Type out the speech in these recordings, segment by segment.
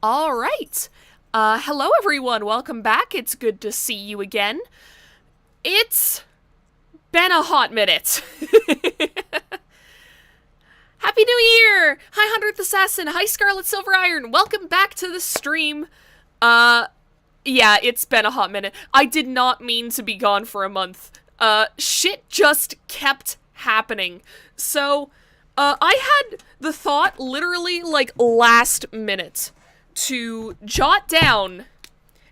All right. Hello everyone. Welcome back. It's good to see you again. It's been a hot minute. Happy New Year! Hi 100th Assassin. Hi Scarlet Silver Iron. Welcome back to the stream. Yeah, it's been a hot minute. I did not mean to be gone for a month. Shit just kept happening. So, I had the thought literally, like, last minute to jot down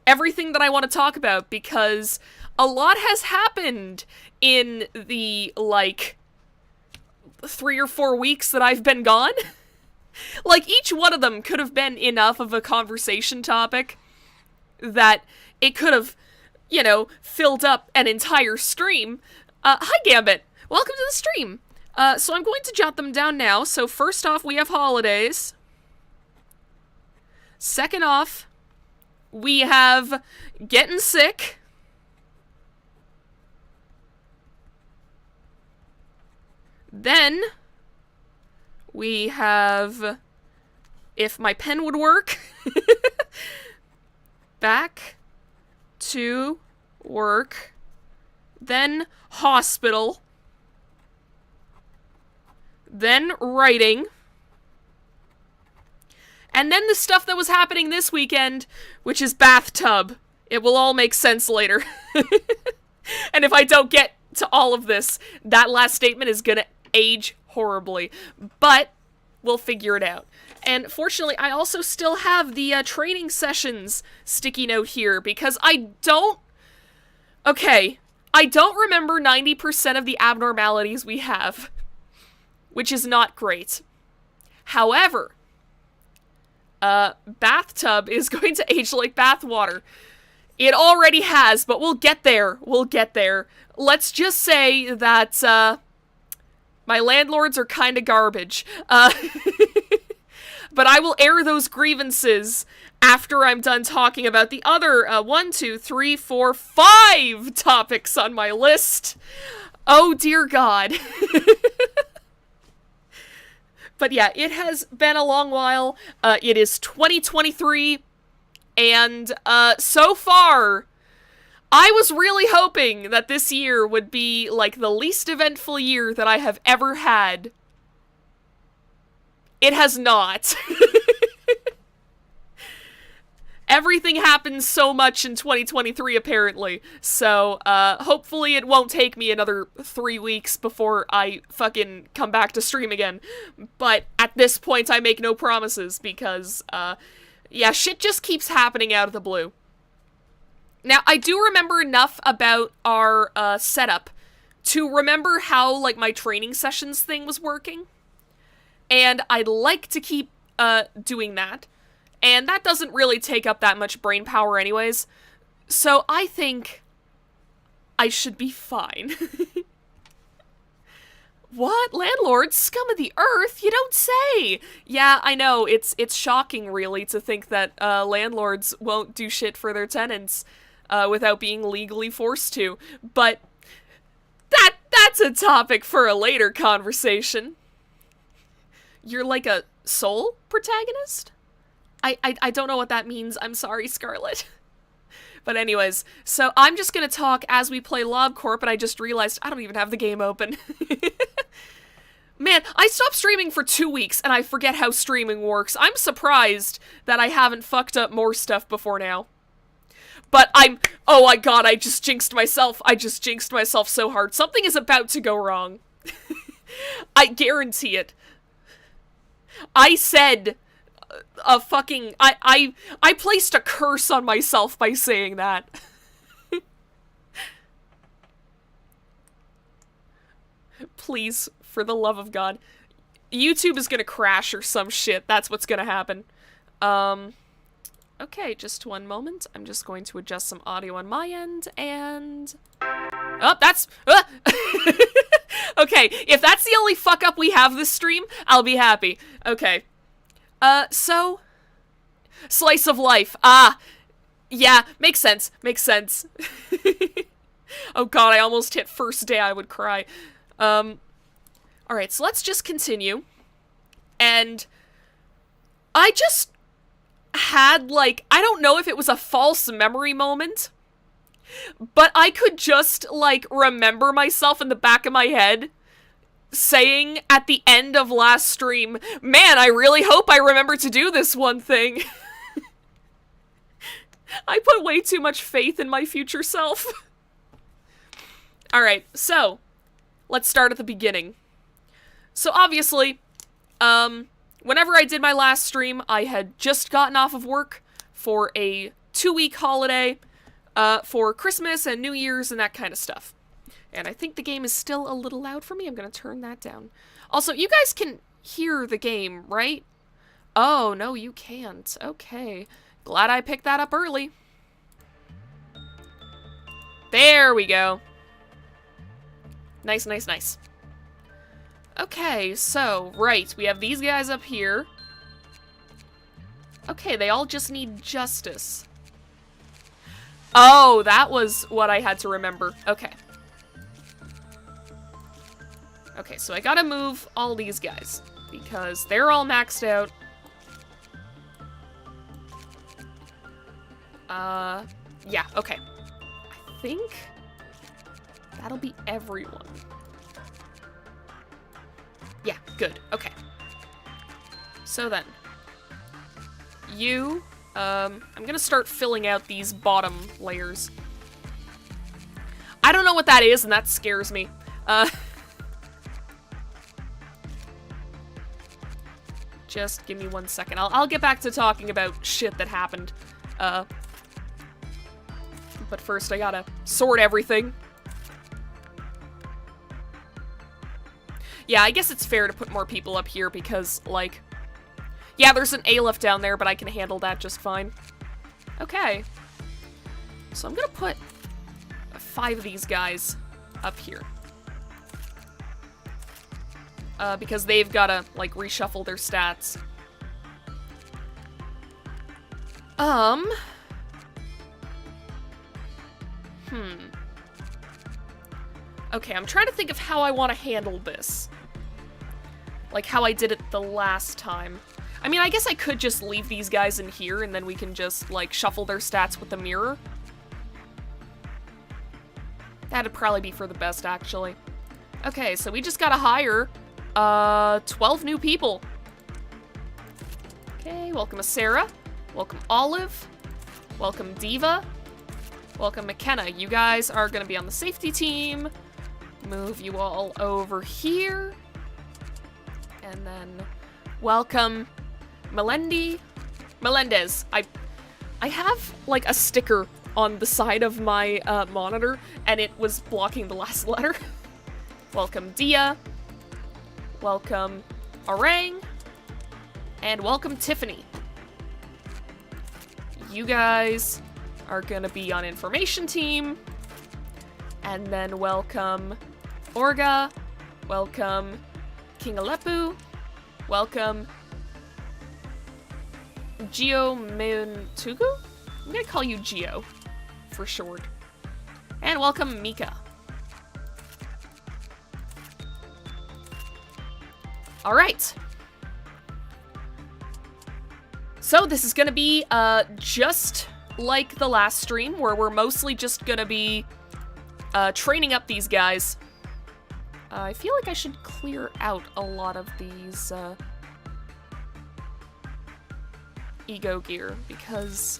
everything that I want to talk about because a lot has happened in the, like, 3 or 4 weeks that I've been gone. Like, each one of them could have been enough of a conversation topic that it could have, filled up an entire stream. Hi Gambit! Welcome to the stream! So I'm going to jot them down now. So first off, we have holidays. Second off, we have getting sick. Then, we have if my pen would work. Back to work. Then hospital. Then writing. And then the stuff that was happening this weekend, which is bathtub. It will all make sense later. And if I don't get to all of this, that last statement is gonna age horribly. But we'll figure it out. And fortunately, I also still have the training sessions sticky note here, because I don't remember 90% of the abnormalities we have, which is not great. However, bathtub is going to age like bathwater. It already has, but we'll get there. Let's just say that, my landlords are kinda garbage. But I will air those grievances after I'm done talking about the other, 5 topics on my list. Oh dear God. But yeah, it has been a long while. It is 2023, and, so far, I was really hoping that this year would be, like, the least eventful year that I have ever had. It has not. Everything happens so much in 2023, apparently. So, hopefully it won't take me another 3 weeks before I fucking come back to stream again. But at this point, I make no promises because, yeah, shit just keeps happening out of the blue. Now, I do remember enough about our, setup to remember how, like, my training sessions thing was working. And I'd like to keep, doing that. And that doesn't really take up that much brain power anyways. So I think I should be fine. What? Landlords? Scum of the earth? You don't say! Yeah, I know, it's shocking, really, to think that, landlords won't do shit for their tenants, without being legally forced to. But that's a topic for a later conversation. You're like a soul protagonist? I don't know what that means. I'm sorry, Scarlet. But anyways, so I'm just gonna talk as we play LobCorp, and I just realized I don't even have the game open. Man, I stopped streaming for 2 weeks, and I forget how streaming works. I'm surprised that I haven't fucked up more stuff before now. But oh my god, I just jinxed myself. I just jinxed myself so hard. Something is about to go wrong. I guarantee it. I said a fucking... I placed a curse on myself by saying that. Please, for the love of God. YouTube is gonna crash or some shit. That's what's gonna happen. Okay, just one moment. I'm just going to adjust some audio on my end, and... Oh, that's... Okay, if that's the only fuck-up we have this stream, I'll be happy. Okay. So... Slice of life. Ah! Yeah, makes sense. Makes sense. Oh god, I almost hit first day, I would cry. Alright, so let's just continue. And... had, like, I don't know if it was a false memory moment, but I could just, like, remember myself in the back of my head saying at the end of last stream, man, I really hope I remember to do this one thing. I put way too much faith in my future self. Alright, so, let's start at the beginning. So obviously, whenever I did my last stream, I had just gotten off of work for a 2-week holiday, for Christmas and New Year's and that kind of stuff. And I think the game is still a little loud for me. I'm gonna turn that down. Also, you guys can hear the game, right? Oh, no, you can't. Okay. Glad I picked that up early. There we go. Nice, nice, nice. Okay, so, right, we have these guys up here. Okay, they all just need justice. Oh, that was what I had to remember. Okay. Okay, so I gotta move all these guys, because they're all maxed out. Yeah, okay. I think that'll be everyone. Yeah, good, okay. So then, you, I'm gonna start filling out these bottom layers. I don't know what that is, and that scares me. Just give me 1 second. I'll get back to talking about shit that happened. But first I gotta sort everything. Yeah, I guess it's fair to put more people up here because, like... Yeah, there's an Aleph down there, but I can handle that just fine. Okay. So I'm gonna put 5 of these guys up here. Because they've gotta, like, reshuffle their stats. Okay, I'm trying to think of how I want to handle this. Like, how I did it the last time. I mean, I guess I could just leave these guys in here, and then we can just, like, shuffle their stats with the mirror. That'd probably be for the best, actually. Okay, so we just gotta hire, 12 new people. Okay, welcome Sarah. Welcome Olive. Welcome Diva. Welcome McKenna. You guys are gonna be on the safety team. Move you all over here. And then welcome Melendez. I have like a sticker on the side of my monitor and it was blocking the last letter. Welcome Dia. Welcome Orang. And welcome Tiffany. You guys are gonna be on information team. And then welcome Orga. Welcome King Aleppo. Welcome Geo Mentugu? I'm gonna call you Geo for short. And welcome Mika. Alright. So this is gonna be just like the last stream, where we're mostly just gonna be training up these guys. I feel like I should clear out a lot of these ego gear, because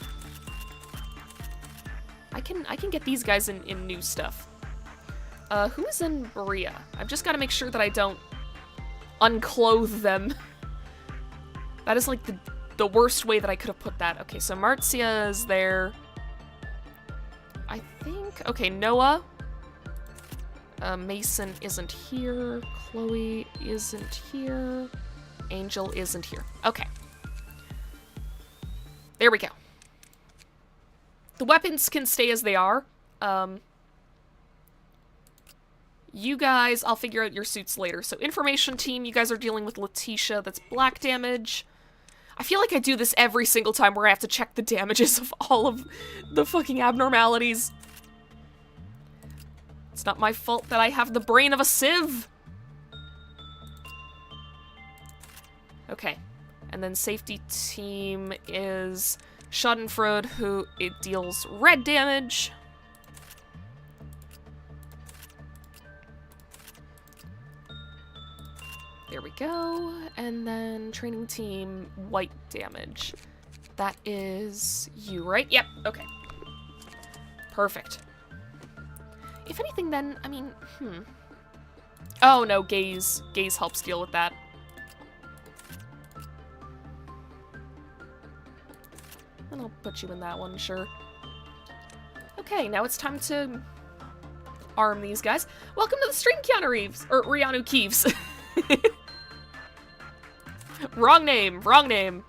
I can get these guys in new stuff. Who is in Berea? I've just gotta make sure that I don't unclothe them. That is like the worst way that I could have put that. Okay, so Marcia is there. I think, okay, Noah. Mason isn't here. Chloe isn't here. Angel isn't here. Okay. There we go. The weapons can stay as they are. You guys, I'll figure out your suits later. So information team, you guys are dealing with Letitia. That's black damage. I feel like I do this every single time where I have to check the damages of all of the fucking abnormalities. It's not my fault that I have the brain of a sieve. Okay. And then safety team is Schadenfreude, who it deals red damage. There we go. And then training team, white damage. That is you, right? Yep, okay. Perfect. If anything, then, I mean, Oh, no, Gaze. Gaze helps deal with that. And I'll put you in that one, sure. Okay, now it's time to arm these guys. Welcome to the stream, Keanu Reeves. Or Rianu Keeves. Wrong name, wrong name.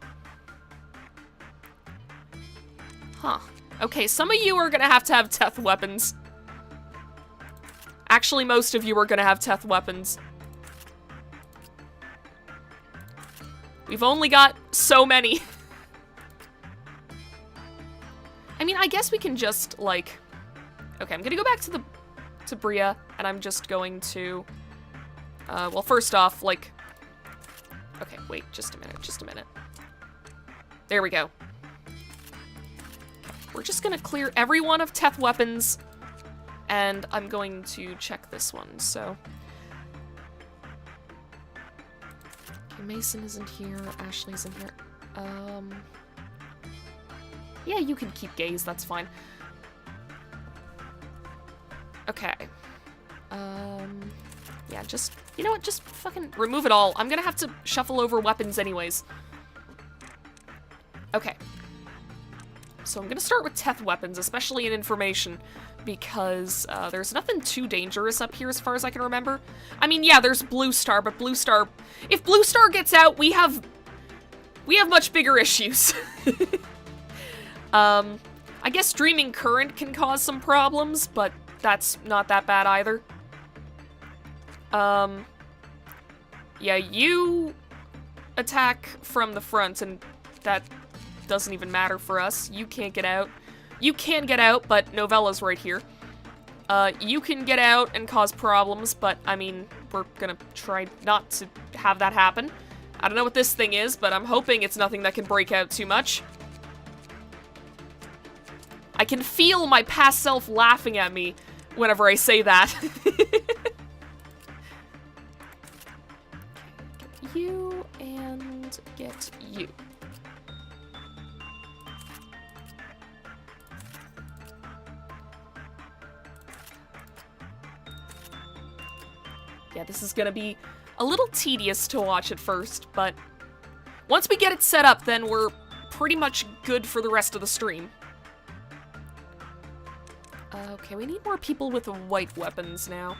Huh. Okay, some of you are gonna have Teth weapons. Actually, most of you are gonna have Teth weapons. We've only got so many. I mean, I guess we can just, like... Okay, I'm gonna go back to Bria, and I'm just going to... well, first off, like... Okay, wait, just a minute. There we go. We're just gonna clear every one of Teth weapons, and I'm going to check this one, so... Okay, Mason isn't here, Ashley isn't here. Yeah, you can keep Gaze, that's fine. Okay. Yeah, just... You know what, just fucking remove it all. I'm gonna have to shuffle over weapons anyways. Okay. So I'm gonna start with Teth weapons, especially in information, because there's nothing too dangerous up here as far as I can remember. I mean, yeah, there's Blue Star, but Blue Star... If Blue Star gets out, we have much bigger issues. I guess Dreaming Current can cause some problems, but that's not that bad either. Yeah, you attack from the front, and that doesn't even matter for us. You can't get out. You can get out, but Novella's right here. You can get out and cause problems, but, I mean, we're gonna try not to have that happen. I don't know what this thing is, but I'm hoping it's nothing that can break out too much. I can feel my past self laughing at me whenever I say that. Get you, and get you. Yeah, this is gonna be a little tedious to watch at first, but once we get it set up, then we're pretty much good for the rest of the stream. Okay, we need more people with white weapons now.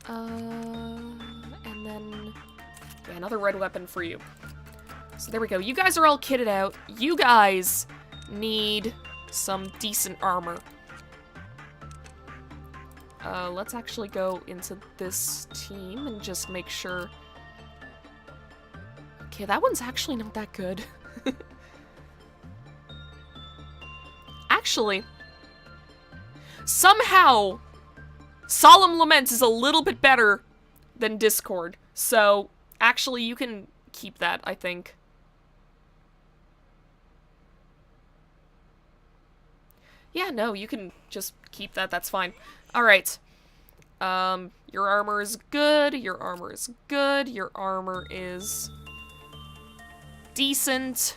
And then yeah, another red weapon for you. So there we go. You guys are all kitted out. You guys need some decent armor. Let's actually go into this team and just make sure. Okay, that one's actually not that good. Actually, somehow, Solemn Lament is a little bit better than Discord. So, actually, you can keep that, I think. Yeah, no, you can just keep that, that's fine. Alright. Your armor is good, your armor is good, your armor is decent.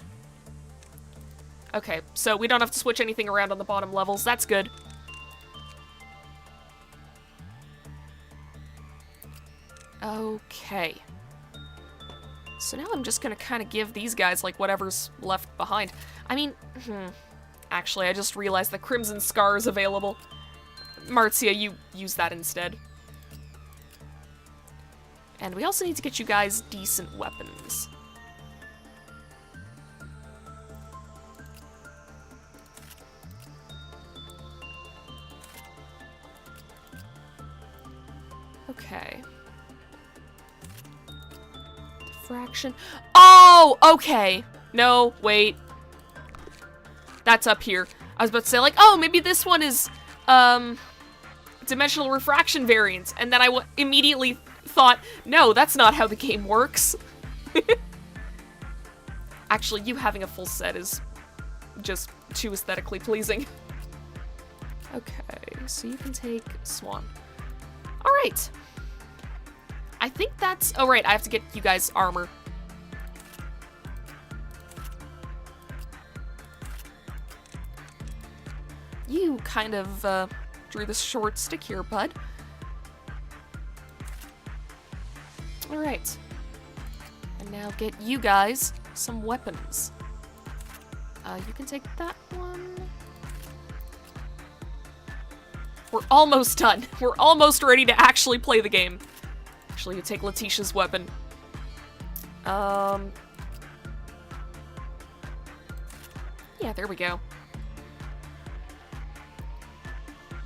Okay, so we don't have to switch anything around on the bottom levels, that's good. Okay. So now I'm just gonna kind of give these guys, like, whatever's left behind. I mean, actually, I just realized the Crimson Scar is available. Marzia, you use that instead. And we also need to get you guys decent weapons. Okay. Diffraction. Oh, okay. No, wait. That's up here. I was about to say, like, oh, maybe this one is, dimensional refraction variance. And then I immediately thought, no, that's not how the game works. Actually, you having a full set is just too aesthetically pleasing. Okay, so you can take Swan. Alright. I think that's... Oh, right, I have to get you guys armor. You kind of drew the short stick here, bud. Alright. And now get you guys some weapons. You can take that one. We're almost done. We're almost ready to actually play the game. Actually, you take Letitia's weapon. Yeah, there we go.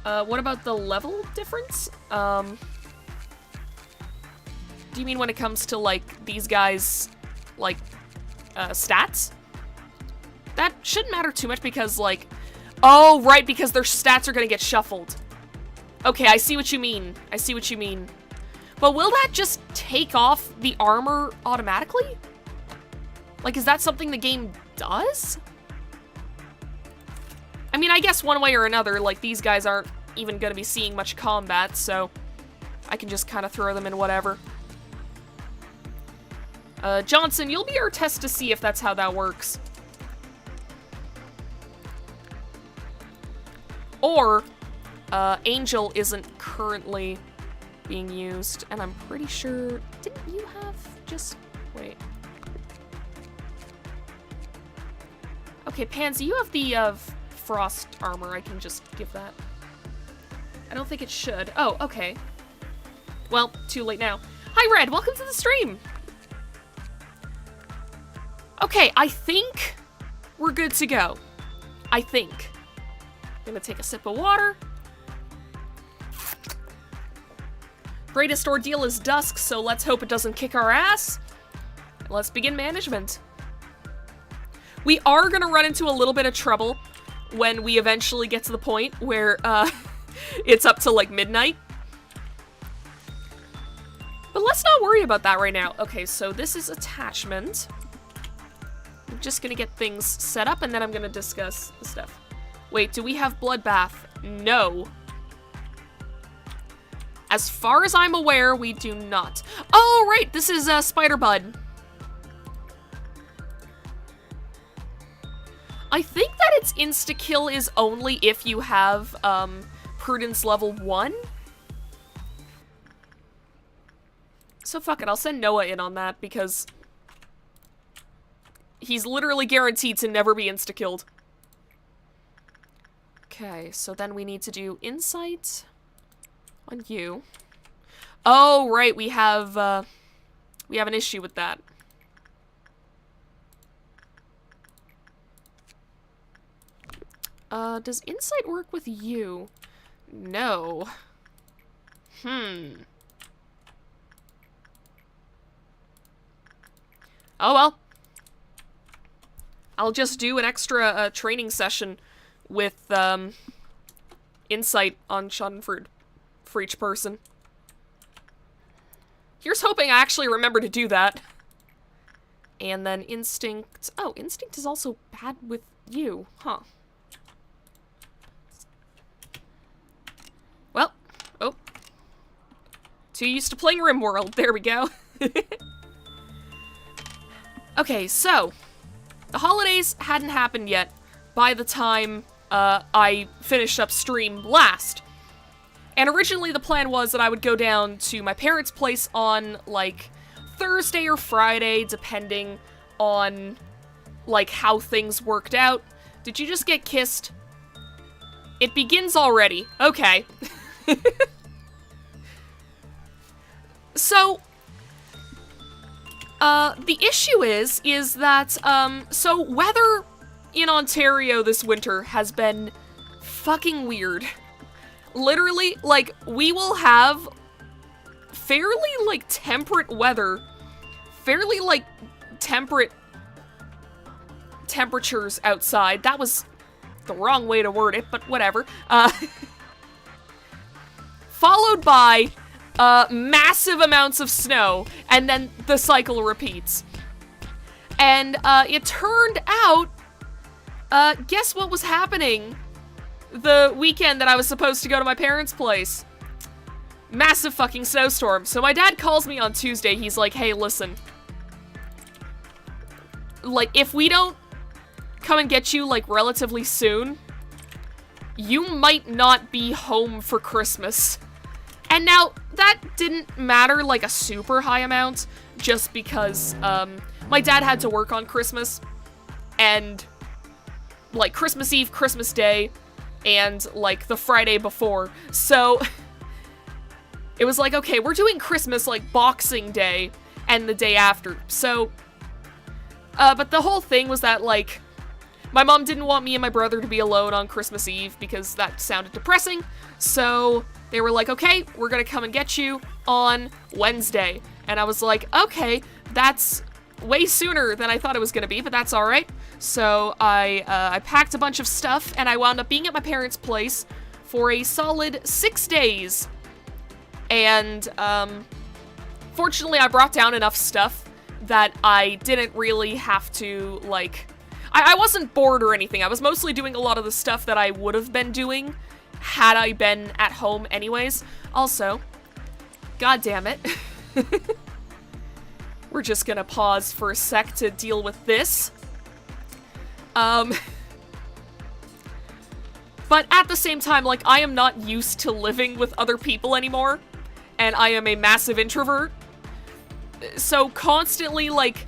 What about the level difference? Do you mean when it comes to, like, these guys, like, stats? That shouldn't matter too much because, like... Oh, right, because their stats are gonna get shuffled. Okay, I see what you mean. I see what you mean. But will that just take off the armor automatically? Like, is that something the game does? I mean, I guess one way or another, like, these guys aren't even gonna be seeing much combat, so I can just kind of throw them in whatever. Johnson, you'll be our test to see if that's how that works. Or, Angel isn't currently being used, and I'm pretty sure... Didn't you have just... Wait. Okay, Pansy, you have the, frost armor. I can just give that. I don't think it should. Oh, okay. Well, too late now. Hi, Red! Welcome to the stream! Okay, I think we're good to go. I think. Gonna take a sip of water. Greatest ordeal is dusk, so let's hope it doesn't kick our ass. Let's begin management. We are gonna run into a little bit of trouble when we eventually get to the point where, it's up to, like, midnight. But let's not worry about that right now. Okay, so this is attachment. I'm just gonna get things set up, and then I'm gonna discuss the stuff. Wait, do we have Bloodbath? No. As far as I'm aware, we do not. Oh, right, this is Spider Bud. I think that its insta-kill is only if you have, Prudence level 1. So fuck it, I'll send Noah in on that, because he's literally guaranteed to never be insta-killed. Okay, so then we need to do insight on you. Oh, right, we have an issue with that. Does insight work with you? No. Oh well. I'll just do an extra training session with insight on Schadenfreude for each person. Here's hoping I actually remember to do that. And then instinct. Oh, instinct is also bad with you, huh? Well, oh. Too used to playing RimWorld. There we go. Okay, so the holidays hadn't happened yet by the time I finished up stream last. And originally the plan was that I would go down to my parents' place on, like, Thursday or Friday, depending on, like, how things worked out. Did you just get kissed? It begins already. Okay. So, the issue is that, so weather in Ontario this winter has been fucking weird. Literally, like, we will have fairly, like, temperate weather, fairly, like, temperate temperatures outside. That was the wrong way to word it, but whatever. followed by massive amounts of snow, and then the cycle repeats. And it turned out, guess what was happening the weekend that I was supposed to go to my parents' place? Massive fucking snowstorm. So my dad calls me on Tuesday. He's like, hey, listen. Like, if we don't come and get you, like, relatively soon, you might not be home for Christmas. And now, that didn't matter, like, a super high amount, just because, my dad had to work on Christmas, and, like, Christmas Eve, Christmas Day, and, like, the Friday before. So, it was like, okay, we're doing Christmas, like, Boxing Day, and the day after. So, but the whole thing was that, like, my mom didn't want me and my brother to be alone on Christmas Eve, because that sounded depressing, so they were like, okay, we're gonna come and get you on Wednesday. And I was like, okay, that's way sooner than I thought it was gonna be, but that's alright. So I packed a bunch of stuff, and I wound up being at my parents' place for a solid 6 days. And, fortunately I brought down enough stuff that I didn't really have to, like, I wasn't bored or anything. I was mostly doing a lot of the stuff that I would have been doing had I been at home anyways. Also, god damn it. We're just gonna pause for a sec to deal with this. But at the same time, like, I am not used to living with other people anymore, and I am a massive introvert. So constantly, like,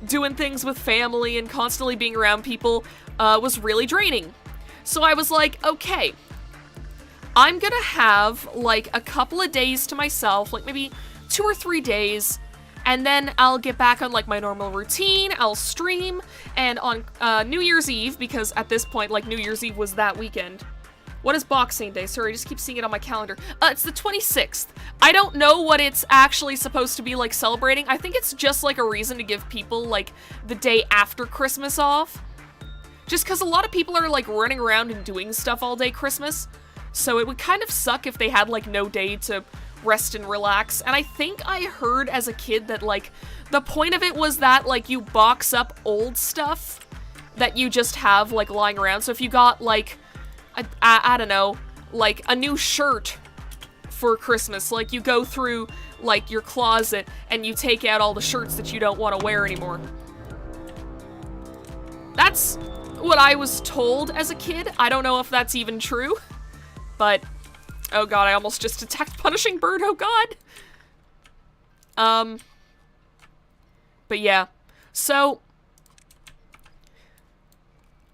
doing things with family and constantly being around people was really draining. So I was like, okay, I'm gonna have, like, a couple of days to myself, like maybe 2 or 3 days, and then I'll get back on, like, my normal routine, I'll stream, and on New Year's Eve, because at this point, like, New Year's Eve was that weekend. What is Boxing Day? Sorry, I just keep seeing it on my calendar. It's the 26th. I don't know what it's actually supposed to be, like, celebrating. I think it's just, like, a reason to give people, like, the day after Christmas off. Just because a lot of people are, like, running around and doing stuff all day Christmas. So it would kind of suck if they had, like, no day to rest and relax. And I think I heard as a kid that, like, the point of it was that, like, you box up old stuff that you just have, like, lying around. So if you got, like, I don't know, like, a new shirt for Christmas, like, you go through, like, your closet and you take out all the shirts that you don't want to wear anymore. That's what I was told as a kid. I don't know if that's even true, but, oh god, I almost just attacked Punishing Bird, oh god. But yeah, so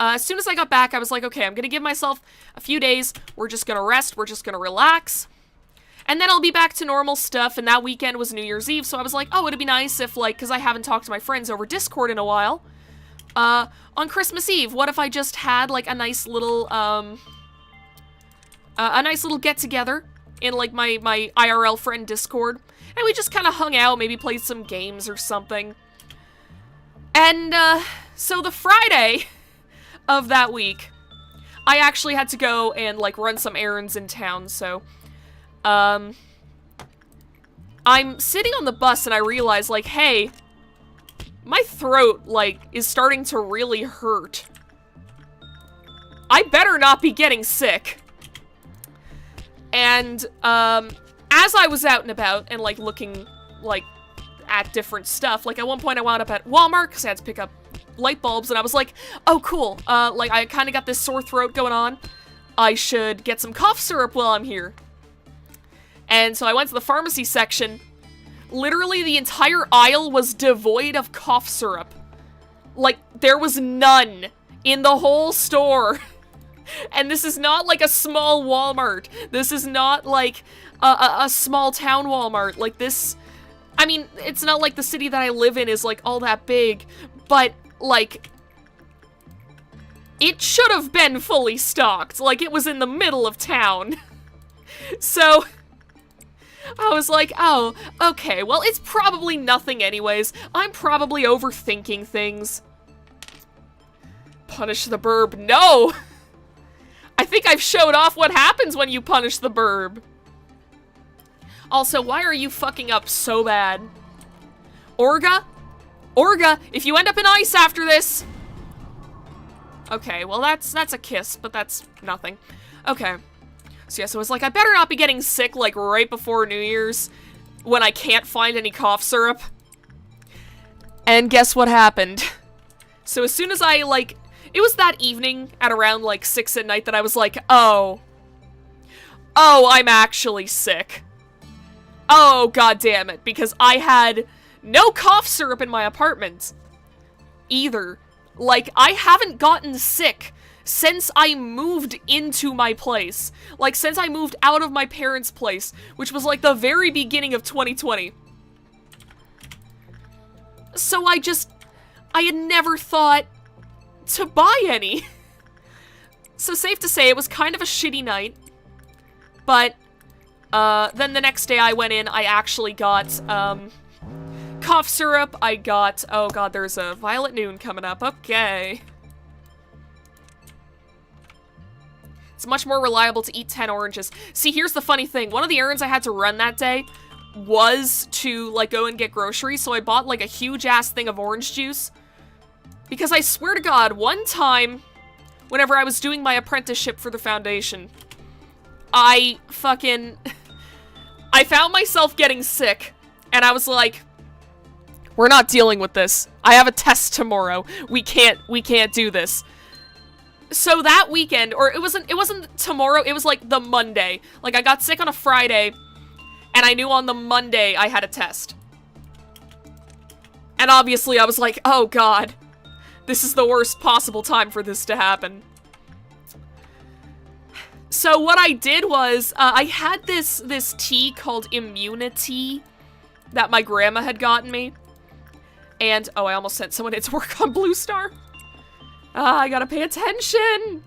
as soon as I got back, I was like, okay, I'm gonna give myself a few days. We're just gonna rest. We're just gonna relax. And then I'll be back to normal stuff. And that weekend was New Year's Eve. So I was like, oh, it'd be nice if, like, because I haven't talked to my friends over Discord in a while. On Christmas Eve, what if I just had, like, a nice little get-together in, like, my IRL friend Discord. And we just kind of hung out, maybe played some games or something. And, so the Friday of that week, I actually had to go and, like, run some errands in town, so, I'm sitting on the bus and I realize, like, hey, my throat, like, is starting to really hurt. I better not be getting sick. And, as I was out and about and, like, looking, like, at different stuff, like, at one point I wound up at Walmart because I had to pick up light bulbs, and I was like, oh, cool, like, I kind of got this sore throat going on. I should get some cough syrup while I'm here. And so I went to the pharmacy section. Literally, the entire aisle was devoid of cough syrup. Like, there was none in the whole store. And this is not, like, a small Walmart. This is not, like, a small town Walmart. Like, this, I mean, it's not like the city that I live in is, like, all that big, but, like, it should have been fully stocked. Like, it was in the middle of town. So I was like, oh, okay, well, it's probably nothing anyways. I'm probably overthinking things. Punish the burb. No! I think I've showed off what happens when you punish the burb. Also, why are you fucking up so bad? Orga? Orga, if you end up in ice after this... Okay, well that's a kiss, but that's nothing. Okay. So yeah, so it's like, I better not be getting sick, like, right before New Year's, when I can't find any cough syrup. And guess what happened? So as soon as I, like... It was that evening, at around, like, 6 at night, that I was like, oh, I'm actually sick. Oh, god damn it, because I had no cough syrup in my apartment. Either. Like, I haven't gotten sick since I moved into my place. Like, since I moved out of my parents' place, which was, like, the very beginning of 2020. So I had never thought to buy any. So safe to say, it was kind of a shitty night. But, then the next day I went in, I actually got, cough syrup, I got, oh god, there's a Violet Noon coming up, okay. It's much more reliable to eat 10 oranges. See, here's the funny thing, one of the errands I had to run that day was to, like, go and get groceries, so I bought, like, a huge-ass thing of orange juice. Because I swear to god, one time, whenever I was doing my apprenticeship for the Foundation, I found myself getting sick, and I was like, we're not dealing with this. I have a test tomorrow. We can't do this. So that weekend, or it wasn't tomorrow, it was like the Monday. Like, I got sick on a Friday, and I knew on the Monday I had a test. And obviously I was like, oh god, this is the worst possible time for this to happen. So what I did was, I had this tea called Immunity that my grandma had gotten me. And, oh, I almost sent someone into work on Blue Star. I gotta pay attention.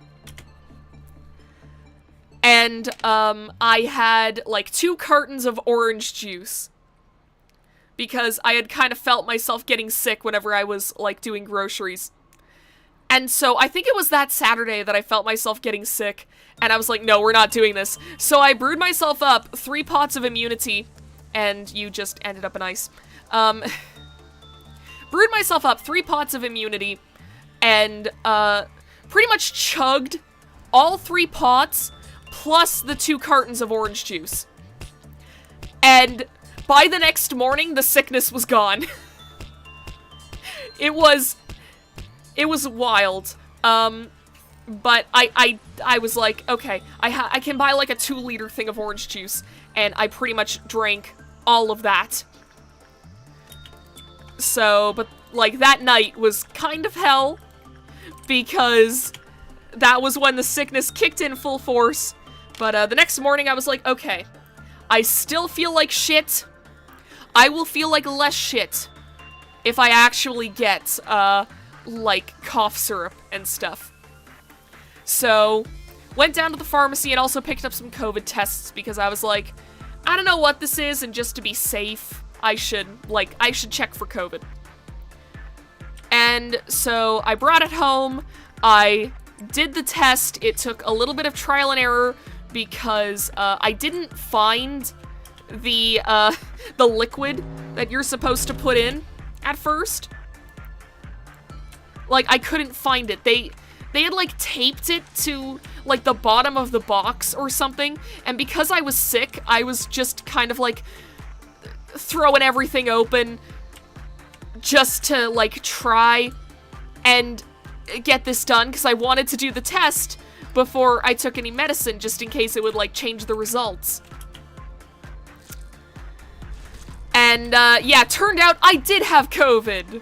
And, I had, like, 2 cartons of orange juice. Because I had kind of felt myself getting sick whenever I was, like, doing groceries. And so I think it was that Saturday that I felt myself getting sick. And I was like, no, we're not doing this. So I brewed myself up 3 pots of Immunity. And you just ended up in ice. Brewed myself up 3 pots of Immunity. And, pretty much chugged all 3 pots, plus the 2 cartons of orange juice. And by the next morning, the sickness was gone. It was wild. But I was like, okay, I can buy like a 2-liter thing of orange juice, and I pretty much drank all of that. So, but like that night was kind of hell, because that was when the sickness kicked in full force. But the next morning I was like, okay, I still feel like shit. I will feel like less shit if I actually get, like, cough syrup and stuff. So, went down to the pharmacy and also picked up some COVID tests because I was like, I don't know what this is, and just to be safe, I should check for COVID. And so, I brought it home, I did the test, it took a little bit of trial and error because, I didn't find the liquid that you're supposed to put in at first. Like, I couldn't find it. They had, like, taped it to, like, the bottom of the box or something, and because I was sick, I was just kind of, like, throwing everything open just to, like, try and get this done, because I wanted to do the test before I took any medicine, just in case it would, like, change the results. And, yeah, turned out I did have COVID.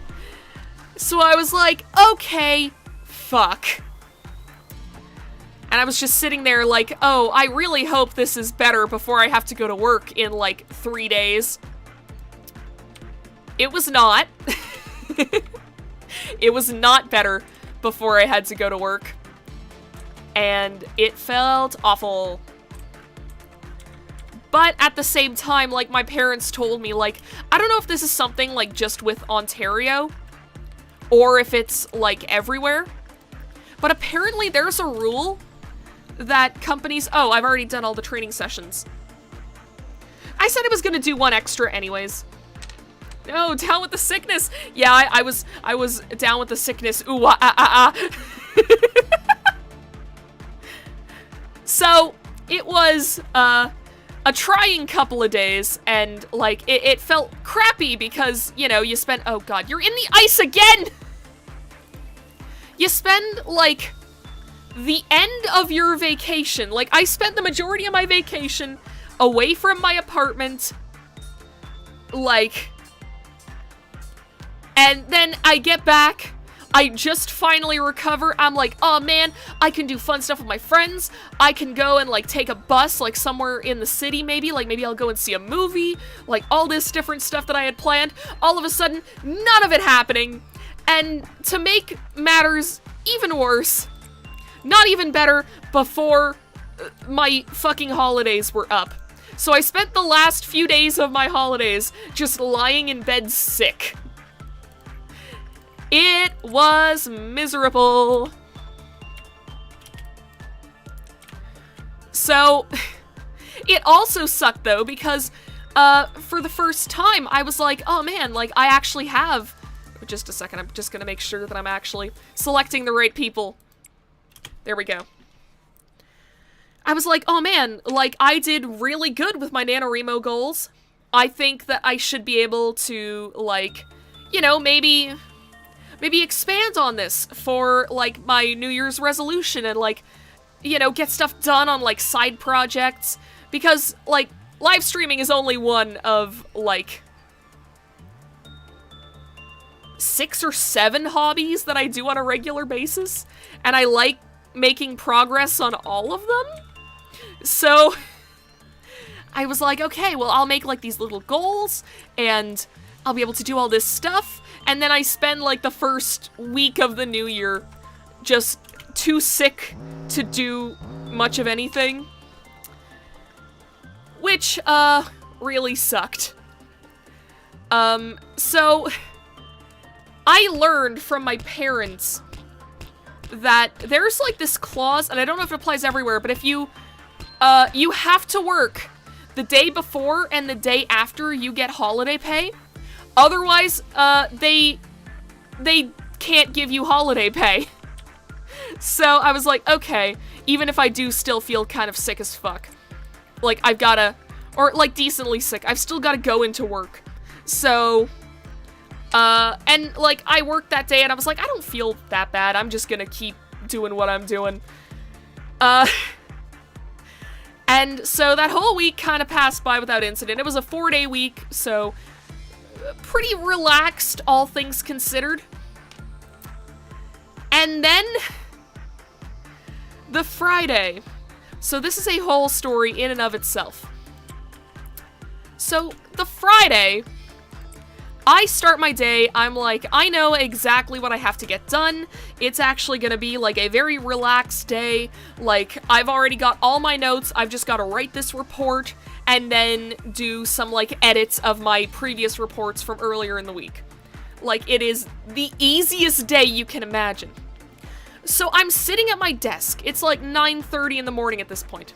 So I was like, okay, fuck. And I was just sitting there like, oh, I really hope this is better before I have to go to work in, like, 3 days. It was not. It was not better before I had to go to work. And it felt awful. But at the same time, like, my parents told me, like, I don't know if this is something, like, just with Ontario, or if it's, like, everywhere, but apparently there's a rule that companies... Oh, I've already done all the training sessions. I said I was gonna do one extra anyways. No, down with the sickness. Yeah, I was down with the sickness. Ooh, So, it was, a trying couple of days, and, like, it felt crappy because, you know, you spent- oh god, you're in the ice again! You spend, like, the end of your vacation. Like, I spent the majority of my vacation away from my apartment, like, and then I get back, I just finally recover, I'm like, oh man, I can do fun stuff with my friends, I can go and, like, take a bus, like, somewhere in the city, maybe I'll go and see a movie, like, all this different stuff that I had planned, all of a sudden, none of it happening, and to make matters even worse, not even better, before my fucking holidays were up. So I spent the last few days of my holidays just lying in bed sick. It was miserable. So, it also sucked though, because, for the first time, I was like, oh man, like, I actually have... Just a second, I'm just gonna make sure that I'm actually selecting the right people. There we go. I was like, oh man, like, I did really good with my NaNoWriMo goals. I think that I should be able to, like, you know, maybe expand on this for, like, my New Year's resolution and, like, you know, get stuff done on, like, side projects. Because, like, live streaming is only one of, like, 6 or 7 hobbies that I do on a regular basis. And I like making progress on all of them. So, I was like, okay, well, I'll make, like, these little goals, and I'll be able to do all this stuff, and then I spend, like, the first week of the new year just too sick to do much of anything. Which, really sucked. So, I learned from my parents that there's, like, this clause, and I don't know if it applies everywhere, but if you have to work the day before and the day after you get holiday pay. Otherwise, they can't give you holiday pay. So I was like, okay, even if I do still feel kind of sick as fuck, like, I've gotta, or, like, decently sick, I've still gotta go into work. So, and, like, I worked that day and I was like, I don't feel that bad, I'm just gonna keep doing what I'm doing. And so that whole week kind of passed by without incident. It was a 4-day week, so pretty relaxed, all things considered. And then the Friday. So this is a whole story in and of itself. So the Friday, I start my day, I'm like, I know exactly what I have to get done. It's actually gonna be, like, a very relaxed day. Like, I've already got all my notes, I've just gotta write this report, and then do some, like, edits of my previous reports from earlier in the week. Like, it is the easiest day you can imagine. So I'm sitting at my desk, it's like 9:30 in the morning at this point.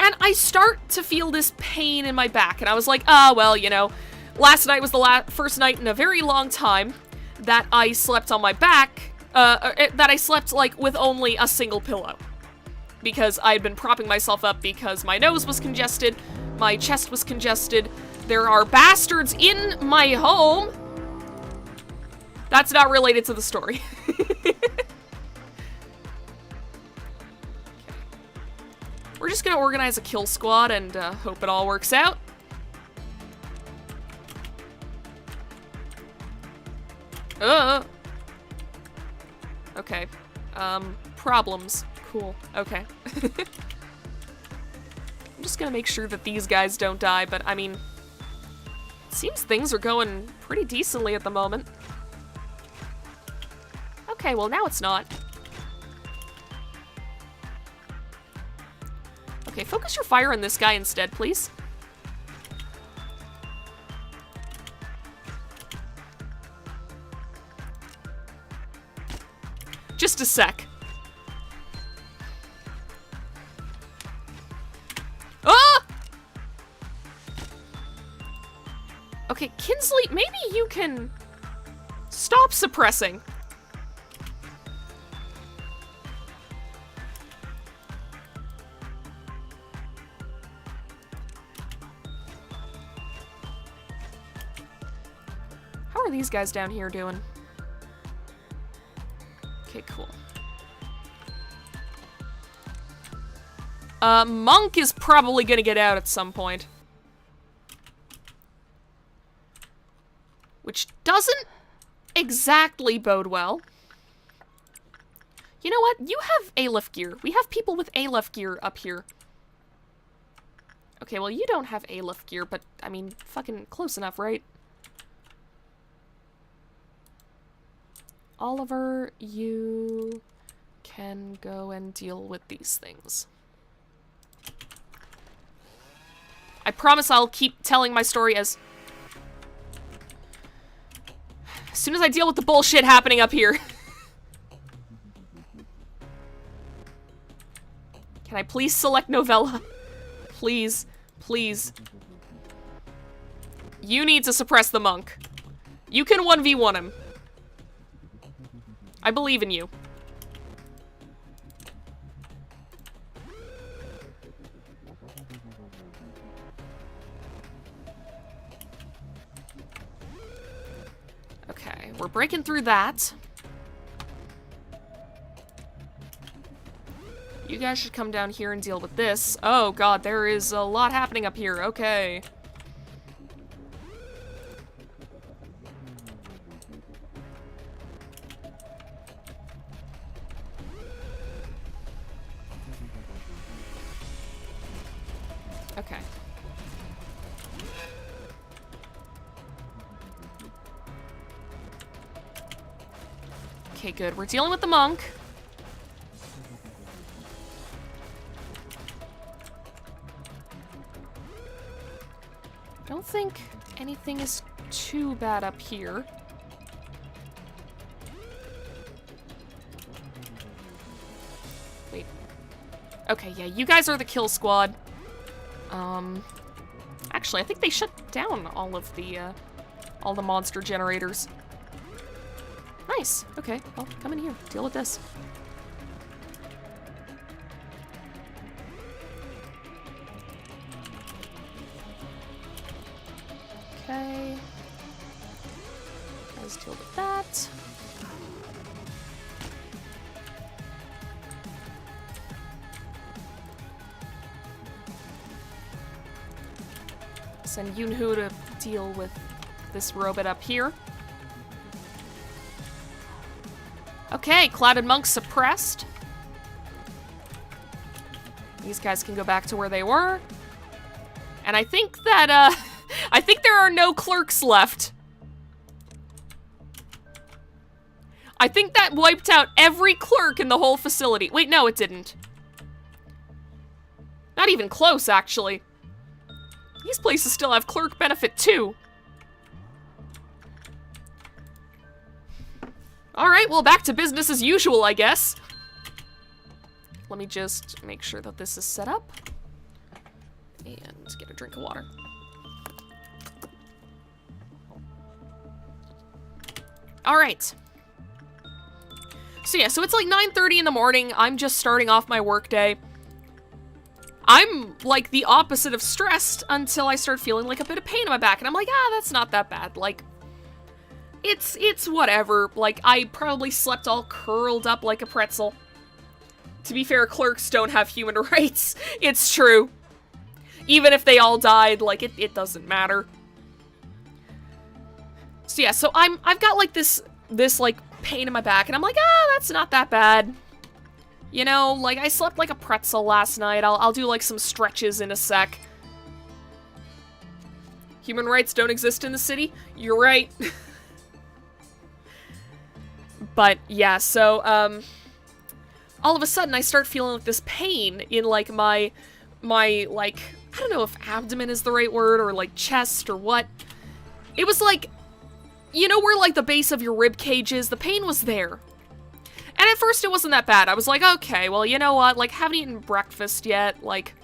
And I start to feel this pain in my back, and I was like, well, you know, last night was the first night in a very long time that I slept on my back, that I slept, like, with only a single pillow. Because I had been propping myself up because my nose was congested, my chest was congested, there are bastards in my home. That's not related to the story. We're just gonna organize a kill squad and hope it all works out. Okay. Problems. Cool. Okay. I'm just gonna make sure that these guys don't die, but I mean, it seems things are going pretty decently at the moment. Okay, well now it's not. Okay, focus your fire on this guy instead, please. Just a sec. Ah! Kinsley, maybe you can stop suppressing. How are these guys down here doing? Okay, cool. Monk is probably gonna get out at some point. Which doesn't exactly bode well. You know what? You have A-lift gear. We have people with A-lift gear up here. Okay, well, you don't have A-lift gear, but, I mean, fucking close enough, right? Oliver, you can go and deal with these things. I promise I'll keep telling my story as soon as I deal with the bullshit happening up here. Can I please select Novella? Please, please. You need to suppress the monk. You can 1v1 him. I believe in you. Okay, we're breaking through that. You guys should come down here and deal with this. Oh god, there is a lot happening up here. Okay. Okay. Okay, good. We're dealing with the monk. I don't think anything is too bad up here. Wait. Okay, yeah, you guys are the kill squad. Actually, I think they shut down all the monster generators. Nice. Okay, well, come in here. Deal with this. Okay. Let's deal with that. Send Yunhu to deal with this robot up here. Okay, Clouded Monk suppressed. These guys can go back to where they were. And I think that, I think there are no clerks left. I think that wiped out every clerk in the whole facility. Wait, no, it didn't. Not even close, actually. These places still have clerk benefit, too. Alright, well, back to business as usual, I guess. Let me just make sure that this is set up. And get a drink of water. Alright. So yeah, so it's like 9:30 in the morning. I'm just starting off my workday. I'm like the opposite of stressed until I start feeling like a bit of pain in my back. And I'm like, ah, that's not that bad. Like, it's whatever. Like, I probably slept all curled up like a pretzel. To be fair, clerks don't have human rights. It's true. Even if they all died, like, it doesn't matter. So yeah, so I've got like this like pain in my back, and I'm like, ah, that's not that bad. You know, like, I slept like a pretzel last night. I'll do like some stretches in a sec. Human rights don't exist in the city? You're right. But yeah, so all of a sudden I start feeling like this pain in like my like, I don't know if abdomen is the right word, or like chest or what. It was like, you know where like the base of your rib cage is? The pain was there. And at first it wasn't that bad. I was like, okay, well, you know what? Like, haven't eaten breakfast yet. Like,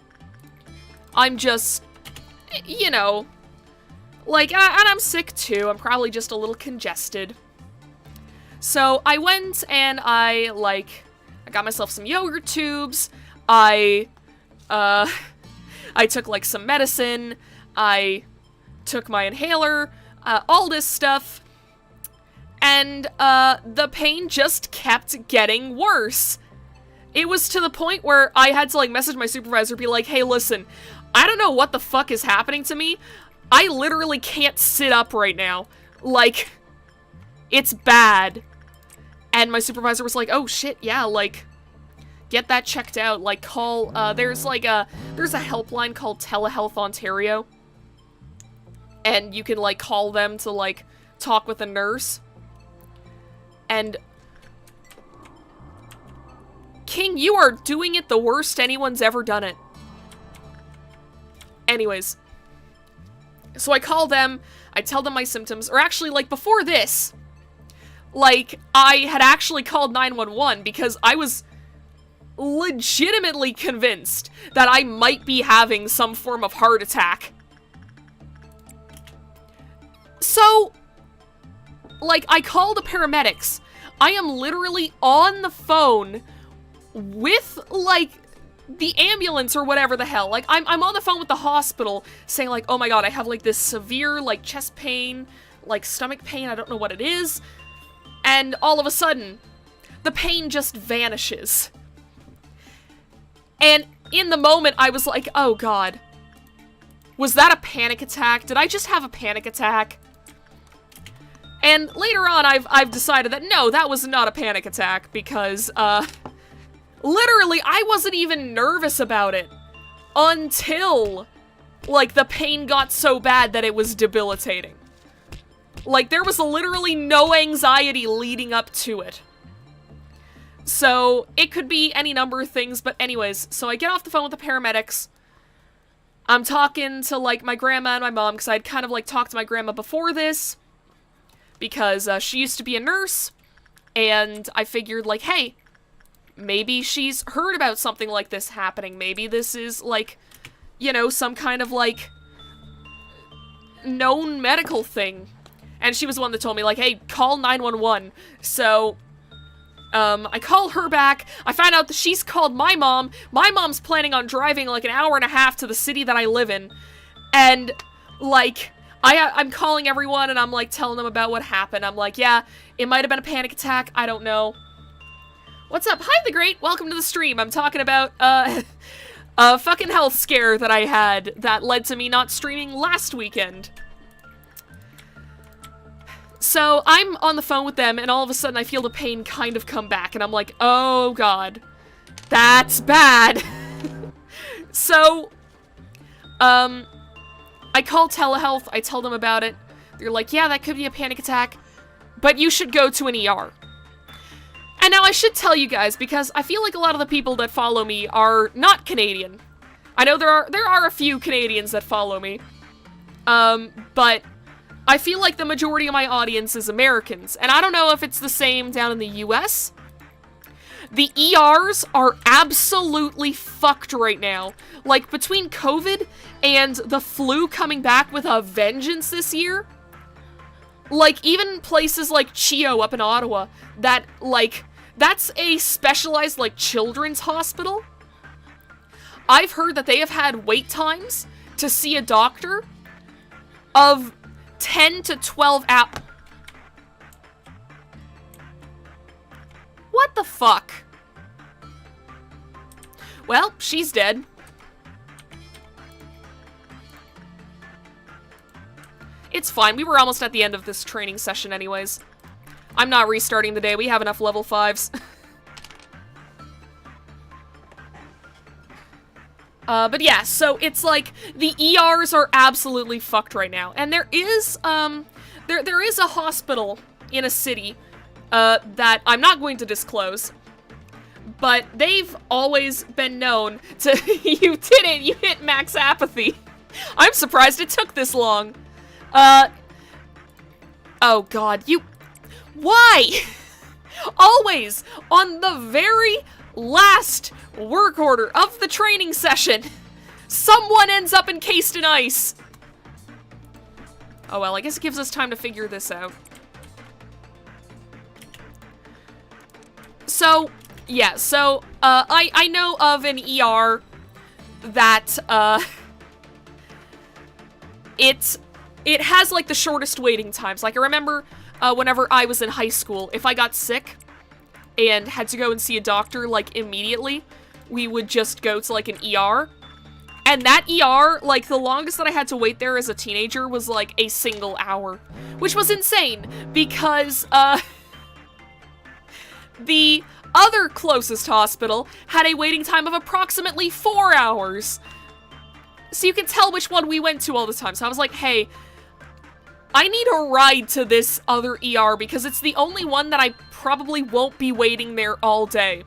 I'm just, you know, Like, and I'm sick too. I'm probably just a little congested. So I went and I got myself some yogurt tubes. I took, like, some medicine. I took my inhaler. All this stuff. And, the pain just kept getting worse. It was to the point where I had to, like, message my supervisor, be like, hey, listen, I don't know what the fuck is happening to me. I literally can't sit up right now. Like, it's bad. And my supervisor was like, oh shit, yeah, like, get that checked out. Like, call, there's a helpline called Telehealth Ontario. And you can, like, call them to, like, talk with a nurse. And King, you are doing it the worst anyone's ever done it. Anyways. So I call them, I tell them my symptoms, or actually, like, before this, like, I had actually called 911 because I was legitimately convinced that I might be having some form of heart attack. So, like, I call the paramedics. I am literally on the phone with, like, the ambulance or whatever the hell. Like, I'm on the phone with the hospital saying, like, oh my god, I have, like, this severe, like, chest pain, like, stomach pain, I don't know what it is. And all of a sudden, the pain just vanishes. And in the moment, I was like, oh god. Was that a panic attack? Did I just have a panic attack? And later on, I've decided that no, that was not a panic attack because, literally, I wasn't even nervous about it until, like, the pain got so bad that it was debilitating. Like, there was literally no anxiety leading up to it. So, it could be any number of things, but anyways, so I get off the phone with the paramedics. I'm talking to, like, my grandma and my mom, because I'd kind of, like, talked to my grandma before this. Because she used to be a nurse, and I figured, like, hey, maybe she's heard about something like this happening. Maybe this is, like, you know, some kind of, like, known medical thing. And she was the one that told me, like, hey, call 911. So, I call her back. I find out that she's called my mom. My mom's planning on driving, like, an hour and a half to the city that I live in. And, like, I'm calling everyone and I'm, like, telling them about what happened. I'm like, yeah, it might have been a panic attack. I don't know. What's up? Hi, the Great. Welcome to the stream. I'm talking about, a fucking health scare that I had that led to me not streaming last weekend. So, I'm on the phone with them and all of a sudden I feel the pain kind of come back and I'm like, oh god. That's bad. So, I call telehealth, I tell them about it. They're like, yeah, that could be a panic attack, but you should go to an ER. And now I should tell you guys, because I feel like a lot of the people that follow me are not Canadian. I know there are a few Canadians that follow me. But I feel like the majority of my audience is Americans, and I don't know if it's the same down in the US. The ERs are absolutely fucked right now. Like, between COVID and the flu coming back with a vengeance this year, like, even places like Chio up in Ottawa, that, like, that's a specialized, like, children's hospital. I've heard that they have had wait times to see a doctor of 10 to 12 hours. What the fuck? Well, she's dead. It's fine, we were almost at the end of this training session anyways. I'm not restarting the day, we have enough level 5s. But yeah, so it's like, the ERs are absolutely fucked right now. And there is, there is a hospital in a city, that I'm not going to disclose. But they've always been known to- You did it! You hit max apathy! I'm surprised it took this long. Oh god, you- Why? Always on the very last work order of the training session, someone ends up encased in ice. Oh well, I guess it gives us time to figure this out. So, yeah, so, I know of an ER that, it has, like, the shortest waiting times. Like, I remember, whenever I was in high school, if I got sick and had to go and see a doctor, like, immediately, we would just go to, like, an ER. And that ER, like, the longest that I had to wait there as a teenager was, like, a single hour. Which was insane, because, the other closest hospital had a waiting time of approximately 4 hours. So you can tell which one we went to all the time. So I was like, hey, I need a ride to this other ER because it's the only one that I probably won't be waiting there all day.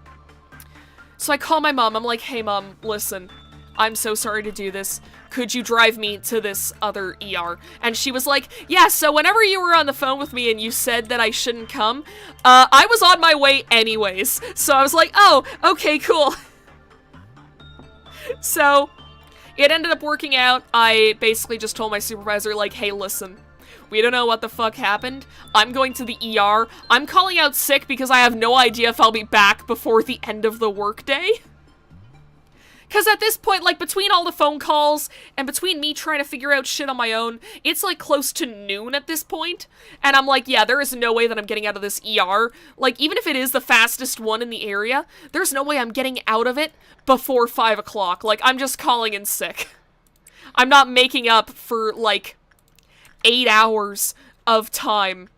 So I call my mom. I'm like, hey, Mom, listen, I'm so sorry to do this. Could you drive me to this other ER? And she was like, yeah, so whenever you were on the phone with me and you said that I shouldn't come, I was on my way anyways. So I was like, oh, okay, cool. So it ended up working out. I basically just told my supervisor, like, hey, listen, we don't know what the fuck happened. I'm going to the ER. I'm calling out sick because I have no idea if I'll be back before the end of the workday. Because at this point, like, between all the phone calls and between me trying to figure out shit on my own, it's, like, close to noon at this point. And I'm like, yeah, there is no way that I'm getting out of this ER. Like, even if it is the fastest one in the area, there's no way I'm getting out of it before 5 o'clock. Like, I'm just calling in sick. I'm not making up for, like, 8 hours of time.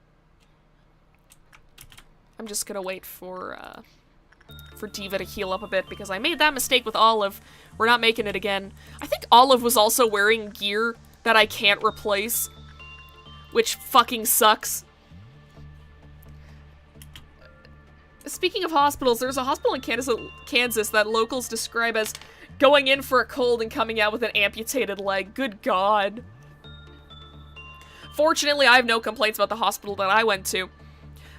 I'm just gonna wait for Diva to heal up a bit, because I made that mistake with Olive. We're not making it again. I think Olive was also wearing gear that I can't replace, which fucking sucks. Speaking of hospitals, there's a hospital in Kansas that locals describe as going in for a cold and coming out with an amputated leg. Good God. Fortunately, I have no complaints about the hospital that I went to.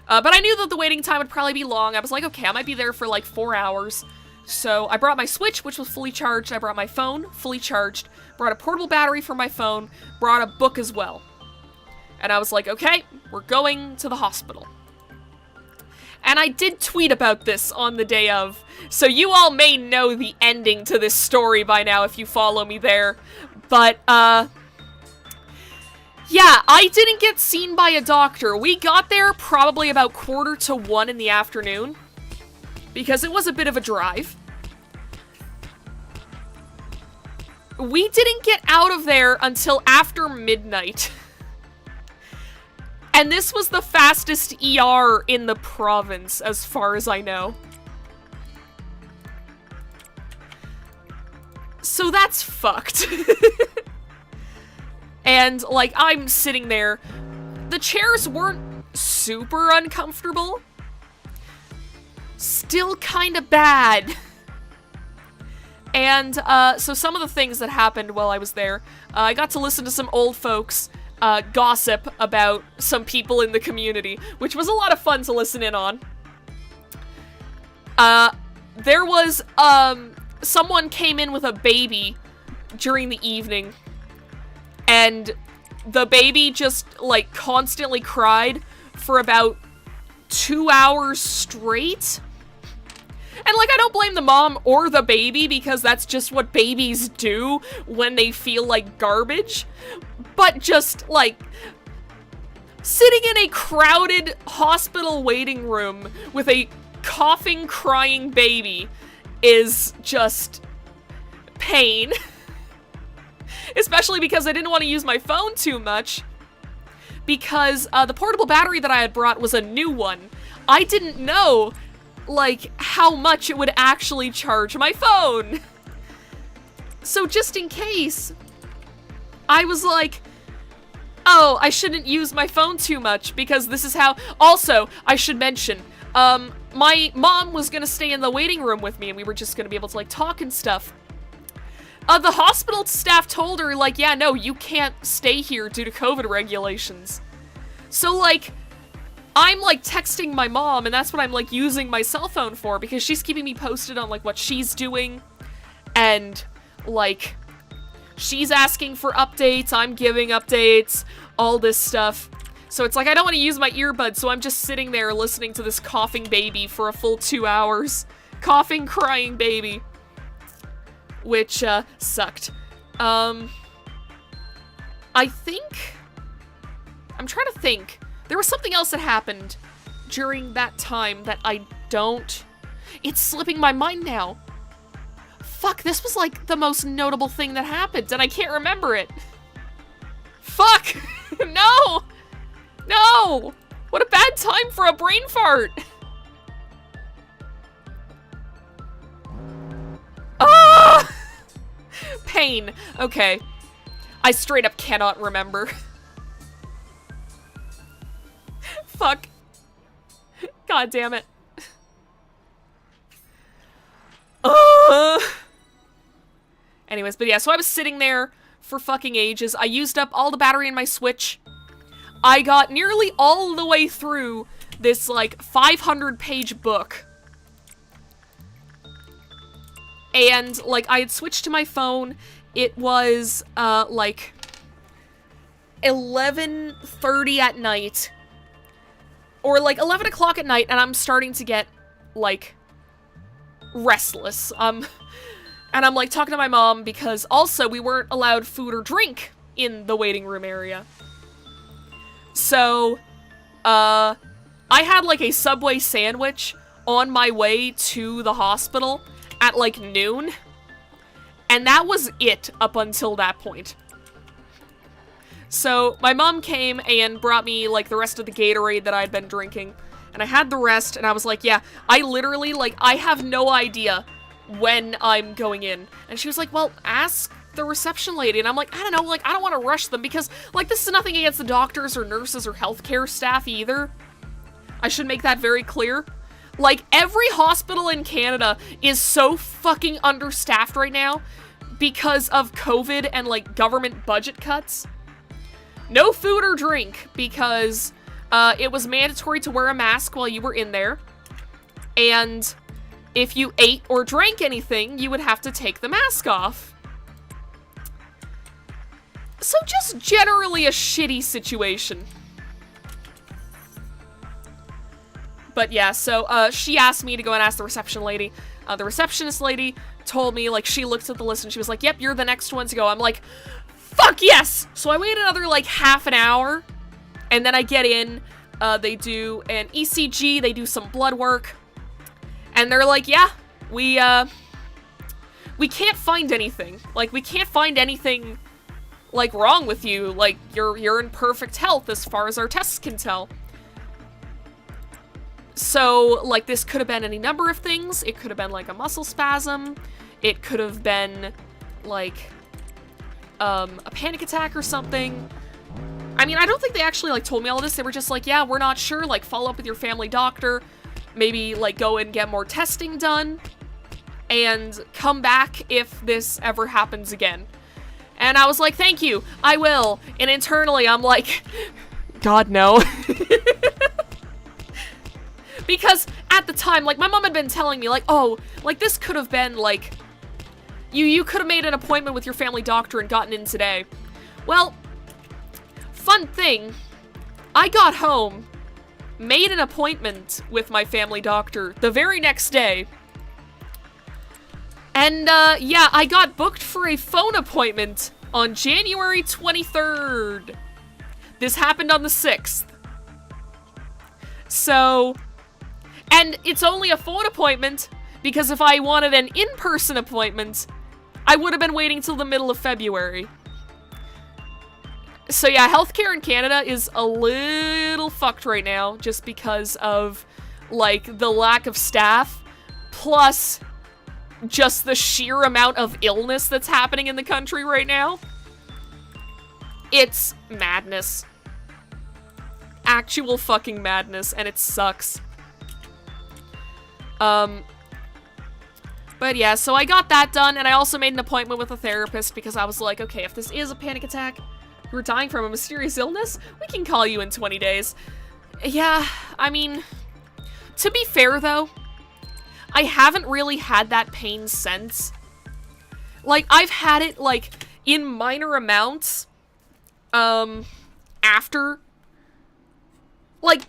But I knew that the waiting time would probably be long. I was like, okay, I might be there for like 4 hours. So I brought my Switch, which was fully charged. I brought my phone, fully charged. Brought a portable battery for my phone. Brought a book as well. And I was like, okay, we're going to the hospital. And I did tweet about this on the day of. So you all may know the ending to this story by now if you follow me there. But, yeah, I didn't get seen by a doctor. We got there probably about 1:45 in the afternoon, because it was a bit of a drive. We didn't get out of there until after midnight. And this was the fastest ER in the province, as far as I know. So that's fucked. And, like, I'm sitting there. The chairs weren't super uncomfortable. Still kinda bad. And, so some of the things that happened while I was there, I got to listen to some old folks, gossip about some people in the community, which was a lot of fun to listen in on. There was, someone came in with a baby during the evening. And the baby just, like, constantly cried for about 2 hours straight. And, like, I don't blame the mom or the baby, because that's just what babies do when they feel like garbage. But just, like, sitting in a crowded hospital waiting room with a coughing, crying baby is just pain. Especially because I didn't want to use my phone too much. Because the portable battery that I had brought was a new one. I didn't know, like, how much it would actually charge my phone. So just in case, I was like, oh, I shouldn't use my phone too much, because this is how... Also, I should mention, my mom was gonna stay in the waiting room with me, and we were just gonna be able to, like, talk and stuff. The hospital staff told her, like, yeah, no, you can't stay here due to COVID regulations. So, like, I'm, like, texting my mom, and that's what I'm, like, using my cell phone for, because she's keeping me posted on, like, what she's doing, and, like, she's asking for updates, I'm giving updates. all this stuff. So it's like, I don't want to use my earbuds, so I'm just sitting there listening to this coughing baby for a full 2 hours. Coughing, crying baby. Which, sucked. I'm trying to think. There was something else that happened during that time that I don't... It's slipping my mind now. Fuck, this was like the most notable thing that happened, and I can't remember it. Fuck! No! No! What a bad time for a brain fart! Ah! Pain. Okay. I straight up cannot remember. Fuck. God damn it. Anyways, but yeah, so I was sitting there for fucking ages. I used up all the battery in my Switch. I got nearly all the way through this, like, 500-page book. And, like, I had switched to my phone. It was, like, 11:30 at night. Or, like, 11 o'clock at night, and I'm starting to get, like, restless. And I'm, like, talking to my mom because also we weren't allowed food or drink in the waiting room area. So, I had, like, a Subway sandwich on my way to the hospital at, like, noon. And that was it up until that point. So, my mom came and brought me, like, the rest of the Gatorade that I'd been drinking. And I had the rest, and I was like, yeah, I literally, like, I have no idea when I'm going in. And she was like, well, ask the reception lady. And I'm like, I don't know, like, I don't want to rush them because, like, this is nothing against the doctors or nurses or healthcare staff either. I should make that very clear. Like, every hospital in Canada is so fucking understaffed right now because of COVID and, like, government budget cuts. No food or drink because it was mandatory to wear a mask while you were in there. And if you ate or drank anything, you would have to take the mask off. So just generally a shitty situation. But yeah, so she asked me to go and ask the reception lady. The receptionist lady told me, like, she looked at the list and she was like, yep, you're the next one to go. I'm like, fuck yes! So I wait another, like, half an hour. And then I get in. They do an ECG. They do some blood work. And they're like, yeah, we can't find anything. Like, we can't find anything, like, wrong with you. Like, you're in perfect health as far as our tests can tell. So, like, this could have been any number of things. It could have been, like, a muscle spasm. It could have been, like, a panic attack or something. I mean, I don't think they actually, like, told me all this. They were just like, yeah, we're not sure. Like, follow up with your family doctor. Maybe, like, go and get more testing done. And come back if this ever happens again. And I was like, thank you, I will. And internally, I'm like, God, no. Because at the time, like, my mom had been telling me, like, oh, like, this could have been, like, you could have made an appointment with your family doctor and gotten in today. Well, fun thing, I got home, made an appointment with my family doctor the very next day. And, yeah, I got booked for a phone appointment on January 23rd. This happened on the 6th. So, and it's only a phone appointment because if I wanted an in-person appointment, I would have been waiting till the middle of February. So yeah, healthcare in Canada is a little fucked right now just because of, like, the lack of staff, plus just the sheer amount of illness that's happening in the country right now. It's madness. Actual fucking madness, and it sucks. But yeah, so I got that done, and I also made an appointment with a therapist because I was like, okay, if this is a panic attack, you're dying from a mysterious illness, we can call you in 20 days. Yeah, I mean, to be fair though, I haven't really had that pain since. Like, I've had it, like, in minor amounts, after, like,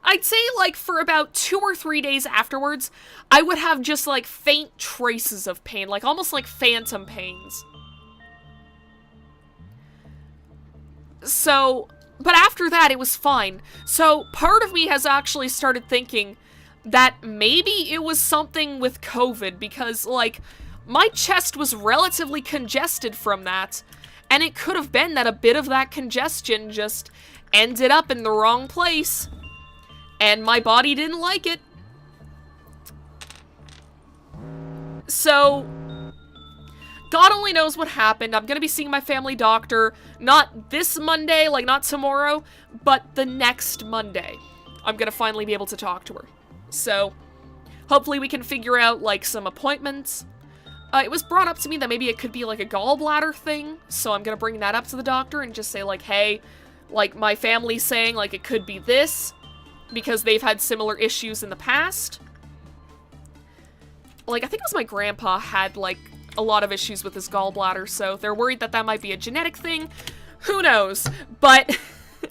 I'd say, like, for about 2 or 3 days afterwards, I would have just, like, faint traces of pain, like, almost like phantom pains. So, but after that, it was fine. So, part of me has actually started thinking that maybe it was something with COVID, because, like, my chest was relatively congested from that, and it could have been that a bit of that congestion just ended up in the wrong place, and my body didn't like it. So, God only knows what happened. I'm gonna be seeing my family doctor, not this Monday, like not tomorrow, but the next Monday. I'm gonna finally be able to talk to her. So, hopefully we can figure out, like, some appointments. It was brought up to me that maybe it could be, like, a gallbladder thing, so I'm gonna bring that up to the doctor and just say, like, hey, like, my family's saying, like, it could be this, because they've had similar issues in the past. Like, I think it was my grandpa had, like, a lot of issues with his gallbladder, so they're worried that that might be a genetic thing. Who knows? But,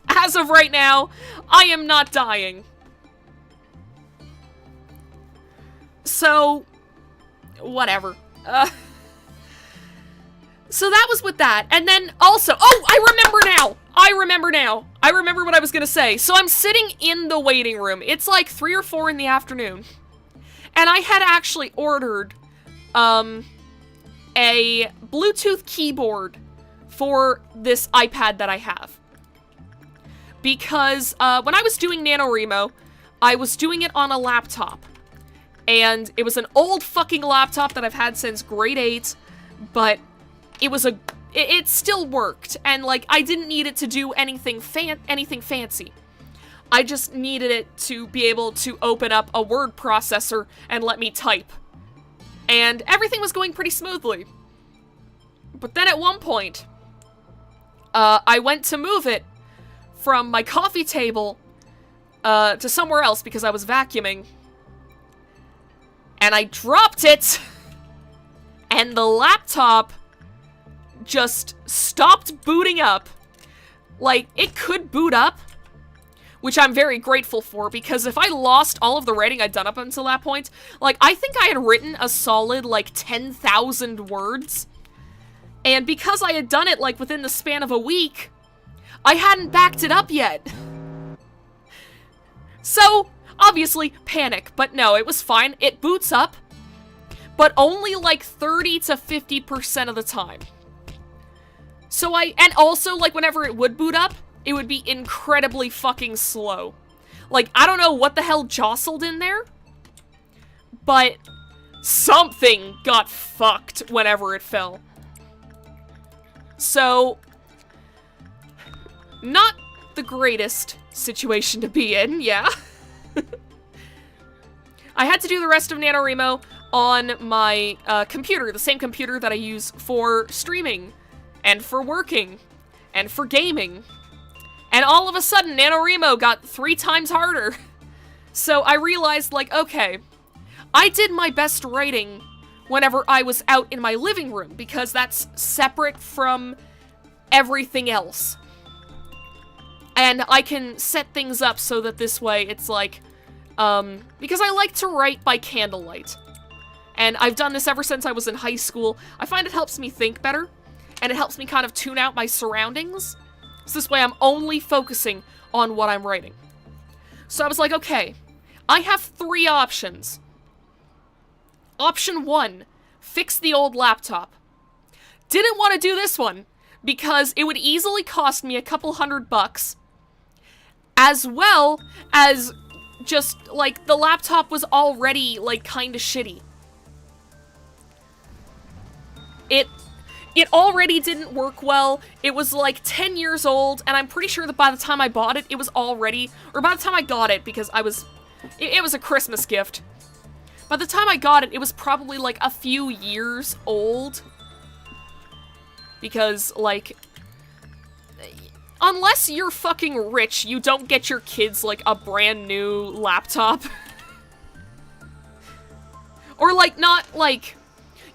as of right now, I am not dying. So, whatever. So that was with that, and then also, oh, I remember what I was gonna say. So I'm sitting in the waiting room. It's like 3 or 4 in the afternoon, and I had actually ordered, a Bluetooth keyboard for this iPad that I have. Because, when I was doing NaNoWriMo, I was doing it on a laptop. And it was an old fucking laptop that I've had since grade 8, but it was it still worked, and, like, I didn't need it to do anything fancy. I just needed it to be able to open up a word processor and let me type. And everything was going pretty smoothly. But then at one point, I went to move it from my coffee table, to somewhere else because I was vacuuming. And I dropped it, and the laptop just stopped booting up. Like, it could boot up, which I'm very grateful for, because if I lost all of the writing I'd done up until that point, like, I think I had written a solid, like, 10,000 words, and because I had done it, like, within the span of a week, I hadn't backed it up yet. So, obviously, panic, but no, it was fine. It boots up, but only like 30 to 50% of the time. So and also, like, whenever it would boot up, it would be incredibly fucking slow. Like, I don't know what the hell jostled in there, but something got fucked whenever it fell. So, not the greatest situation to be in, yeah. I had to do the rest of NaNoWriMo on my computer, the same computer that I use for streaming, and for working, and for gaming. And all of a sudden, NaNoWriMo got 3 times harder. So I realized, like, okay, I did my best writing whenever I was out in my living room, because that's separate from everything else. And I can set things up so that this way it's like, because I like to write by candlelight. And I've done this ever since I was in high school. I find it helps me think better, and it helps me kind of tune out my surroundings. So this way I'm only focusing on what I'm writing. So I was like, okay, I have 3 options. Option 1, fix the old laptop. Didn't want to do this one, because it would easily cost me a couple $100, as well as just, like, the laptop was already, like, kinda shitty. It already didn't work well. It was, like, 10 years old, and I'm pretty sure that by the time I bought it, it was already, or by the time I got it, because it was a Christmas gift. By the time I got it, it was probably, like, a few years old. Because, like, unless you're fucking rich, you don't get your kids, like, a brand new laptop. Or, like, not, like,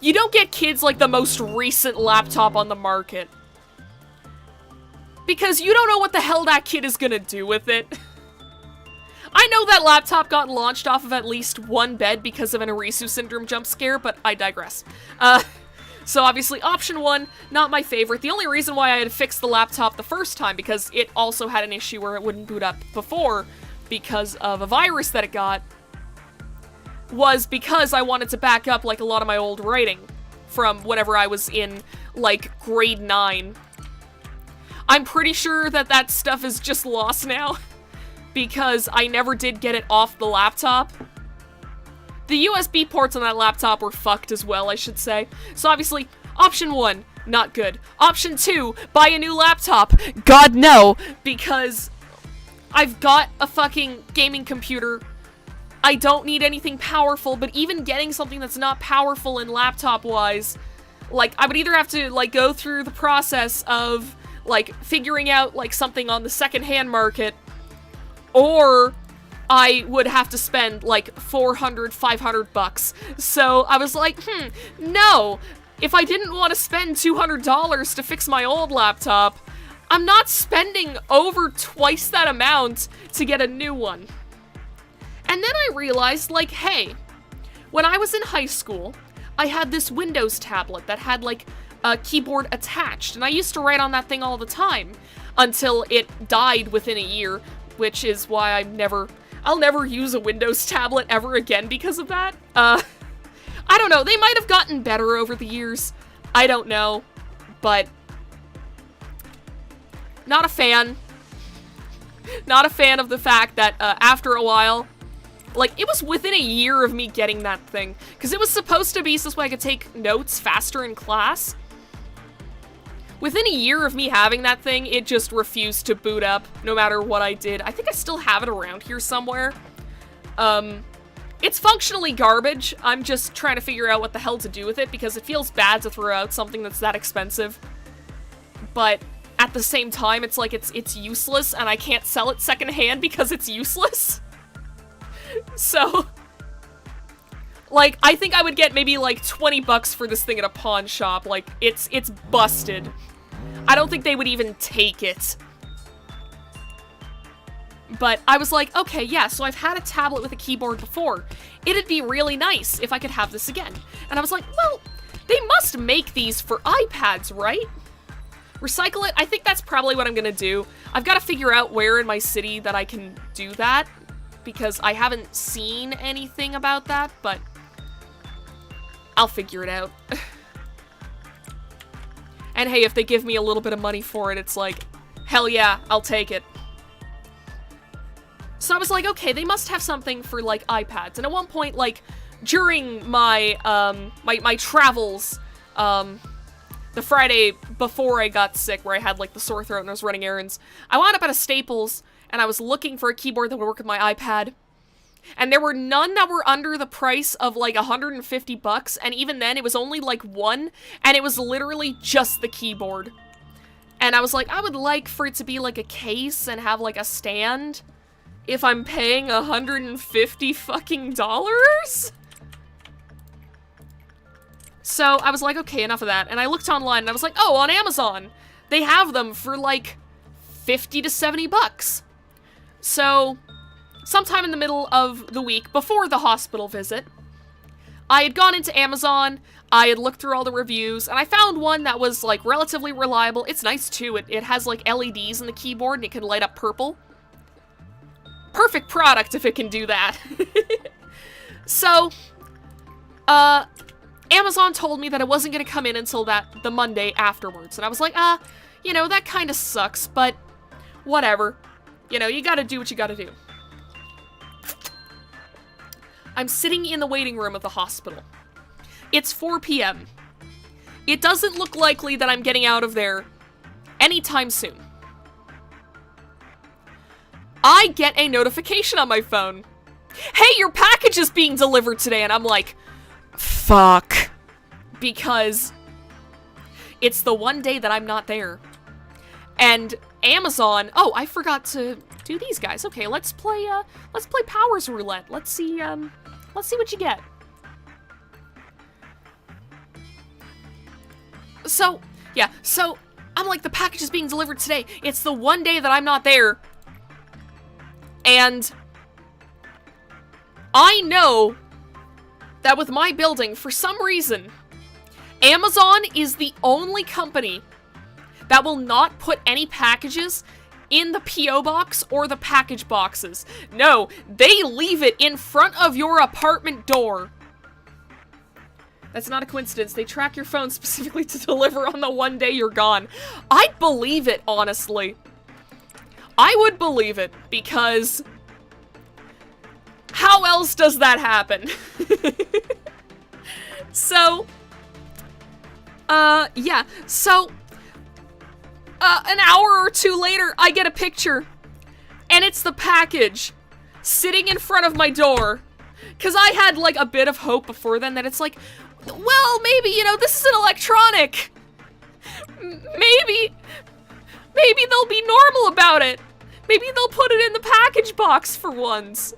you don't get kids, like, the most recent laptop on the market. because you don't know what the hell that kid is gonna do with it. I know that laptop got launched off of at least one bed because of an Arisu syndrome jump scare, but I digress. So obviously option 1, not my favorite. The only reason why I had fixed the laptop the first time, because it also had an issue where it wouldn't boot up before because of a virus that it got, was because I wanted to back up like a lot of my old writing from whenever I was in like grade 9. I'm pretty sure that that stuff is just lost now because I never did get it off the laptop. The USB ports on that laptop were fucked as well, I should say. So obviously, option 1, not good. Option 2, buy a new laptop. God no, because I've got a fucking gaming computer. I don't need anything powerful, but even getting something that's not powerful in laptop-wise, like, I would either have to, like, go through the process of, like, figuring out, like, something on the second-hand market, or I would have to spend, like, $400, $500. So I was like, no. If I didn't want to spend $200 to fix my old laptop, I'm not spending over twice that amount to get a new one. And then I realized, like, hey, when I was in high school, I had this Windows tablet that had, like, a keyboard attached, and I used to write on that thing all the time until it died within a year, which is why I'll never use a Windows tablet ever again because of that. I don't know, they might have gotten better over the years. I don't know, but not a fan. Not a fan of the fact that after a while, like, it was within a year of me getting that thing, because it was supposed to be so I could take notes faster in class. Within a year of me having that thing, it just refused to boot up, no matter what I did. I think I still have it around here somewhere. It's functionally garbage. I'm just trying to figure out what the hell to do with it, because it feels bad to throw out something that's that expensive. But at the same time, it's like it's useless, and I can't sell it secondhand because it's useless. So, like, I think I would get maybe, like, $20 for this thing at a pawn shop. Like, it's busted. I don't think they would even take it. But I was like, okay, yeah, so I've had a tablet with a keyboard before. It'd be really nice if I could have this again. And I was like, well, they must make these for iPads, right? Recycle it? I think that's probably what I'm gonna do. I've got to figure out where in my city that I can do that, because I haven't seen anything about that, but I'll figure it out. And hey, if they give me a little bit of money for it, it's like, hell yeah, I'll take it. So I was like, okay, they must have something for, like, iPads. And at one point, like, during my, my travels, the Friday before I got sick, where I had, like, the sore throat and I was running errands, I wound up at a Staples, and I was looking for a keyboard that would work with my iPad. And there were none that were under the price of, like, $150, and even then, it was only, like, one, and it was literally just the keyboard. And I was like, I would like for it to be, like, a case and have, like, a stand if I'm paying $150 fucking dollars? So I was like, okay, enough of that. And I looked online and I was like, oh, on Amazon, they have them for like $50 to $70. So sometime in the middle of the week before the hospital visit, I had gone into Amazon, I had looked through all the reviews, and I found one that was like relatively reliable. It's nice too. It has like LEDs in the keyboard and it can light up purple. Perfect product if it can do that. So, Amazon told me that it wasn't going to come in until the Monday afterwards. And I was like, you know, that kind of sucks, but whatever. You know, you gotta do what you gotta do. I'm sitting in the waiting room of the hospital. It's 4 p.m. It doesn't look likely that I'm getting out of there anytime soon. I get a notification on my phone. Hey, your package is being delivered today. And I'm like, fuck. Because it's the one day that I'm not there. And Amazon, oh, I forgot to do these guys. Okay, let's play Powers Roulette. Let's see what you get. So, yeah, so I'm like, the package is being delivered today. It's the one day that I'm not there. And I know that with my building, for some reason, Amazon is the only company that will not put any packages in the P.O. box or the package boxes. No, they leave it in front of your apartment door. That's not a coincidence. They track your phone specifically to deliver on the one day you're gone. I'd believe it, honestly. I would believe it, because how else does that happen? So, yeah. So, an hour or two later, I get a picture, and it's the package sitting in front of my door. Because I had, like, a bit of hope before then that it's like, well, maybe, you know, this is an electronic. Maybe they'll be normal about it. Maybe they'll put it in the package box for once.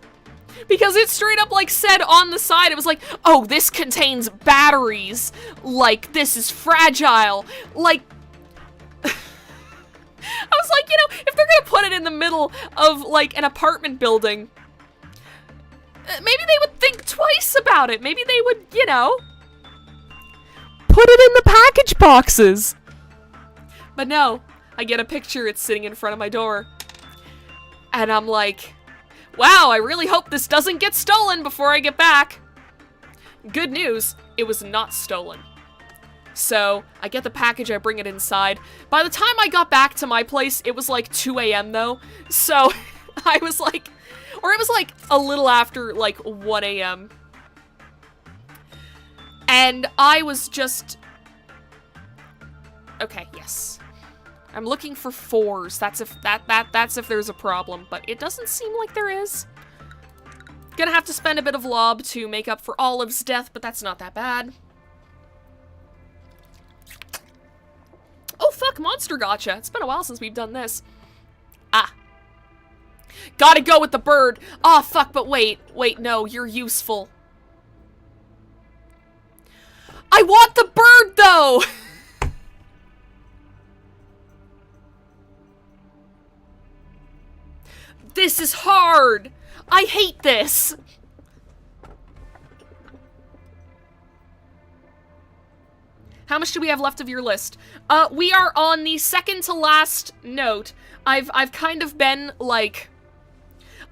Because it straight up, like, said on the side, it was like, oh, this contains batteries. Like, this is fragile. Like, I was like, you know, if they're gonna put it in the middle of, like, an apartment building, maybe they would think twice about it. Maybe they would, you know, put it in the package boxes. But no, I get a picture, it's sitting in front of my door. And I'm like, wow, I really hope this doesn't get stolen before I get back. Good news, it was not stolen. So, I get the package, I bring it inside. By the time I got back to my place, it was like 2 a.m. though. So, I was like, or it was like a little after like 1 a.m. And I was just, okay, yes. I'm looking for 4s. That's if there's a problem, but it doesn't seem like there is. Gonna have to spend a bit of lob to make up for Olive's death, but that's not that bad. Oh fuck, monster gotcha. It's been a while since we've done this. Ah. Gotta go with the bird. Oh fuck, but wait, no, you're useful. I want the bird though! This is hard! I hate this! How much do we have left of your list? We are on the second to last note. I've kind of been, like...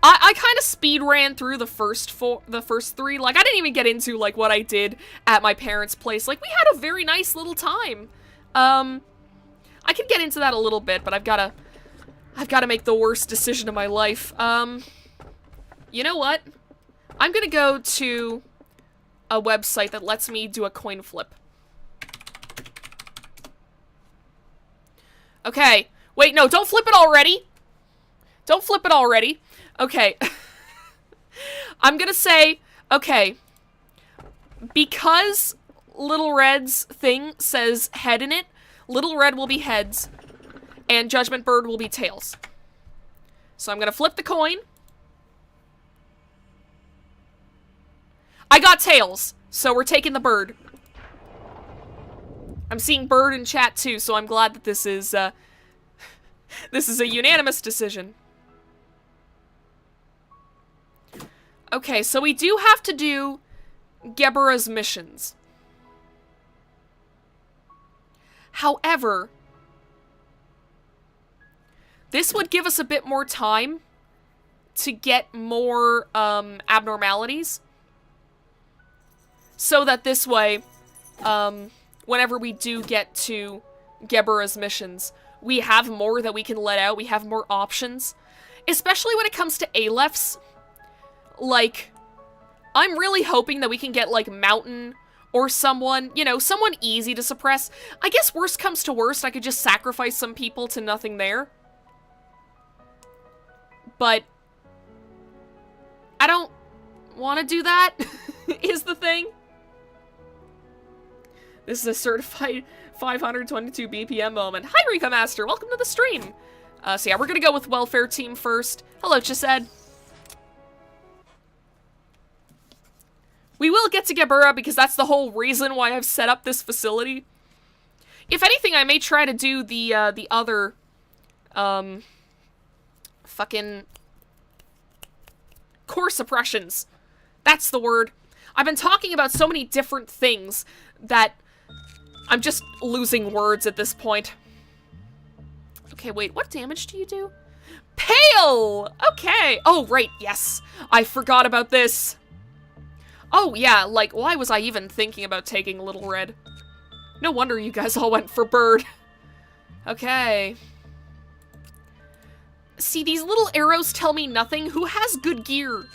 I kind of speed ran through the first 3. Like, I didn't even get into, like, what I did at my parents' place. Like, we had a very nice little time. I could get into that a little bit, but I've gotta make the worst decision of my life. You know what? I'm gonna go to a website that lets me do a coin flip. Okay. Wait, no, don't flip it already. Don't flip it already. Okay. I'm gonna say, okay, because Little Red's thing says head in it, Little Red will be heads, and Judgment Bird will be tails. So I'm gonna flip the coin. I got tails, so we're taking the bird. I'm seeing bird in chat too, so I'm glad that this is a unanimous decision. Okay, so we do have to do Gebera's missions. However, this would give us a bit more time to get more abnormalities. So that this way, whenever we do get to Gebera's missions, we have more that we can let out, we have more options. Especially when it comes to Alephs. Like, I'm really hoping that we can get, like, Mountain or someone, you know, someone easy to suppress. I guess worst comes to worst, I could just sacrifice some people to nothing there. But I don't want to do that, is the thing. This is a certified 522 BPM moment. Hi, Rika Master. Welcome to the stream. So yeah, we're gonna go with Welfare Team first. Hello, Chised. We will get to Gebera because that's the whole reason why I've set up this facility. If anything, I may try to do the other, fucking core suppressions. That's the word. I've been talking about so many different things that I'm just losing words at this point. Okay, wait, what damage do you do? Pale! Okay. Oh, right, yes. I forgot about this. Oh, yeah, like, why was I even thinking about taking Little Red? No wonder you guys all went for Bird. Okay. See, these little arrows tell me nothing. Who has good gear?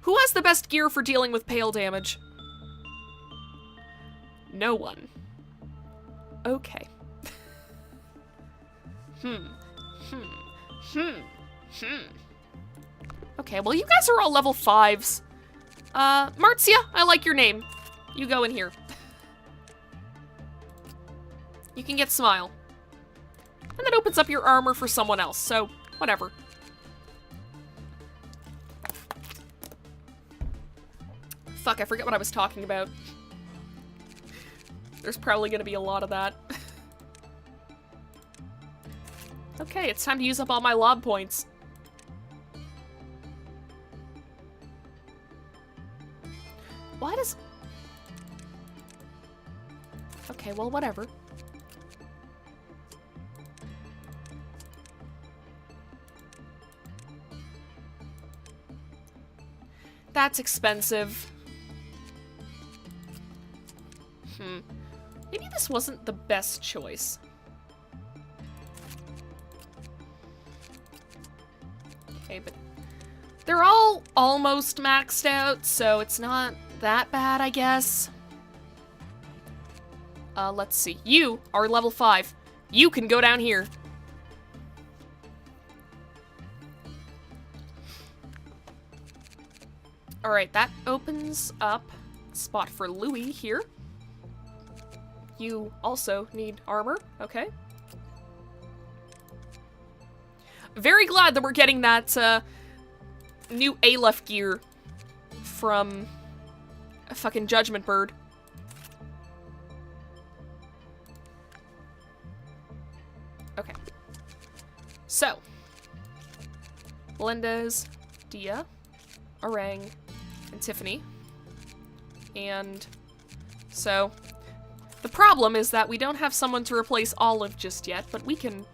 Who has the best gear for dealing with pale damage? No one. Okay. Okay, well, you guys are all level 5s. Marcia, I like your name. You go in here. You can get Smile. And that opens up your armor for someone else, so whatever. Fuck, I forget what I was talking about. There's probably gonna be a lot of that. Okay, it's time to use up all my lob points. Why does... Okay, well, whatever. That's expensive. Maybe this wasn't the best choice. Okay, but they're all almost maxed out, so it's not that bad, I guess. Let's see. You are level 5. You can go down here. Alright, that opens up a spot for Louis here. You also need armor. Okay. Very glad that we're getting that, new Aleph gear from a fucking Judgment Bird. Okay. So. Melendez, Dia, Orang, and Tiffany. And so, the problem is that we don't have someone to replace Olive just yet, but we can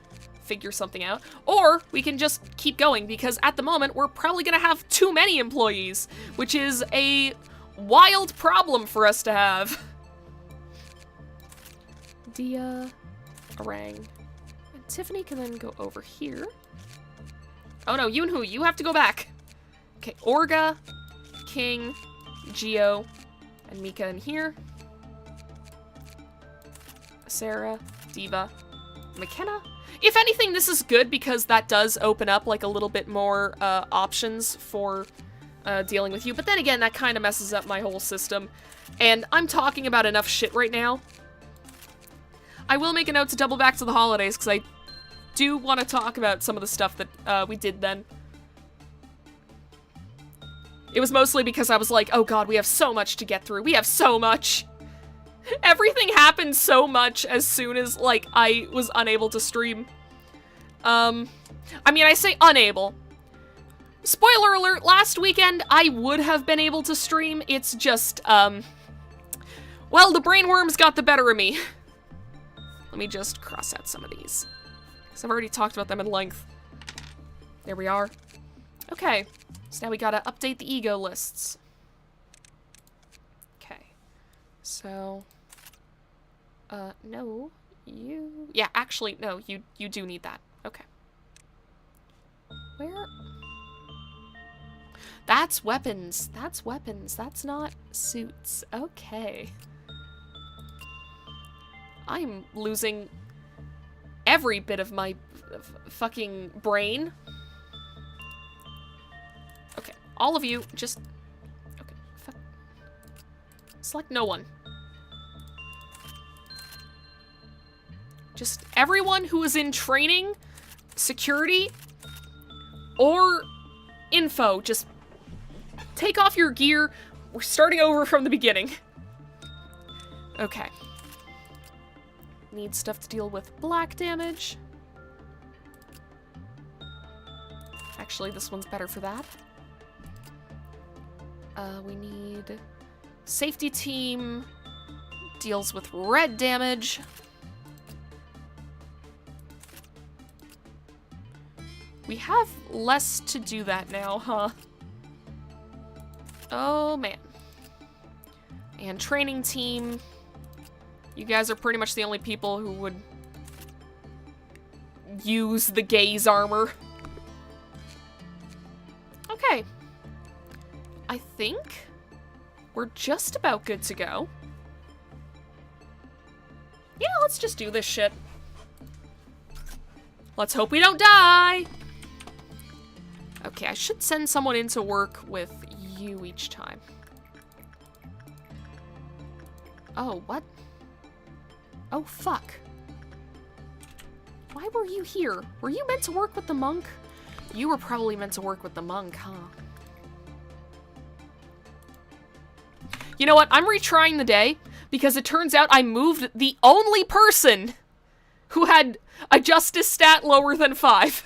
figure something out. Or we can just keep going, because at the moment we're probably gonna have too many employees, which is a wild problem for us to have. Dia, Orang, and Tiffany can then go over here. Oh no, Yunhu, you have to go back. Okay, Orga, King, Geo, and Mika in here. Sarah, Diva, McKenna. If anything, this is good because that does open up like a little bit more options for dealing with you. But then again, that kind of messes up my whole system. And I'm talking about enough shit right now. I will make a note to double back to the holidays because I do want to talk about some of the stuff that we did then. It was mostly because I was like, oh god, we have so much to get through. We have so much. Everything happened so much as soon as, like, I was unable to stream. I mean, I say unable. Spoiler alert, last weekend I would have been able to stream. It's just, well, the brainworms got the better of me. Let me just cross out some of these, because I've already talked about them in length. There we are. Okay, so now we gotta update the ego lists. Okay, so... no, you... Yeah, actually, no, you do need that. Okay. Where? That's weapons. That's weapons. That's not suits. Okay. I'm losing every bit of my fucking brain. Okay, all of you, just... Okay, select no one. Just everyone who is in training, security, or info, just take off your gear. We're starting over from the beginning. Okay. Need stuff to deal with black damage. Actually, this one's better for that. We need... Safety team deals with red damage. We have less to do that now, huh? Oh, man. And training team. You guys are pretty much the only people who would use the gaze armor. Okay. I think we're just about good to go. Yeah, let's just do this shit. Let's hope we don't die. Okay, I should send someone in to work with you each time. Oh, what? Oh, fuck. Why were you here? Were you meant to work with the monk? You were probably meant to work with the monk, huh? You know what? I'm retrying the day because it turns out I moved the only person who had a justice stat lower than 5.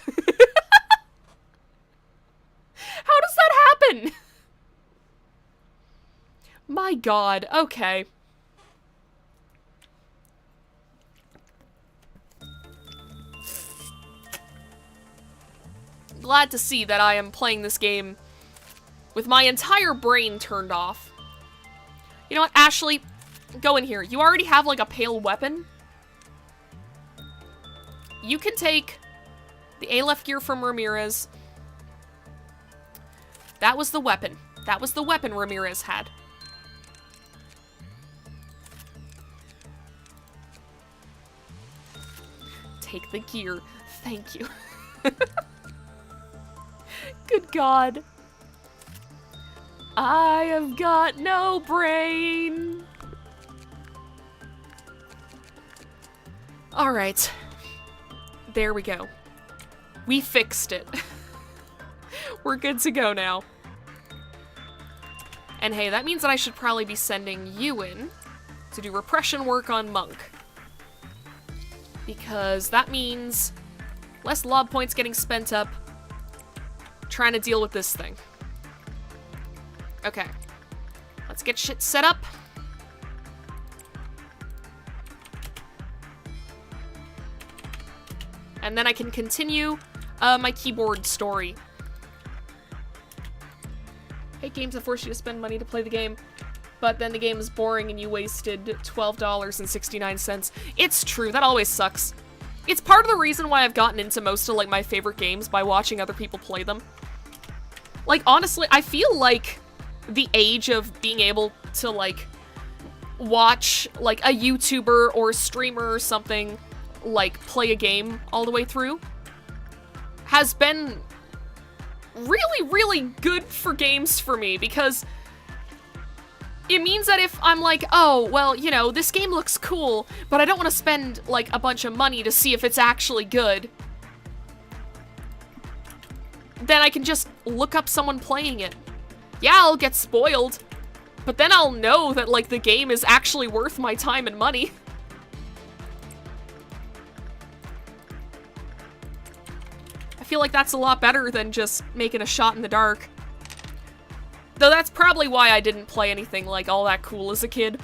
How does that happen? My god, okay. Glad to see that I am playing this game with my entire brain turned off. You know what, Ashley? Go in here. You already have, like, a pale weapon. You can take the Aleph gear from Ramirez. That was the weapon. That was the weapon Ramirez had. Take the gear. Thank you. Good God. I have got no brain. All right. There we go. We fixed it. We're good to go now. And hey, that means that I should probably be sending you in to do repression work on Monk. Because that means less lob points getting spent up trying to deal with this thing. Okay. Let's get shit set up. And then I can continue my keyboard story. Hate games that force you to spend money to play the game, but then the game is boring and you wasted $12.69. It's true, that always sucks. It's part of the reason why I've gotten into most of, like, my favorite games by watching other people play them. Like, honestly, I feel like the age of being able to, like, watch, like, a YouTuber or a streamer or something, like, play a game all the way through has been really, really good for games for me, because it means that if I'm like, oh, well, you know, this game looks cool, but I don't want to spend, like, a bunch of money to see if it's actually good, then I can just look up someone playing it. Yeah, I'll get spoiled, but then I'll know that, like, the game is actually worth my time and money. I feel like that's a lot better than just making a shot in the dark. Though that's probably why I didn't play anything, like, all that cool as a kid.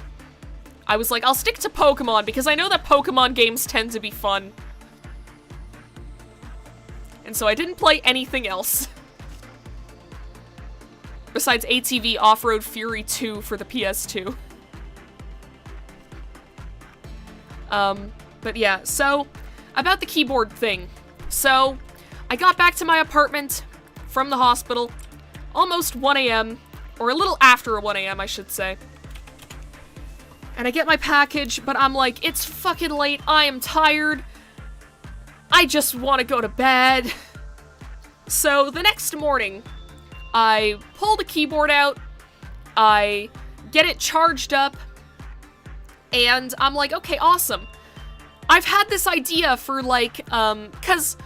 I was like, I'll stick to Pokemon, because I know that Pokemon games tend to be fun. And so I didn't play anything else. Besides ATV Off-Road Fury 2 for the PS2. But yeah, so, about the keyboard thing. So, I got back to my apartment from the hospital, almost 1 a.m., or a little after 1 a.m., I should say. And I get my package, but I'm like, it's fucking late, I am tired, I just want to go to bed. So the next morning, I pull the keyboard out, I get it charged up, and I'm like, okay, awesome. I've had this idea for, like, 'cause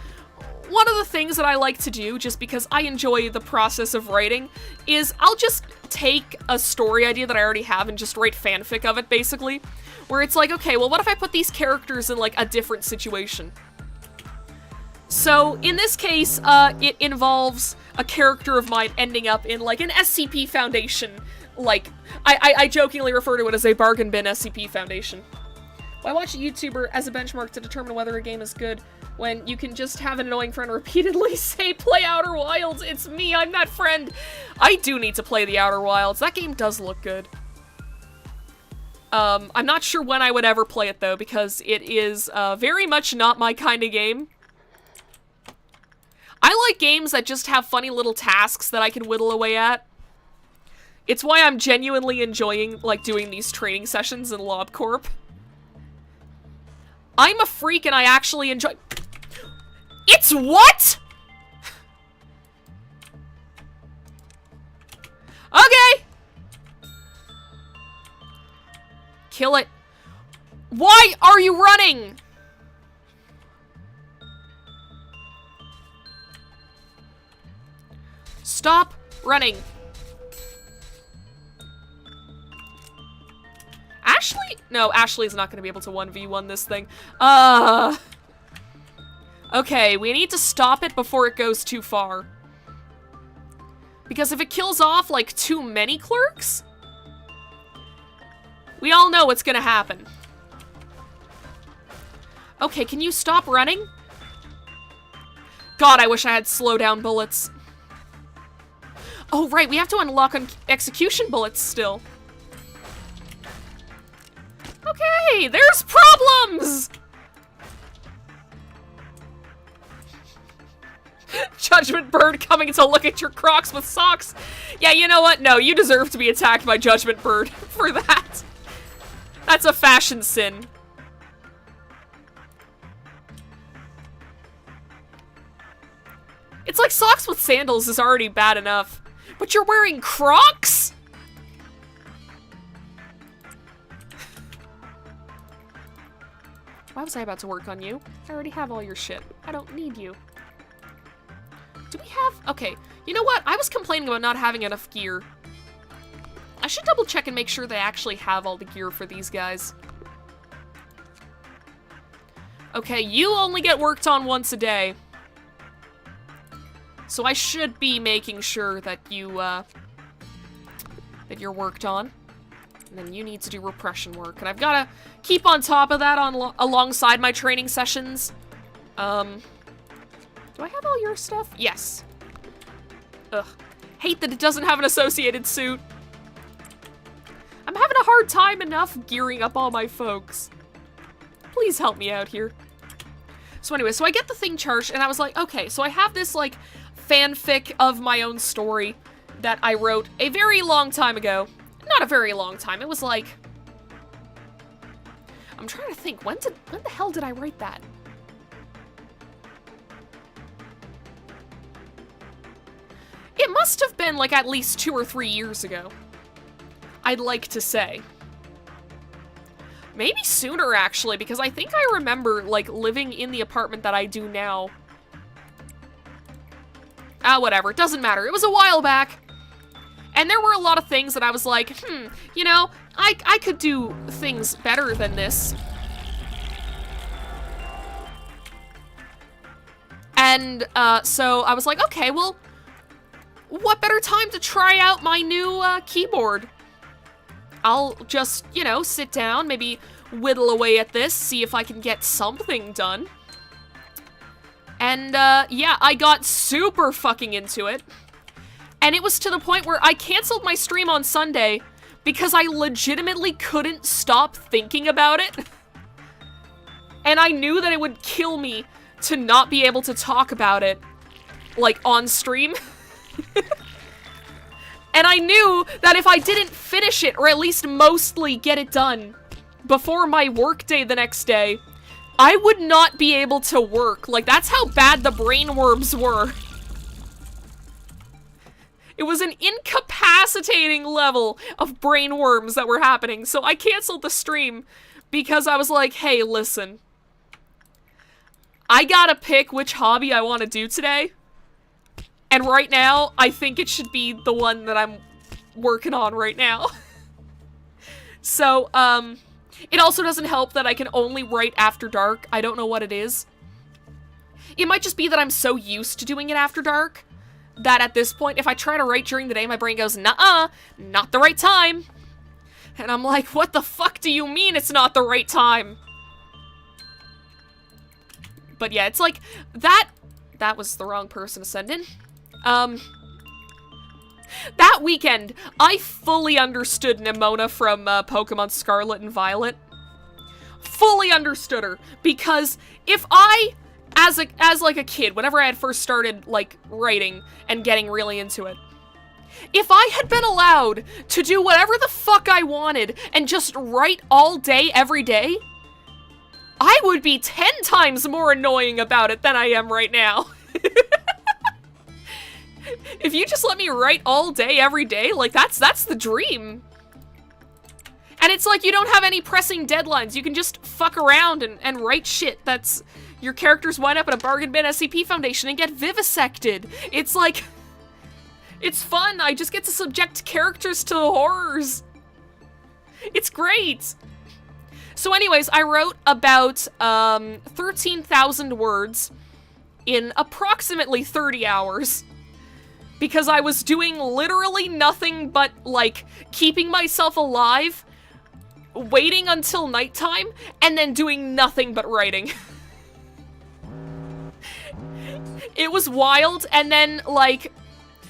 one of the things that I like to do, just because I enjoy the process of writing, is I'll just take a story idea that I already have and just write fanfic of it, basically. Where it's like, okay, well, what if I put these characters in, like, a different situation? So, in this case, it involves a character of mine ending up in, like, an SCP Foundation. Like, I jokingly refer to it as a bargain bin SCP Foundation. Why watch a YouTuber as a benchmark to determine whether a game is good when you can just have an annoying friend repeatedly say, play Outer Wilds, it's me, I'm that friend. I do need to play the Outer Wilds. That game does look good. I'm not sure when I would ever play it, though, because it is very much not my kind of game. I like games that just have funny little tasks that I can whittle away at. It's why I'm genuinely enjoying, like, doing these training sessions in LobCorp. I'm a freak and I actually enjoy- It's what?! Okay! Kill it. Why are you running? Stop running. Ashley? No, Ashley's not gonna be able to 1v1 this thing. Okay, we need to stop it before it goes too far. Because if it kills off, like, too many clerks, we all know what's gonna happen. Okay, can you stop running? God, I wish I had slowdown bullets. Oh, right, we have to unlock execution bullets still. Okay, there's problems! Judgment Bird coming to look at your Crocs with socks. Yeah, you know what? No, you deserve to be attacked by Judgment Bird for that. That's a fashion sin. It's like socks with sandals is already bad enough. But you're wearing Crocs? Why was I about to work on you? I already have all your shit. I don't need you. Do we have... Okay, you know what? I was complaining about not having enough gear. I should double check and make sure they actually have all the gear for these guys. Okay, you only get worked on once a day. So I should be making sure that you, that you're worked on. And then you need to do repression work. And I've gotta keep on top of that alongside my training sessions. Do I have all your stuff? Yes. Ugh. Hate that it doesn't have an associated suit. I'm having a hard time enough gearing up all my folks. Please help me out here. So anyway, so I get the thing charged, and I was like, okay, so I have this, like, fanfic of my own story that I wrote a very long time ago. Not a very long time. It was like... I'm trying to think. When the hell did I write that? It must have been, like, at least 2 or 3 years ago. I'd like to say. Maybe sooner, actually, because I think I remember, like, living in the apartment that I do now. Whatever. It doesn't matter. It was a while back. And there were a lot of things that I was like, you know, I could do things better than this. And, so I was like, okay, well, what better time to try out my new, keyboard? I'll just, you know, sit down, maybe whittle away at this, see if I can get something done. And, yeah, I got super fucking into it. And it was to the point where I canceled my stream on Sunday because I legitimately couldn't stop thinking about it. And I knew that it would kill me to not be able to talk about it, like, on stream. And I knew that if I didn't finish it, or at least mostly get it done, before my work day the next day, I would not be able to work. Like, that's how bad the brain worms were. It was an incapacitating level of brain worms that were happening, so I canceled the stream because I was like, hey, listen. I gotta pick which hobby I want to do today. And right now, I think it should be the one that I'm working on right now. So, it also doesn't help that I can only write after dark. I don't know what it is. It might just be that I'm so used to doing it after dark that at this point, if I try to write during the day, my brain goes, nuh-uh, not the right time. And I'm like, what the fuck do you mean it's not the right time? But yeah, it's like, that was the wrong person to send in. That weekend, I fully understood Nimona from Pokemon Scarlet and Violet. Fully understood her, because if I, as like a kid, whenever I had first started like writing and getting really into it, if I had been allowed to do whatever the fuck I wanted and just write all day, every day, I would be 10 times more annoying about it than I am right now. If you just let me write all day, every day, like, that's the dream. And it's like, you don't have any pressing deadlines. You can just fuck around and write shit that's... Your characters wind up at a bargain bin SCP Foundation and get vivisected. It's like... It's fun. I just get to subject characters to the horrors. It's great. So anyways, I wrote about 13,000 words in approximately 30 hours. Because I was doing literally nothing but, like, keeping myself alive, waiting until nighttime, and then doing nothing but writing. It was wild, and then, like,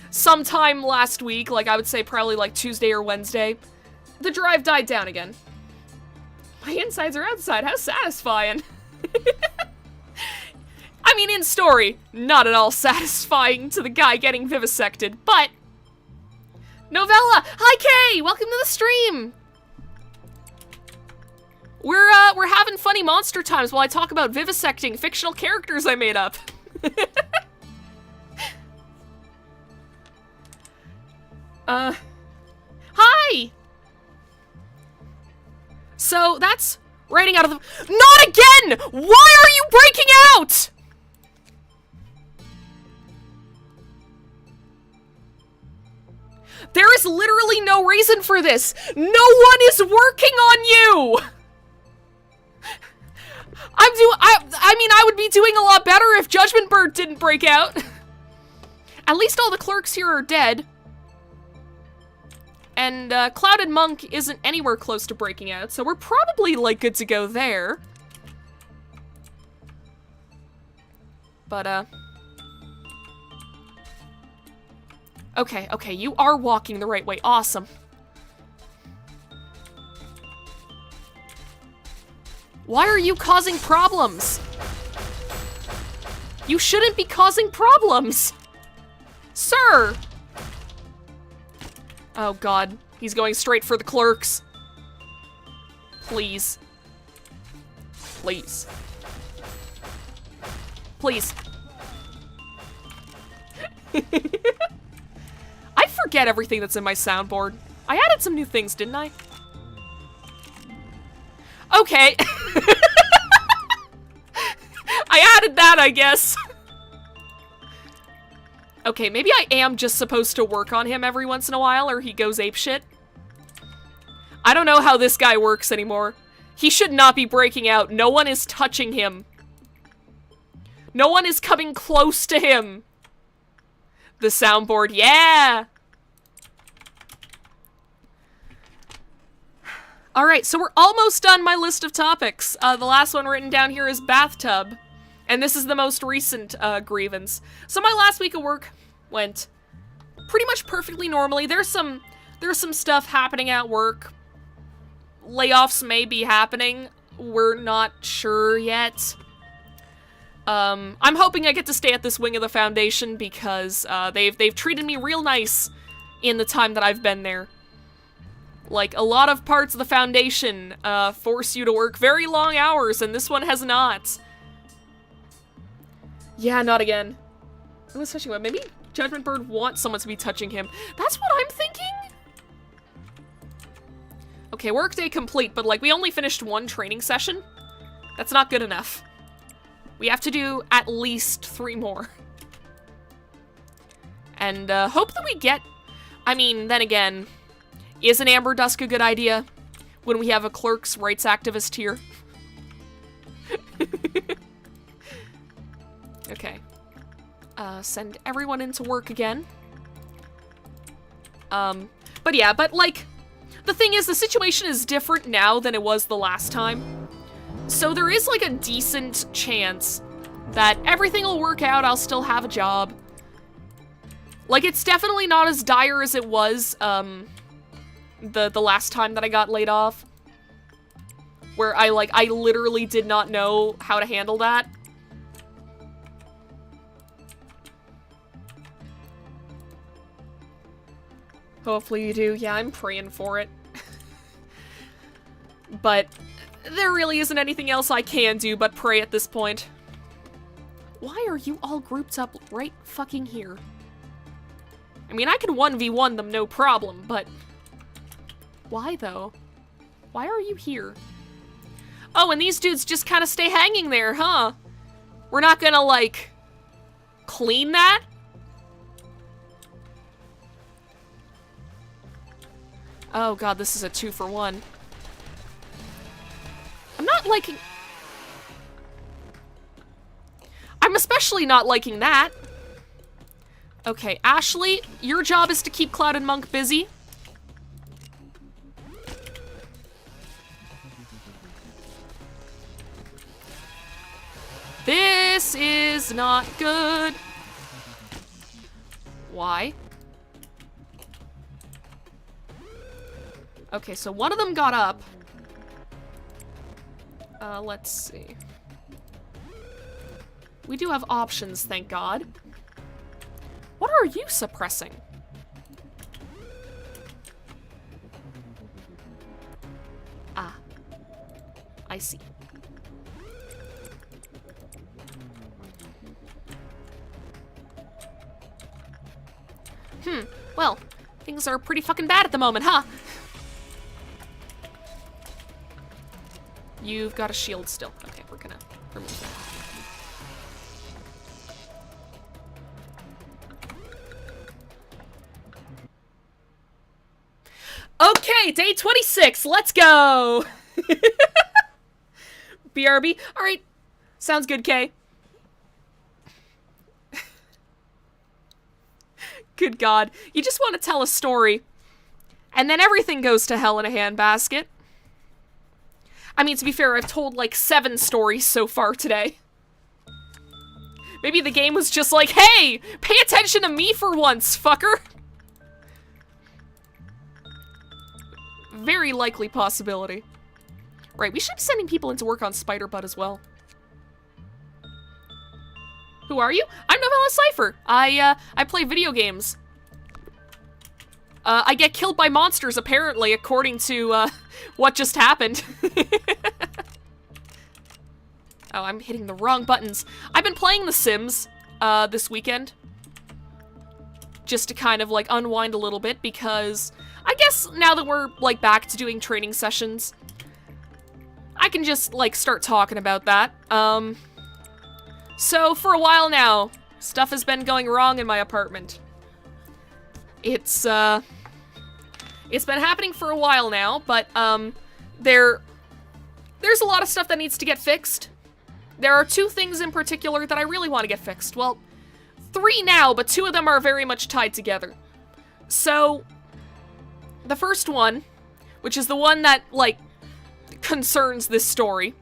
sometime last week, like, I would say probably, like, Tuesday or Wednesday, the drive died down again. My insides are outside, how satisfying. I mean, in story, not at all satisfying to the guy getting vivisected, but... Novella! Hi, Kay! Welcome to the stream! We're having funny monster times while I talk about vivisecting fictional characters I made up. Hi! So, that's writing out of the... Not again! Why are you breaking out?! There is literally no reason for this. No one is working on you. I mean, I would be doing a lot better if Judgment Bird didn't break out. At least all the clerks here are dead. And Clouded Monk isn't anywhere close to breaking out, so we're probably, like, good to go there. But, Okay, you are walking the right way. Awesome. Why are you causing problems? You shouldn't be causing problems! Sir! Oh god, he's going straight for the clerks. Please. Please. Please. I forget everything that's in my soundboard. I added some new things, didn't I? Okay. I added that, I guess. Okay, maybe I am just supposed to work on him every once in a while, or he goes apeshit. I don't know how this guy works anymore. He should not be breaking out. No one is touching him. No one is coming close to him. The soundboard, yeah! Alright, so we're almost done my list of topics. The last one written down here is bathtub. And this is the most recent grievance. So my last week of work went pretty much perfectly normally. There's some stuff happening at work. Layoffs may be happening. We're not sure yet. I'm hoping I get to stay at this wing of the Foundation because they've treated me real nice in the time that I've been there. Like, a lot of parts of the Foundation force you to work very long hours, and this one has not. Yeah, not again. Who was touching him? Maybe Judgment Bird wants someone to be touching him. That's what I'm thinking? Okay, workday complete, but, like, we only finished one training session. That's not good enough. We have to do at least 3 more. And hope that we get... I mean, then again, is an Amber Dusk a good idea when we have a clerk's rights activist here? Okay. Send everyone into work again. But yeah, but like, the thing is, the situation is different now than it was the last time. So there is like a decent chance that everything will work out, I'll still have a job. Like, it's definitely not as dire as it was, the last time that I got laid off. Where I literally did not know how to handle that. Hopefully you do. Yeah, I'm praying for it. But there really isn't anything else I can do but pray at this point. Why are you all grouped up right fucking here? I mean, I can 1v1 them, no problem, but... Why, though? Why are you here? Oh, and these dudes just kind of stay hanging there, huh? We're not gonna, like, clean that? Oh god, this is a 2-for-1. I'm not liking... I'm especially not liking that. Okay, Ashley, your job is to keep Cloud and Monk busy. This is not good. Why? Okay, so one of them got up. Let's see. We do have options, thank God. What are you suppressing? Ah. I see. Well, things are pretty fucking bad at the moment, huh? You've got a shield still. Okay, we're gonna remove that. Okay, day 26, let's go! BRB, alright. Sounds good, Kay. Good God, you just want to tell a story, and then everything goes to hell in a handbasket. I mean, to be fair, I've told like 7 stories so far today. Maybe the game was just like, hey, pay attention to me for once, fucker. Very likely possibility. Right, we should be sending people into work on Spider-Butt as well. Who are you? I'm Novella Cipher. I play video games. I get killed by monsters, apparently, according to, what just happened. Oh, I'm hitting the wrong buttons. I've been playing The Sims, this weekend. Just to kind of, like, unwind a little bit, because I guess now that we're, like, back to doing training sessions, I can just, like, start talking about that. So, for a while now, stuff has been going wrong in my apartment. It's been happening for a while now, but, there's a lot of stuff that needs to get fixed. There are 2 things in particular that I really want to get fixed. Well, 3 now, but 2 of them are very much tied together. So, the first one, which is the one that, like, concerns this story,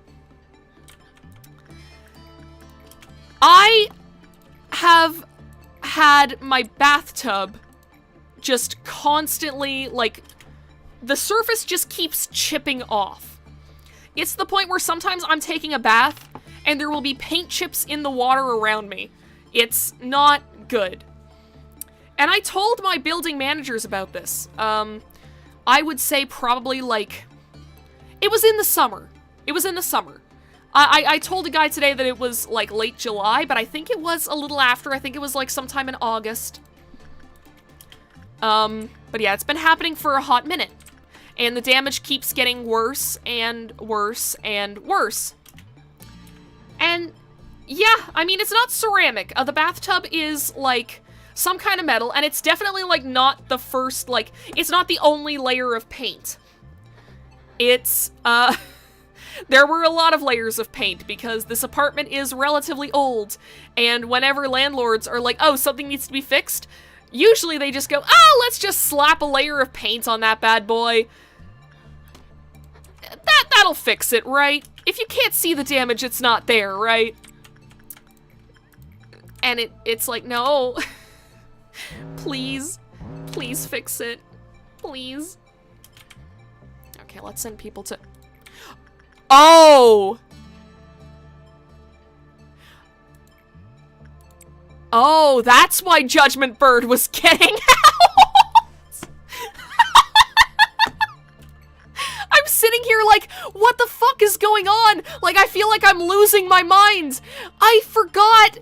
I have had my bathtub just constantly, like, the surface just keeps chipping off. It's the point where sometimes I'm taking a bath and there will be paint chips in the water around me. It's not good. And I told my building managers about this. I would say probably, like, it was in the summer. It was in the summer. I told a guy today that it was, like, late July, but I think it was a little after. I think it was, like, sometime in August. But yeah, it's been happening for a hot minute. And the damage keeps getting worse and worse and worse. And, Yeah, I mean, it's not ceramic. The bathtub is, like, some kind of metal, and it's definitely, like, not the first, like, it's not the only layer of paint. It's, there were a lot of layers of paint, because this apartment is relatively old, and whenever landlords are like, oh, something needs to be fixed, usually they just go, oh, let's just slap a layer of paint on that bad boy. That'll fix it, right? If you can't see the damage, it's not there, right? And it's like, no. Please. Please fix it. Please. Okay, let's send people to... Oh! Oh, that's why Judgment Bird was getting out! I'm sitting here like, what the fuck is going on? Like, I feel like I'm losing my mind. I forgot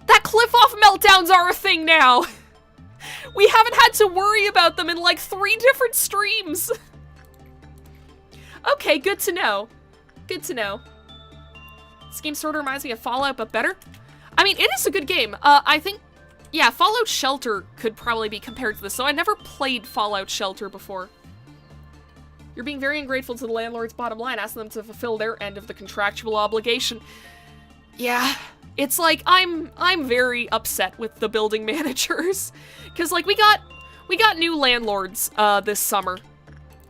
that cliff-off meltdowns are a thing now. We haven't had to worry about them in like 3 different streams. Okay, good to know. Good to know. This game sort of reminds me of Fallout, but better. I mean, it is a good game. I think, yeah, Fallout Shelter could probably be compared to this, so I never played Fallout Shelter before. You're being very ungrateful to the landlord's bottom line, asking them to fulfill their end of the contractual obligation. Yeah, it's like, I'm very upset with the building managers. Because, like, we got new landlords, this summer.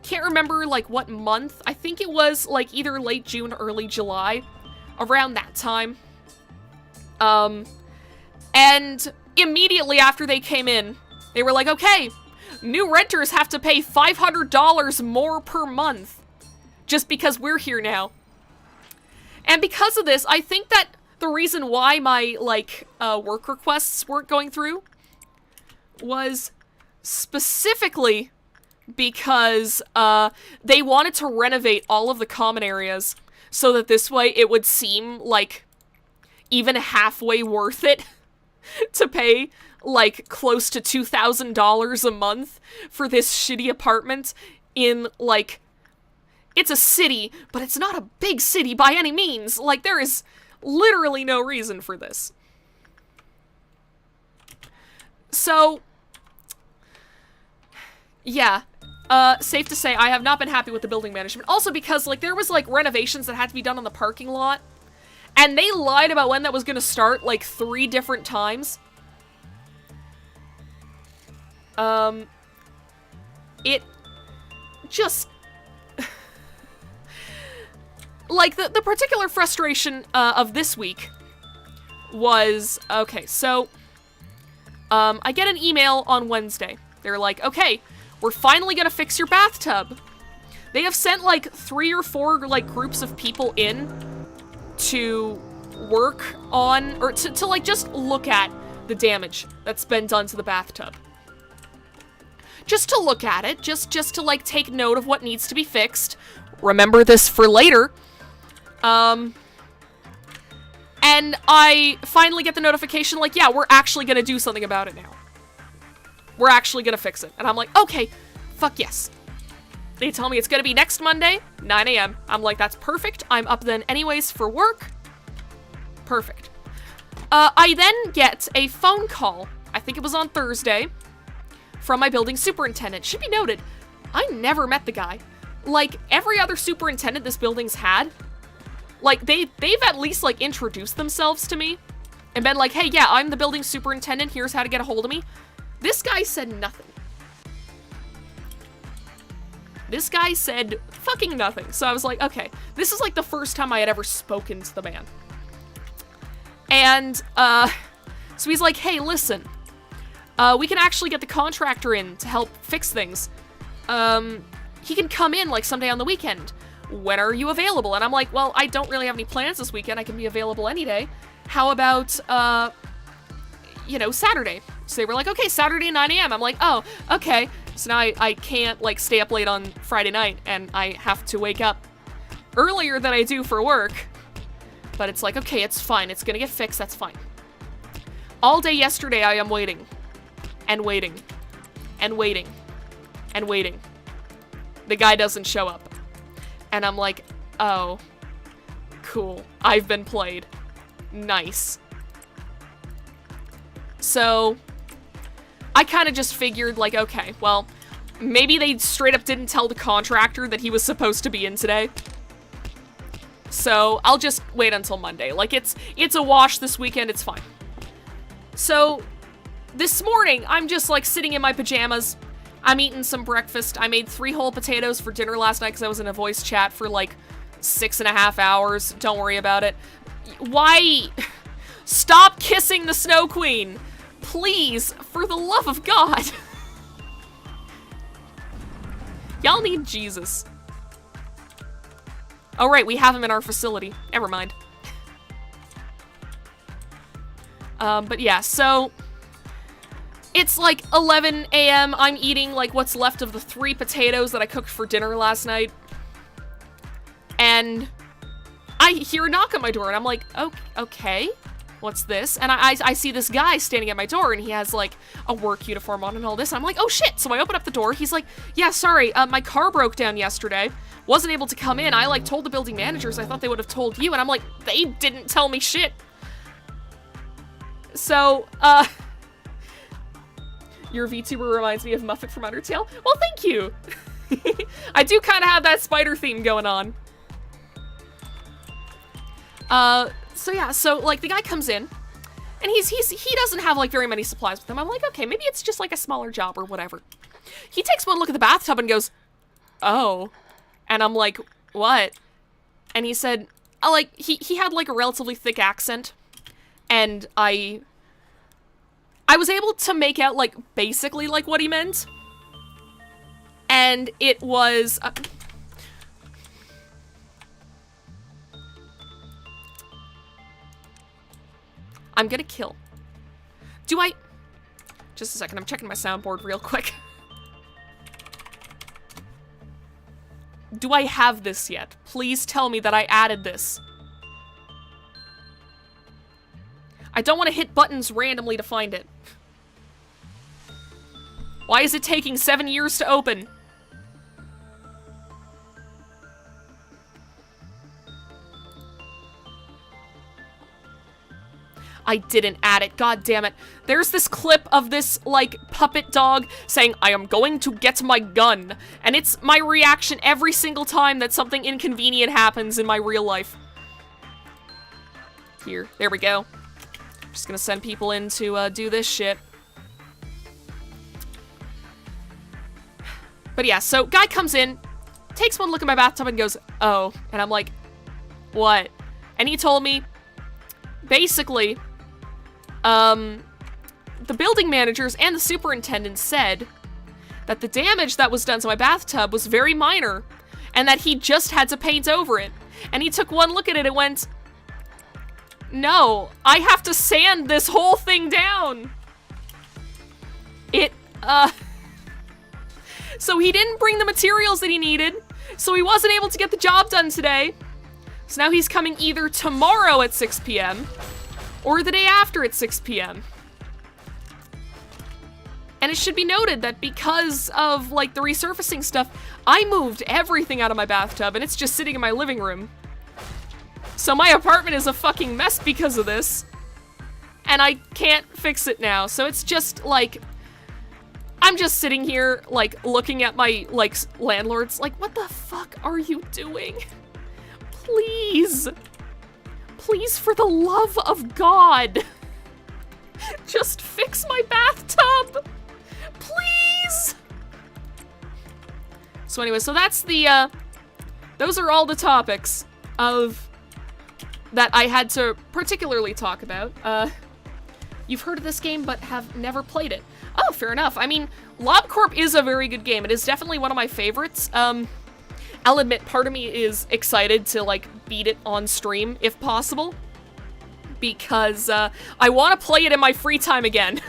Can't remember, like, what month. I think it was, like, either late June, early July. Around that time. And immediately after they came in, they were like, okay, new renters have to pay $500 more per month. Just because we're here now. And because of this, I think that the reason why my, like, work requests weren't going through was specifically because, they wanted to renovate all of the common areas so that this way it would seem like even halfway worth it to pay, like, close to $2,000 a month for this shitty apartment in, like, it's a city, but it's not a big city by any means. Like, there is literally no reason for this. So, yeah. Safe to say, I have not been happy with the building management. Also because, like, there was, like, renovations that had to be done on the parking lot. And they lied about when that was gonna start, like, 3 different times. It just... like, the particular frustration, of this week was... Okay, so... I get an email on Wednesday. They're like, okay, we're finally gonna fix your bathtub. They have sent, like, 3 or 4, like, groups of people in to work on, or to like, just look at the damage that's been done to the bathtub. Just to look at it, just to, like, take note of what needs to be fixed. Remember this for later. And I finally get the notification, like, yeah, we're actually gonna do something about it now. We're actually gonna fix it. And I'm like, okay, fuck yes. They tell me it's gonna be next Monday, 9 a.m. I'm like, that's perfect. I'm up then anyways for work. Perfect. I then get a phone call, I think it was on Thursday, from my building superintendent. Should be noted, I never met the guy. Like, every other superintendent this building's had, like, they've at least, like, introduced themselves to me and been like, hey, yeah, I'm the building superintendent, here's how to get a hold of me. This guy said nothing. This guy said fucking nothing. So I was like, okay, this is like the first time I had ever spoken to the man. And, so he's like, hey, listen, we can actually get the contractor in to help fix things. He can come in, like, someday on the weekend. When are you available? And I'm like, well, I don't really have any plans this weekend. I can be available any day. How about, you know, Saturday? So they were like, okay, Saturday, 9 a.m. I'm like, oh, okay. So now I can't, like, stay up late on Friday night, and I have to wake up earlier than I do for work. But it's like, okay, it's fine. It's gonna get fixed. That's fine. All day yesterday, I am waiting. And waiting. And waiting. And waiting. The guy doesn't show up. And I'm like, oh, cool. I've been played. Nice. So, I kind of just figured, like, okay, well, maybe they straight up didn't tell the contractor that he was supposed to be in today. So, I'll just wait until Monday. Like, it's a wash this weekend, it's fine. So, this morning, I'm just, like, sitting in my pajamas. I'm eating some breakfast. I made 3 whole potatoes for dinner last night because I was in a voice chat for, like, 6.5 hours. Don't worry about it. Why? Stop kissing the Snow Queen! Please, for the love of God. Y'all need Jesus. Oh, right, we have him in our facility. Never mind. But yeah, so it's like 11 a.m. I'm eating like what's left of the 3 potatoes that I cooked for dinner last night. And I hear a knock on my door and I'm like, oh, okay, what's this? And I see this guy standing at my door and he has like a work uniform on and all this. And I'm like, oh shit. So I open up the door. He's like, yeah, sorry, my car broke down yesterday. Wasn't able to come in. I like told the building managers. I thought they would have told you. And I'm like, they didn't tell me shit. So, your VTuber reminds me of Muffet from Undertale. Well, thank you. I do kind of have that spider theme going on. So yeah, so like the guy comes in and he doesn't have like very many supplies with him. I'm like, okay, maybe it's just like a smaller job or whatever. He takes one look at the bathtub and goes, oh. And I'm like, what? And he said, like, he had like a relatively thick accent. And I was able to make out like basically like what he meant. And it was, I'm gonna kill. Do I? Just a second, I'm checking my soundboard real quick. Do I have this yet? Please tell me that I added this. I don't want to hit buttons randomly to find it. Why is it taking 7 years to open? I didn't add it, god damn it. There's this clip of this, like, puppet dog saying, I am going to get my gun. And it's my reaction every single time that something inconvenient happens in my real life. Here, there we go. Just gonna send people in to, do this shit. But yeah, so guy comes in, takes one look at my bathtub and goes, oh. And I'm like, what? And he told me, basically, the building managers and the superintendent said that the damage that was done to my bathtub was very minor and that he just had to paint over it. And he took one look at it and went, no, I have to sand this whole thing down. So he didn't bring the materials that he needed, so he wasn't able to get the job done today. So now he's coming either tomorrow at 6 p.m. or the day after at 6 p.m. And it should be noted that because of, like, the resurfacing stuff, I moved everything out of my bathtub and it's just sitting in my living room. So my apartment is a fucking mess because of this. And I can't fix it now. So it's just, like, I'm just sitting here, like, looking at my, like, landlords, like, what the fuck are you doing? Please. Please, for the love of God. Just fix my bathtub. Please. So anyway, so that's the, those are all the topics of that I had to particularly talk about. You've heard of this game but have never played it. Oh, fair enough. I mean, LobCorp is a very good game. It is definitely one of my favorites. I'll admit, part of me is excited to, like, beat it on stream, if possible. Because, I want to play it in my free time again.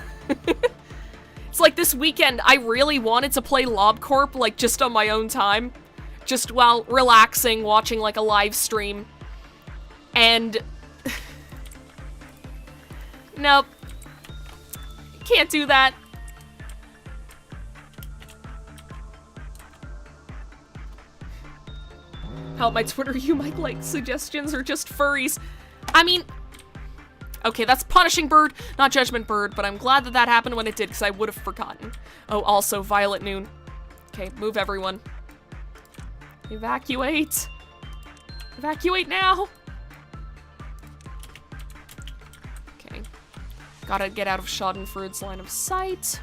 It's like this weekend, I really wanted to play LobCorp, like, just on my own time. Just while relaxing, watching, like, a live stream. And... nope. Can't do that. Help my Twitter, you might like suggestions or just furries. I mean, Okay, that's Punishing Bird, not Judgment Bird, but I'm glad that that happened when it did, because I would have forgotten. Oh, also, Violet Noon. Okay, move everyone. Evacuate. Evacuate now. Okay. Gotta get out of Schadenfreud's line of sight.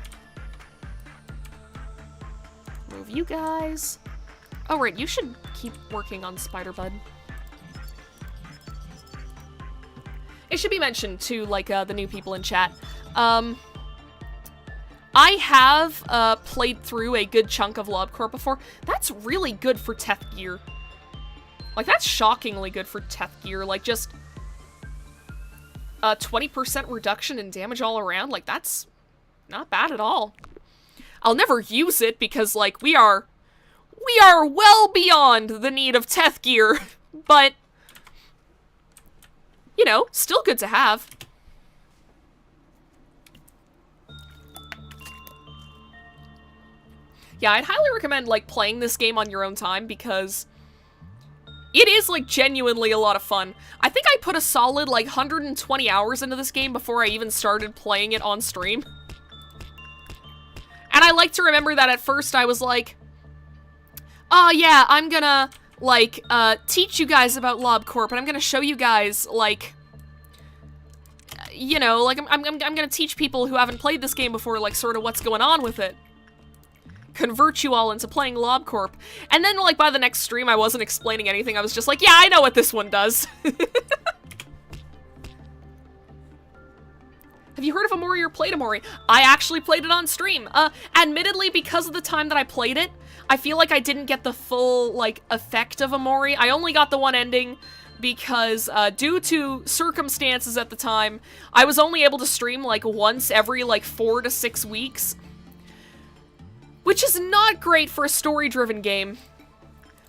Move you guys. Oh, right, you should keep working on Spider-Bud. It should be mentioned to, like, the new people in chat. I have, played through a good chunk of LobCorp before. That's really good for Teth Gear. Like, that's shockingly good for Teth Gear. Like, just a 20% reduction in damage all around. Like, that's not bad at all. I'll never use it because, like, we are well beyond the need of Teth Gear. But, you know, still good to have. Yeah, I'd highly recommend, like, playing this game on your own time because it is, like, genuinely a lot of fun. I think I put a solid, like, 120 hours into this game before I even started playing it on stream. And I like to remember that at first I was like, oh yeah, I'm gonna, like, teach you guys about LobCorp, and I'm gonna show you guys, like, you know, like, I'm gonna teach people who haven't played this game before, like, sort of what's going on with it. Convert you all into playing LobCorp. And then, like, by the next stream, I wasn't explaining anything. I was just like, yeah, I know what this one does. Have you heard of Amori or played Amori? I actually played it on stream. Admittedly, because of the time that I played it, I feel like I didn't get the full, like, effect of Amori. I only got the one ending because, due to circumstances at the time, I was only able to stream, like, once every, like, 4 to 6 weeks. Which is not great for a story-driven game.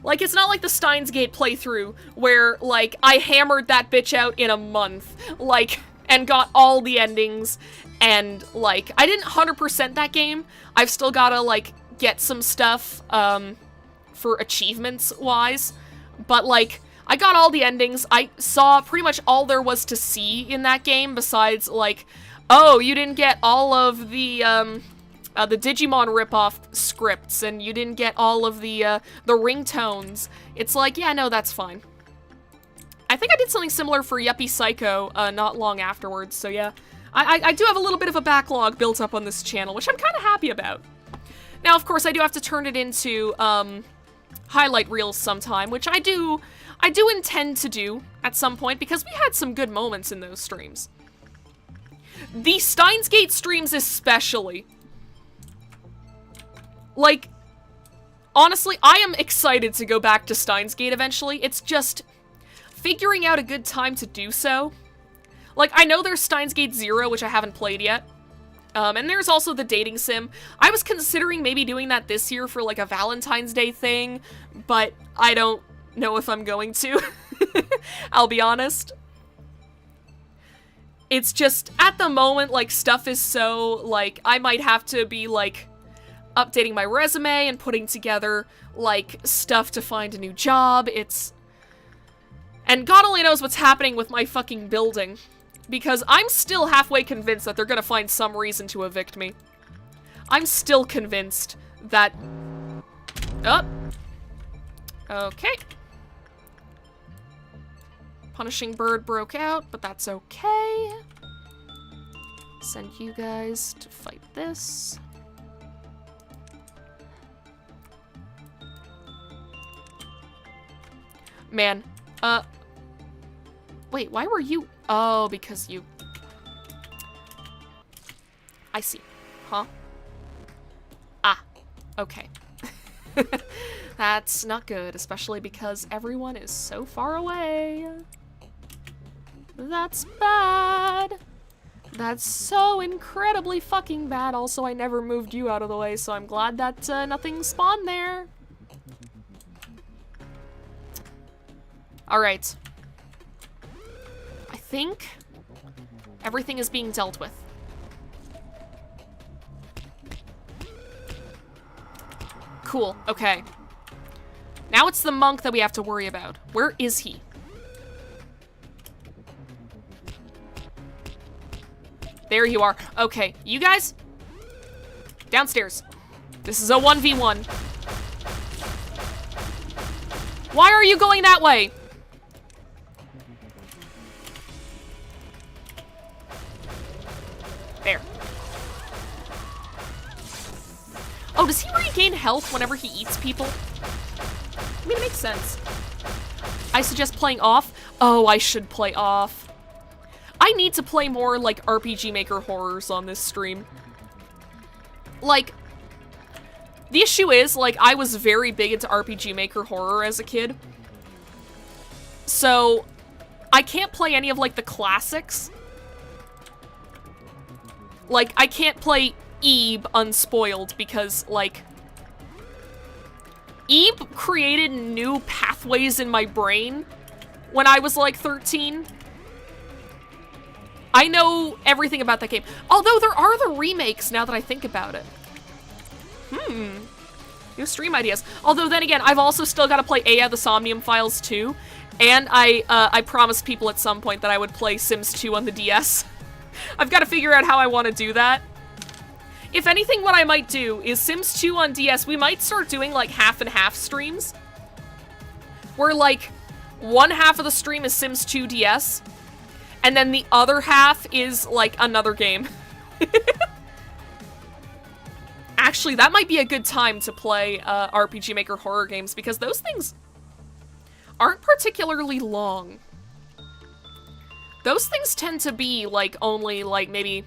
Like, it's not like the Steins Gate playthrough, where, like, I hammered that bitch out in a month. Like, and got all the endings, and, like, I didn't 100% that game. I've still gotta, like, get some stuff, for achievements-wise. But, like, I got all the endings. I saw pretty much all there was to see in that game, besides, like, oh, you didn't get all of the Digimon ripoff scripts, and you didn't get all of the ringtones. It's like, yeah, no, that's fine. I think I did something similar for Yuppie Psycho not long afterwards, so yeah. I do have a little bit of a backlog built up on this channel, which I'm kind of happy about. Now, of course, I do have to turn it into highlight reels sometime, which I do intend to do at some point, because we had some good moments in those streams. The Steins Gate streams especially. Like, honestly, I am excited to go back to Steins Gate eventually. It's just figuring out a good time to do so. Like, I know there's Steins Gate 0, which I haven't played yet. And there's also the dating sim. I was considering maybe doing that this year for, like, a Valentine's Day thing, but I don't know if I'm going to. I'll be honest. It's just, at the moment, like, stuff is so, like, I might have to be, like, updating my resume and putting together, like, stuff to find a new job. And God only knows what's happening with my fucking building. Because I'm still halfway convinced that they're gonna find some reason to evict me. I'm still convinced that... Oh. Okay. Punishing Bird broke out, but that's okay. Send you guys to fight this. Man, wait, why were you... Oh, because you... I see. Huh? Ah, okay. That's not good, especially because everyone is so far away. That's bad. That's so incredibly fucking bad. Also, I never moved you out of the way, so I'm glad that nothing spawned there. Alright. I think everything is being dealt with. Cool, okay. Now it's the monk that we have to worry about. Where is he? There you are. Okay, you guys, downstairs. This is a 1v1. Why are you going that way? There. Oh, does he regain health whenever he eats people? I mean, it makes sense. I suggest playing off. Oh, I should play off. I need to play more, like, RPG Maker horrors on this stream. Like, the issue is, like, I was very big into RPG Maker horror as a kid. So, I can't play any of, like, the classics. Like, I can't play Ebe unspoiled because, like, Ebe created new pathways in my brain when I was, like, 13. I know everything about that game. Although there are the remakes now that I think about it. New stream ideas. Although then again, I've also still got to play Aya the Somnium Files 2. And I promised people at some point that I would play Sims 2 on the DS. I've got to figure out how I want to do that. If anything, what I might do is Sims 2 on DS, we might start doing, like, half and half streams. Where, like, one half of the stream is Sims 2 DS, and then the other half is, like, another game. Actually, that might be a good time to play RPG Maker horror games, because those things aren't particularly long. Those things tend to be, like, only, like, maybe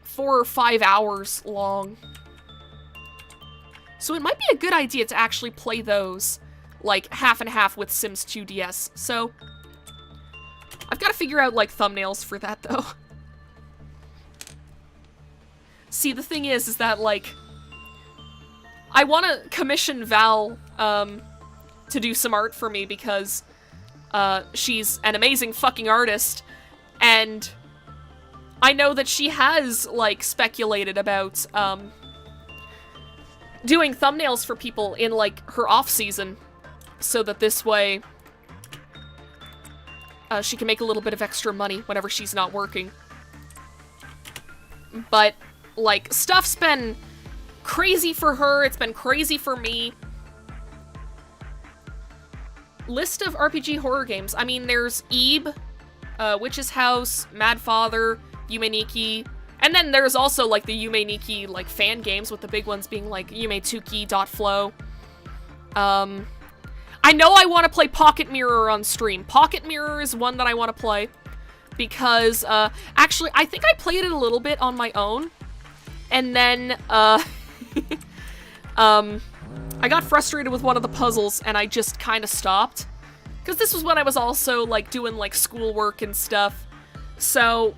4 or 5 hours long. So it might be a good idea to actually play those, like, half and half with Sims 2 DS. So, I've got to figure out, like, thumbnails for that, though. See, the thing is that, like, I want to commission Val, to do some art for me because, she's an amazing fucking artist, and I know that she has, like, speculated about, doing thumbnails for people in, like, her off-season, so that this way, she can make a little bit of extra money whenever she's not working. But, like, stuff's been crazy for her, it's been crazy for me. List of RPG horror games. I mean, there's Ebe, Witch's House, Mad Father, Yume Nikki, and then there's also, like, the Yume Nikki, like, fan games, with the big ones being, like, Yume Tsuki, Flow. I know I want to play Pocket Mirror on stream. Pocket Mirror is one that I want to play, because, actually, I think I played it a little bit on my own, and then, I got frustrated with one of the puzzles, and I just kind of stopped. Because this was when I was also, like, doing, like, schoolwork and stuff. So,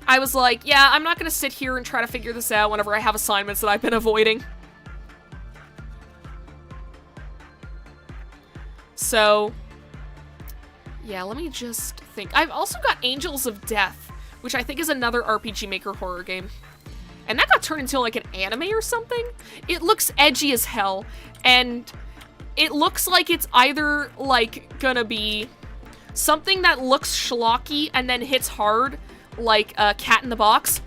I was like, yeah, I'm not gonna sit here and try to figure this out whenever I have assignments that I've been avoiding. So, yeah, let me just think. I've also got Angels of Death, which I think is another RPG Maker horror game. And that got turned into, like, an anime or something? It looks edgy as hell, and it looks like it's either, like, gonna be something that looks schlocky and then hits hard, like Cat in the Box.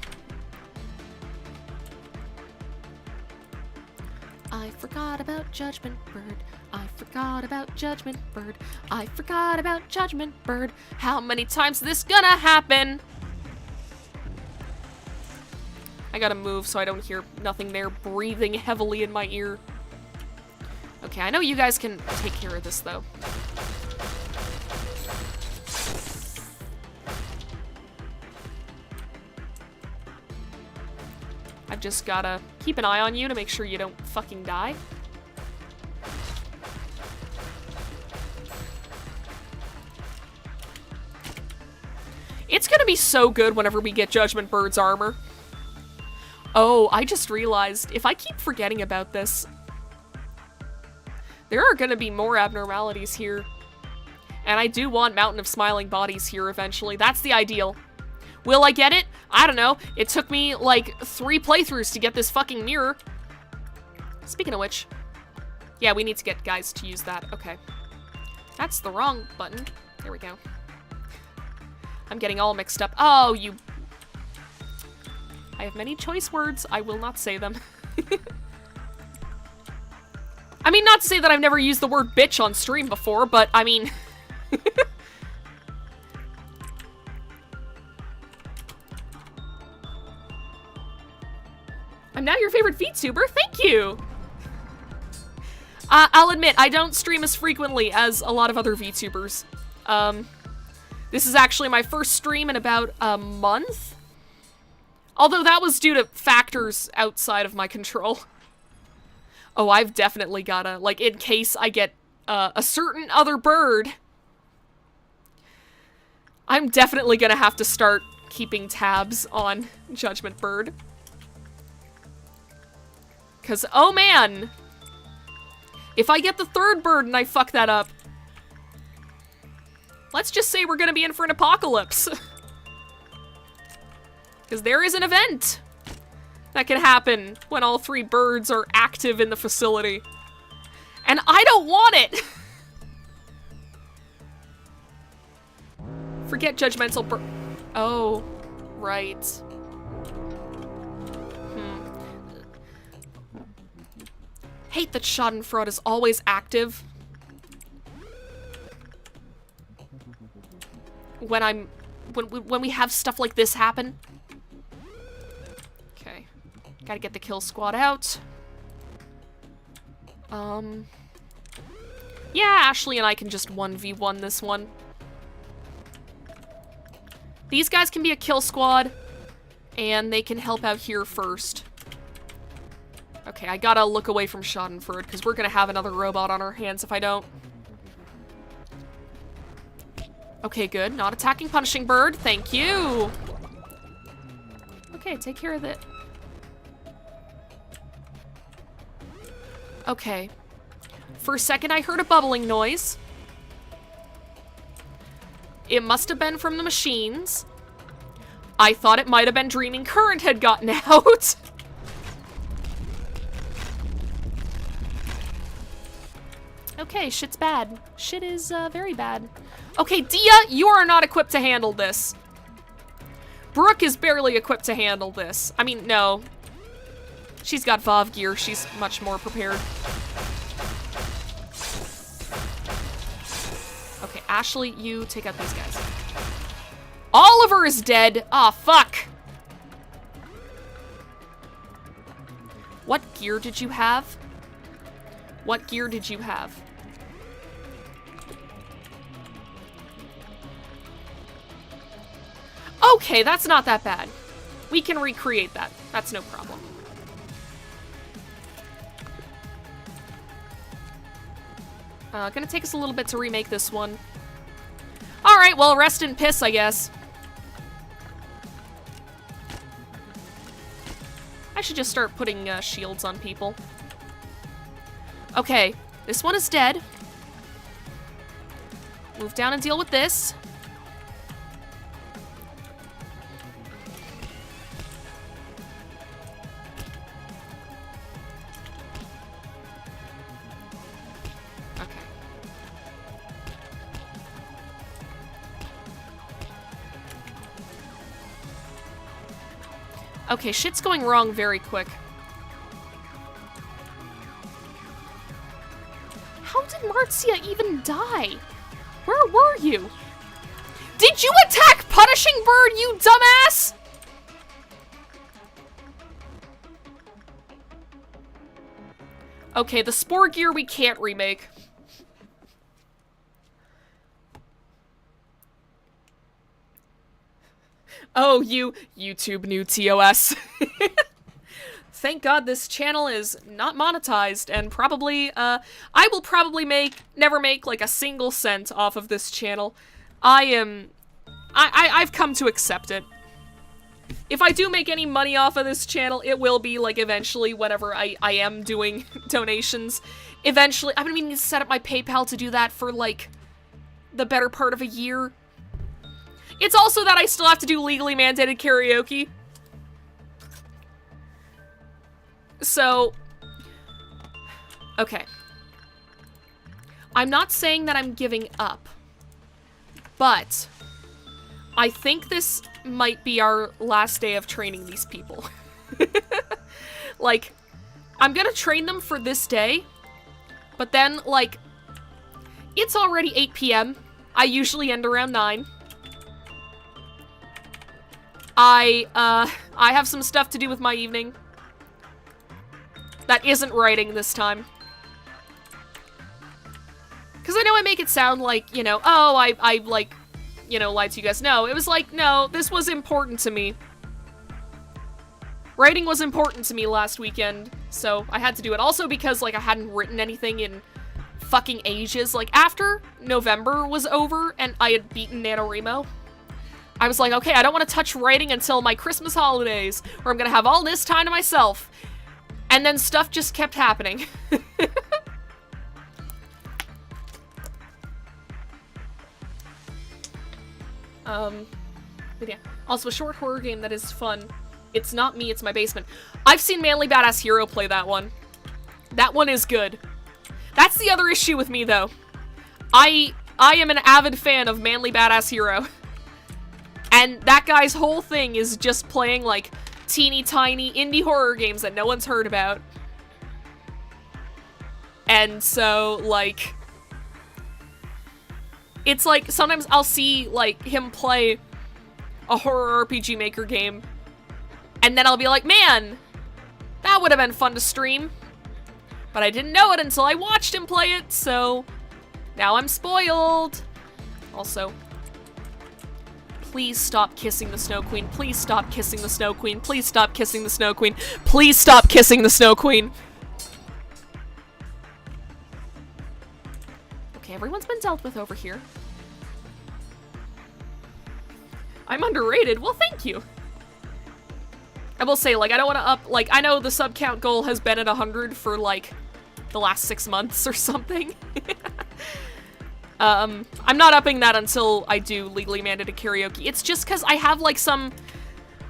I forgot about Judgment Bird. I forgot about Judgment Bird. I forgot about Judgment Bird. How many times is this gonna happen? I gotta move so I don't hear nothing there breathing heavily in my ear. Okay, I know you guys can take care of this, though. I've just gotta keep an eye on you to make sure you don't fucking die. It's gonna be so good whenever we get Judgment Bird's armor. Oh, I just realized, if I keep forgetting about this, there are gonna be more abnormalities here. And I do want Mountain of Smiling Bodies here eventually. That's the ideal. Will I get it? I don't know. It took me, like, 3 playthroughs to get this fucking mirror. Speaking of which, yeah, we need to get guys to use that. Okay. That's the wrong button. There we go. I'm getting all mixed up. Oh, you I have many choice words. I will not say them. I mean, not to say that I've never used the word bitch on stream before, but I mean... I'm now your favorite VTuber. Thank you! I'll admit, I don't stream as frequently as a lot of other VTubers. This is actually my first stream in about a month. Although that was due to factors outside of my control. Oh, I've definitely gotta, like, in case I get a certain other bird, I'm definitely gonna have to start keeping tabs on Judgment Bird. 'Cause, oh man, if I get the third bird and I fuck that up, let's just say we're gonna be in for an apocalypse. Because there is an event that can happen when all 3 birds are active in the facility. And I don't want it! Forget judgmental bird. Oh, right. Hate that Schadenfreude is always active. When we have stuff like this happen. Okay. Gotta get the kill squad out. Yeah, Ashley and I can just 1v1 this one. These guys can be a kill squad, and they can help out here first. Okay, I gotta look away from Schadenfreude, because we're gonna have another robot on our hands if I don't. Okay, good. Not attacking Punishing Bird. Thank you. Okay, take care of it. Okay. For a second, I heard a bubbling noise. It must have been from the machines. I thought it might have been Dreaming Current had gotten out. Okay, shit's bad. Shit is, very bad. Okay, Dia, you are not equipped to handle this. Brooke is barely equipped to handle this. I mean, no. She's got Vav gear. She's much more prepared. Okay, Ashley, you take out these guys. Oliver is dead. Aw, fuck. What gear did you have? What gear did you have? Okay, that's not that bad. We can recreate that. That's no problem. Gonna take us a little bit to remake this one. Alright, well, rest in piss, I guess. I should just start putting shields on people. Okay, this one is dead. Move down and deal with this. Okay, shit's going wrong very quick. How did Marcia even die? Where were you? Did you attack Punishing Bird, you dumbass? Okay, the Spore gear we can't remake. Oh, you YouTube new TOS. Thank God this channel is not monetized, and probably, I will probably never make, like, a single cent off of this channel. I've come to accept it. If I do make any money off of this channel, it will be, like, eventually, whenever I am doing donations. Eventually, I'm gonna need to set up my PayPal to do that for, like, the better part of a year. It's also that I still have to do legally mandated karaoke. So, okay. I'm not saying that I'm giving up, but I think this might be our last day of training these people. Like, I'm gonna train them for this day, but then, like, it's already 8 p.m. I usually end around 9. I have some stuff to do with my evening. That isn't writing this time. Because I know I make it sound like, you know, oh, I like, you know, lied to you guys. No, it was like, no, this was important to me. Writing was important to me last weekend, so I had to do it. Also because, like, I hadn't written anything in fucking ages. Like, after November was over and I had beaten NaNoWriMo, I was like, okay, I don't want to touch writing until my Christmas holidays, where I'm gonna have all this time to myself. And then stuff just kept happening. But yeah. Also, a short horror game that is fun. It's not me, it's my basement. I've seen Manly Badass Hero play that one. That one is good. That's the other issue with me, though. I am an avid fan of Manly Badass Hero. And that guy's whole thing is just playing, like, teeny tiny indie horror games that no one's heard about. And so, like, it's like, sometimes I'll see, like, him play a horror RPG Maker game, and then I'll be like, man, that would have been fun to stream. But I didn't know it until I watched him play it, so now I'm spoiled. Also, please stop kissing the Snow Queen. Please stop kissing the Snow Queen. Please stop kissing the Snow Queen. Please stop kissing the Snow Queen. Okay, everyone's been dealt with over here. I'm underrated. Well, thank you. I will say, like, I don't want to up, like, I know the sub count goal has been at 100 for, like, the last 6 months or something. I'm not upping that until I do legally mandated karaoke. It's just because I have, like, some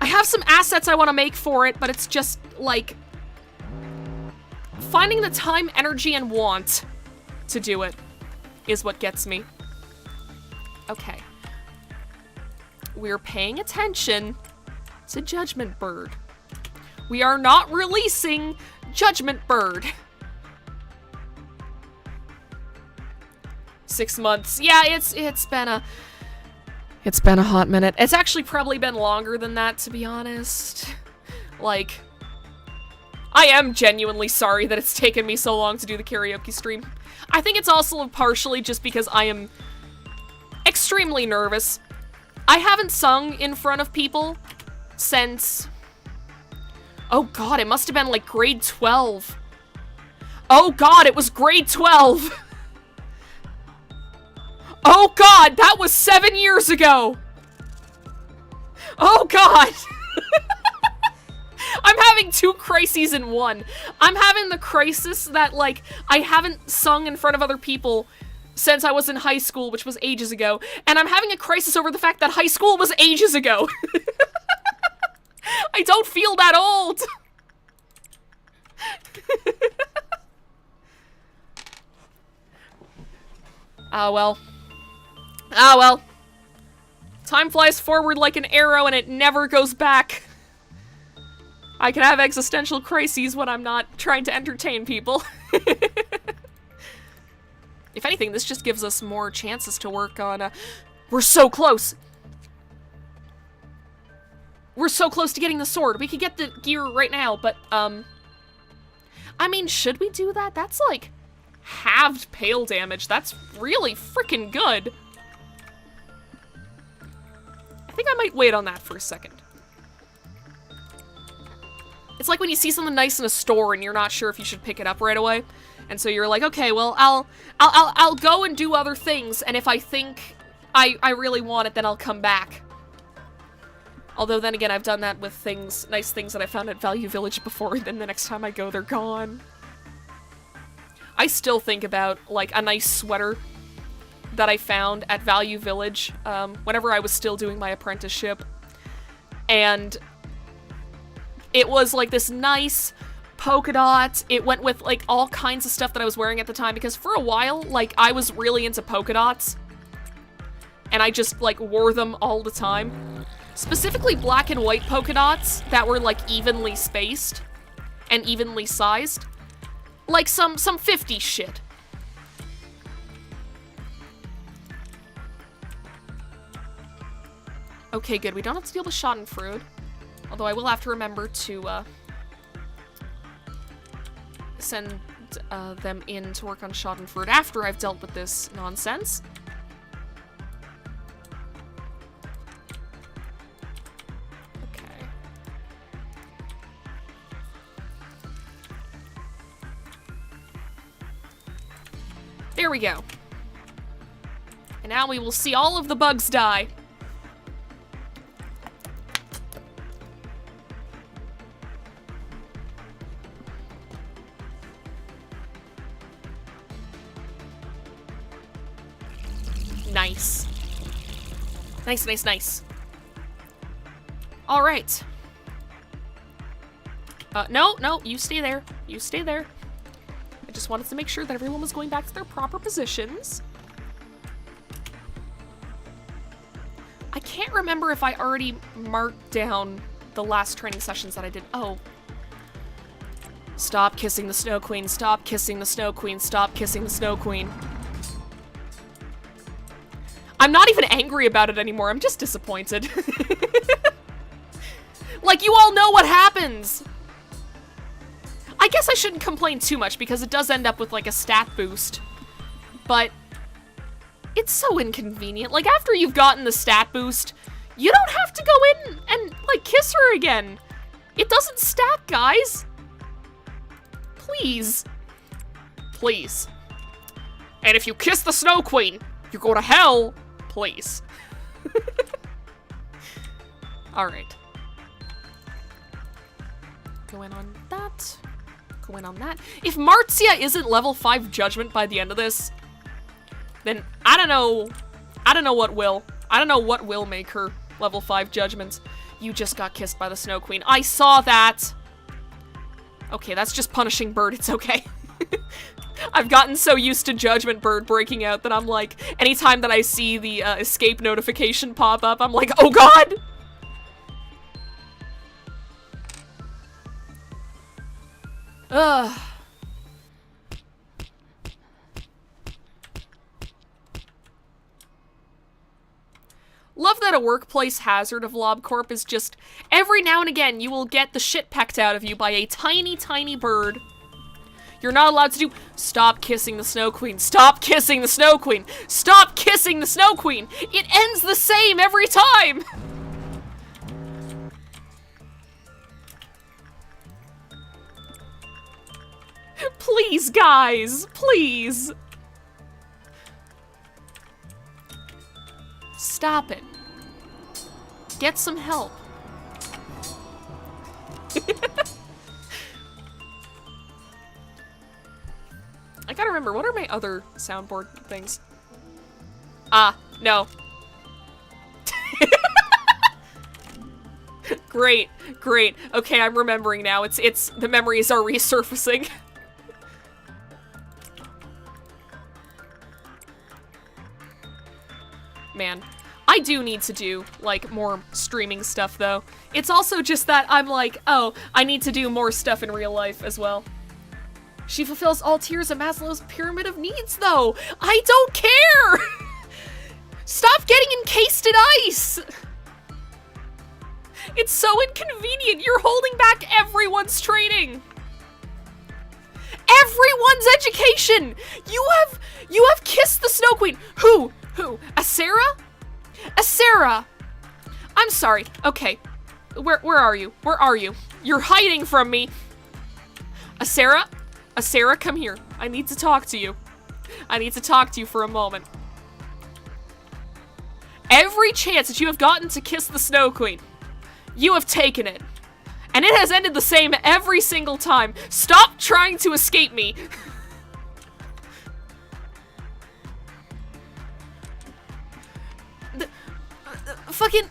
assets I want to make for it, but it's just, like, finding the time, energy, and want to do it is what gets me. Okay. We're paying attention to Judgment Bird. We are not releasing Judgment Bird. 6 months. Yeah, it's been a hot minute. It's actually probably been longer than that, to be honest. Like, I am genuinely sorry that it's taken me so long to do the karaoke stream. I think it's also partially just because I am extremely nervous. I haven't sung in front of people since, oh god, it must have been like grade 12. Oh god, it was grade 12. Oh god, that was 7 years ago. Oh god. I'm having 2 crises in one. I'm having the crisis that, like, I haven't sung in front of other people since I was in high school, which was ages ago, and I'm having a crisis over the fact that high school was ages ago. I don't feel that old. Ah, well. Ah, well. Time flies forward like an arrow and it never goes back. I can have existential crises when I'm not trying to entertain people. If anything, this just gives us more chances to work on, we're so close! We're so close to getting the sword. We could get the gear right now, but, I mean, should we do that? That's, like, halved pale damage. That's really freaking good. I think I might wait on that for a second. It's like when you see something nice in a store and you're not sure if you should pick it up right away. And so you're like, okay, well, I'll go and do other things, and if I think I really want it, then I'll come back. Although then again, I've done that with things, nice things that I found at Value Village before, and then the next time I go, they're gone. I still think about, like, a nice sweater that I found at Value Village, whenever I was still doing my apprenticeship. And it was, like, this nice polka dot. It went with, like, all kinds of stuff that I was wearing at the time, because for a while, like, I was really into polka dots. And I just, like, wore them all the time. Specifically black and white polka dots that were like evenly spaced and evenly sized. Like some 50s shit. Okay, good. We don't have to deal with schadenfreude. Although I will have to remember to send them in to work on schadenfreude after I've dealt with this nonsense. Okay. There we go. And now we will see all of the bugs die. Nice. Nice, nice, nice. All right. No, you stay there. You stay there. I just wanted to make sure that everyone was going back to their proper positions. I can't remember if I already marked down the last training sessions that I did. Oh. Stop kissing the Snow Queen. Stop kissing the Snow Queen. Stop kissing the Snow Queen. I'm not even angry about it anymore. I'm just disappointed. Like, you all know what happens. I guess I shouldn't complain too much because it does end up with, like, a stat boost. But it's so inconvenient. Like, after you've gotten the stat boost, you don't have to go in and, like, kiss her again. It doesn't stack, guys. Please. Please. And if you kiss the Snow Queen, you go to hell. Please. Alright. Go in on that. Go in on that. If Marcia isn't level 5 judgment by the end of this, then I don't know what will. I don't know what will make her level 5 judgment. You just got kissed by the Snow Queen. I saw that! Okay, that's just punishing Bird. It's okay. I've gotten so used to Judgment Bird breaking out that I'm like, anytime that I see the escape notification pop up, I'm like, oh god! Ugh. Love that a workplace hazard of LobCorp is just, every now and again, you will get the shit pecked out of you by a tiny, tiny bird. You're not allowed to do, stop kissing the Snow Queen, stop kissing the Snow Queen, stop kissing the Snow Queen. It ends the same every time. Please, guys, please. Stop it. Get some help. I gotta remember, what are my other soundboard things? Ah, no. Great, great. Okay, I'm remembering now. It's the memories are resurfacing. Man, I do need to do, like, more streaming stuff, though. It's also just that I'm like, oh, I need to do more stuff in real life as well. She fulfills all tiers of Maslow's pyramid of needs, though. I don't care! Stop getting encased in ice! It's so inconvenient. You're holding back everyone's training. Everyone's education! You have kissed the Snow Queen. Who? Asera? Asera! I'm sorry. Okay. Where are you? Where are you? You're hiding from me. Asera? Asera, come here. I need to talk to you. I need to talk to you for a moment. Every chance that you have gotten to kiss the Snow Queen, you have taken it. And it has ended the same every single time. Stop trying to escape me. Fucking...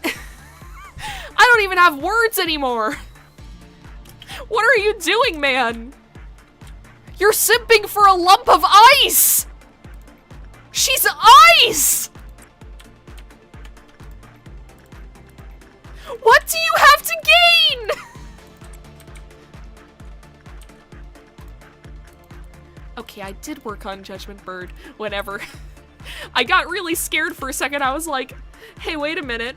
I don't even have words anymore. What are you doing, man? You're simping for a lump of ice! She's ice! What do you have to gain? Okay, I did work on Judgment Bird whenever. I got really scared for a second. I was like, hey, wait a minute.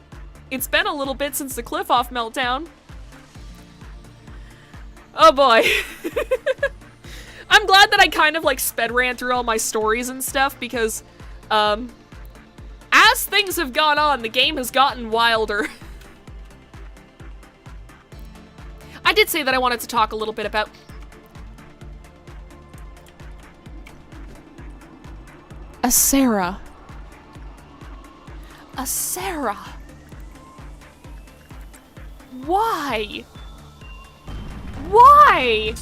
It's been a little bit since the Cliff-Off meltdown. Oh boy. I'm glad that I kind of like sped ran through all my stories and stuff because, as things have gone on, the game has gotten wilder. I did say that I wanted to talk a little bit about... A Sarah. Why? Why?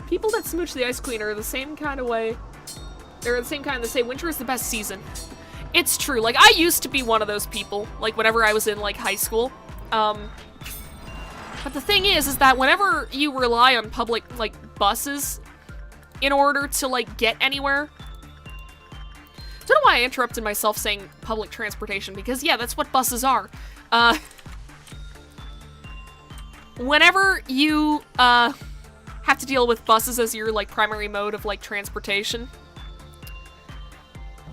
People that smooch the Ice Queen are the same kind of way. They're the same kind that say winter is the best season. It's true. Like, I used to be one of those people, like, whenever I was in, like, high school. But the thing is that whenever you rely on public, like, buses in order to, like, get anywhere... I don't know why I interrupted myself saying public transportation, because, yeah, that's what buses are. Whenever you, have to deal with buses as your, like, primary mode of, like, transportation,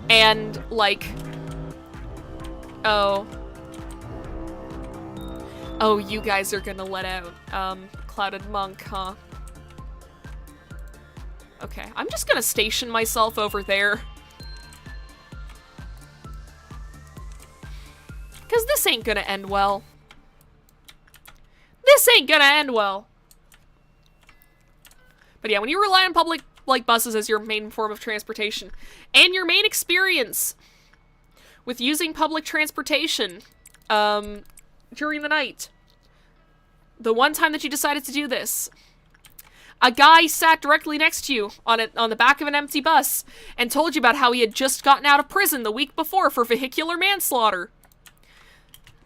and, like, oh, you guys are gonna let out, Clouded Monk, huh? Okay, I'm just gonna station myself over there. Because this ain't gonna end well. This ain't gonna end well. But yeah, when you rely on public, like, buses as your main form of transportation, and your main experience with using public transportation, during the night, the one time that you decided to do this, a guy sat directly next to you on the back of an empty bus and told you about how he had just gotten out of prison the week before for vehicular manslaughter.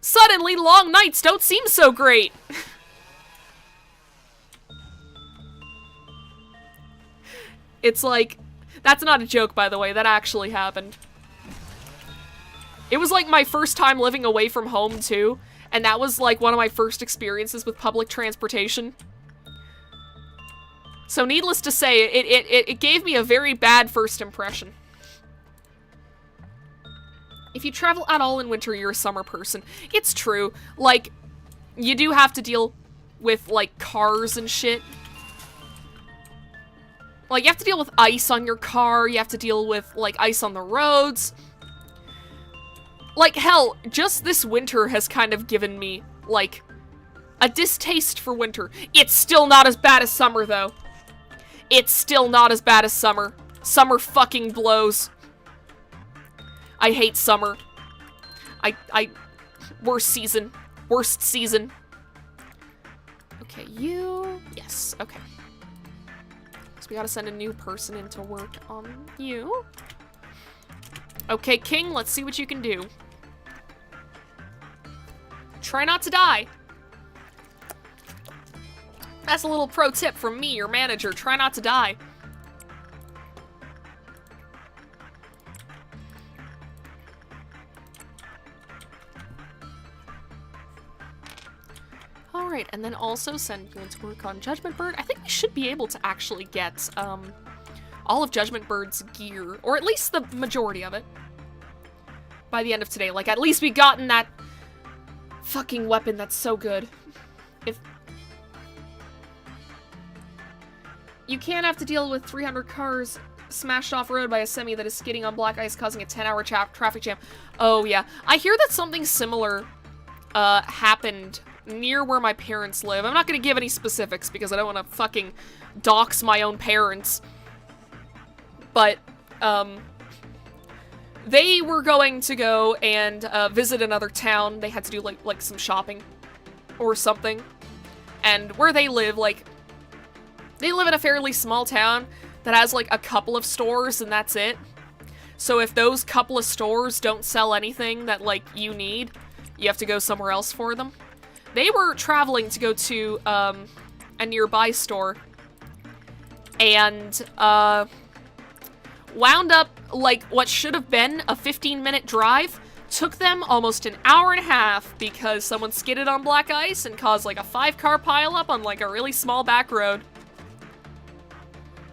Suddenly, long nights don't seem so great. It's like, that's not a joke, by the way, that actually happened. It was like my first time living away from home, too, and that was like one of my first experiences with public transportation. So needless to say, it gave me a very bad first impression. If you travel at all in winter, you're a summer person. It's true. Like, you do have to deal with, like, cars and shit. Like, you have to deal with ice on your car. You have to deal with, like, ice on the roads. Like, hell, just this winter has kind of given me, like, a distaste for winter. It's still not as bad as summer, though. It's still not as bad as summer. Summer fucking blows. I hate summer. Worst season. Worst season. Okay, you... Yes, okay. So we gotta send a new person in to work on you. Okay, King, let's see what you can do. Try not to die. That's a little pro tip from me, your manager. Try not to die. Alright, and then also send you into work on Judgment Bird. I think we should be able to actually get, all of Judgment Bird's gear, or at least the majority of it, by the end of today. Like, at least we've gotten that fucking weapon that's so good. If... You can't have to deal with 300 cars smashed off-road by a semi that is skidding on black ice, causing a 10-hour traffic jam. Oh, yeah. I hear that something similar, happened near where my parents live. I'm not gonna give any specifics because I don't want to fucking dox my own parents. But, they were going to go and, visit another town. They had to do, like some shopping or something. And where they live, like, they live in a fairly small town that has, like, a couple of stores and that's it. So if those couple of stores don't sell anything that, like, you need, you have to go somewhere else for them. They were traveling to go to, a nearby store, and, wound up, like, what should have been a 15-minute drive took them almost an hour and a half because someone skidded on black ice and caused like a 5-car pileup on like a really small back road.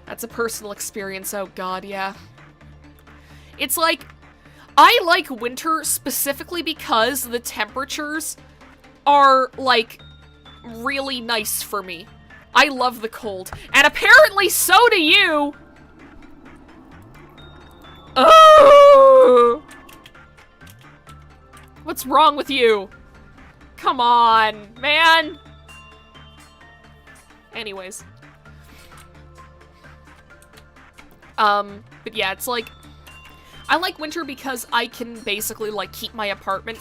That's a personal experience, oh god, yeah. It's like, I like winter specifically because the temperatures are like really nice for me. I love the cold. And apparently so do you! Oh! What's wrong with you? Come on, man! Anyways. But yeah, it's like, I like winter because I can basically like keep my apartment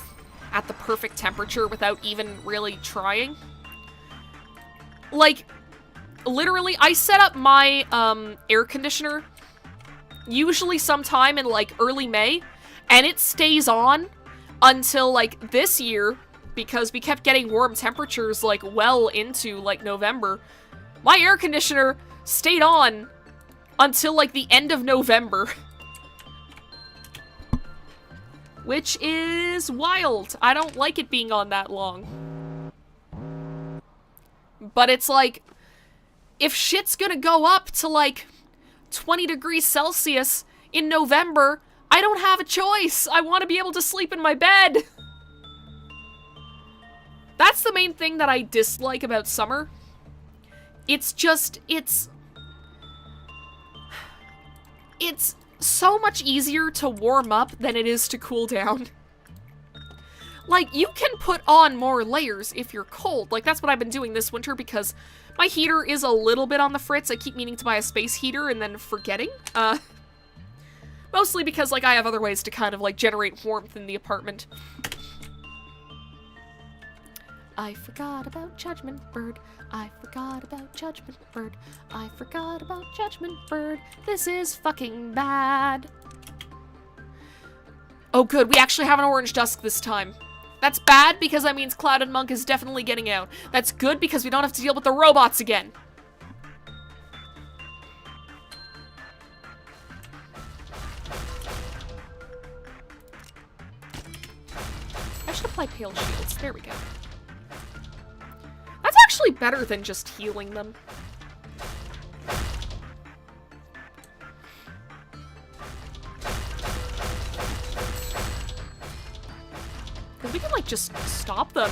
at the perfect temperature without even really trying. Like, literally, I set up my, air conditioner usually sometime in, like, early May, and it stays on until, like, this year, because we kept getting warm temperatures, like, well into, like, November. My air conditioner stayed on until, like, the end of November. Which is wild. I don't like it being on that long. But it's like, if shit's gonna go up to, like, 20 degrees Celsius in November, I don't have a choice. I want to be able to sleep in my bed. That's the main thing that I dislike about summer. It's just, it's so much easier to warm up than it is to cool down. Like, you can put on more layers if you're cold. Like, that's what I've been doing this winter because my heater is a little bit on the fritz. I keep meaning to buy a space heater and then forgetting. Mostly because, like, I have other ways to kind of, like, generate warmth in the apartment. I forgot about Judgment Bird. I forgot about Judgment Bird. I forgot about Judgment Bird. This is fucking bad. Oh, good. We actually have an orange dusk this time. That's bad because that means Cloud and Monk is definitely getting out. That's good because we don't have to deal with the robots again. I should apply pale shields. There we go. That's actually better than just healing them. Because we can, like, just stop them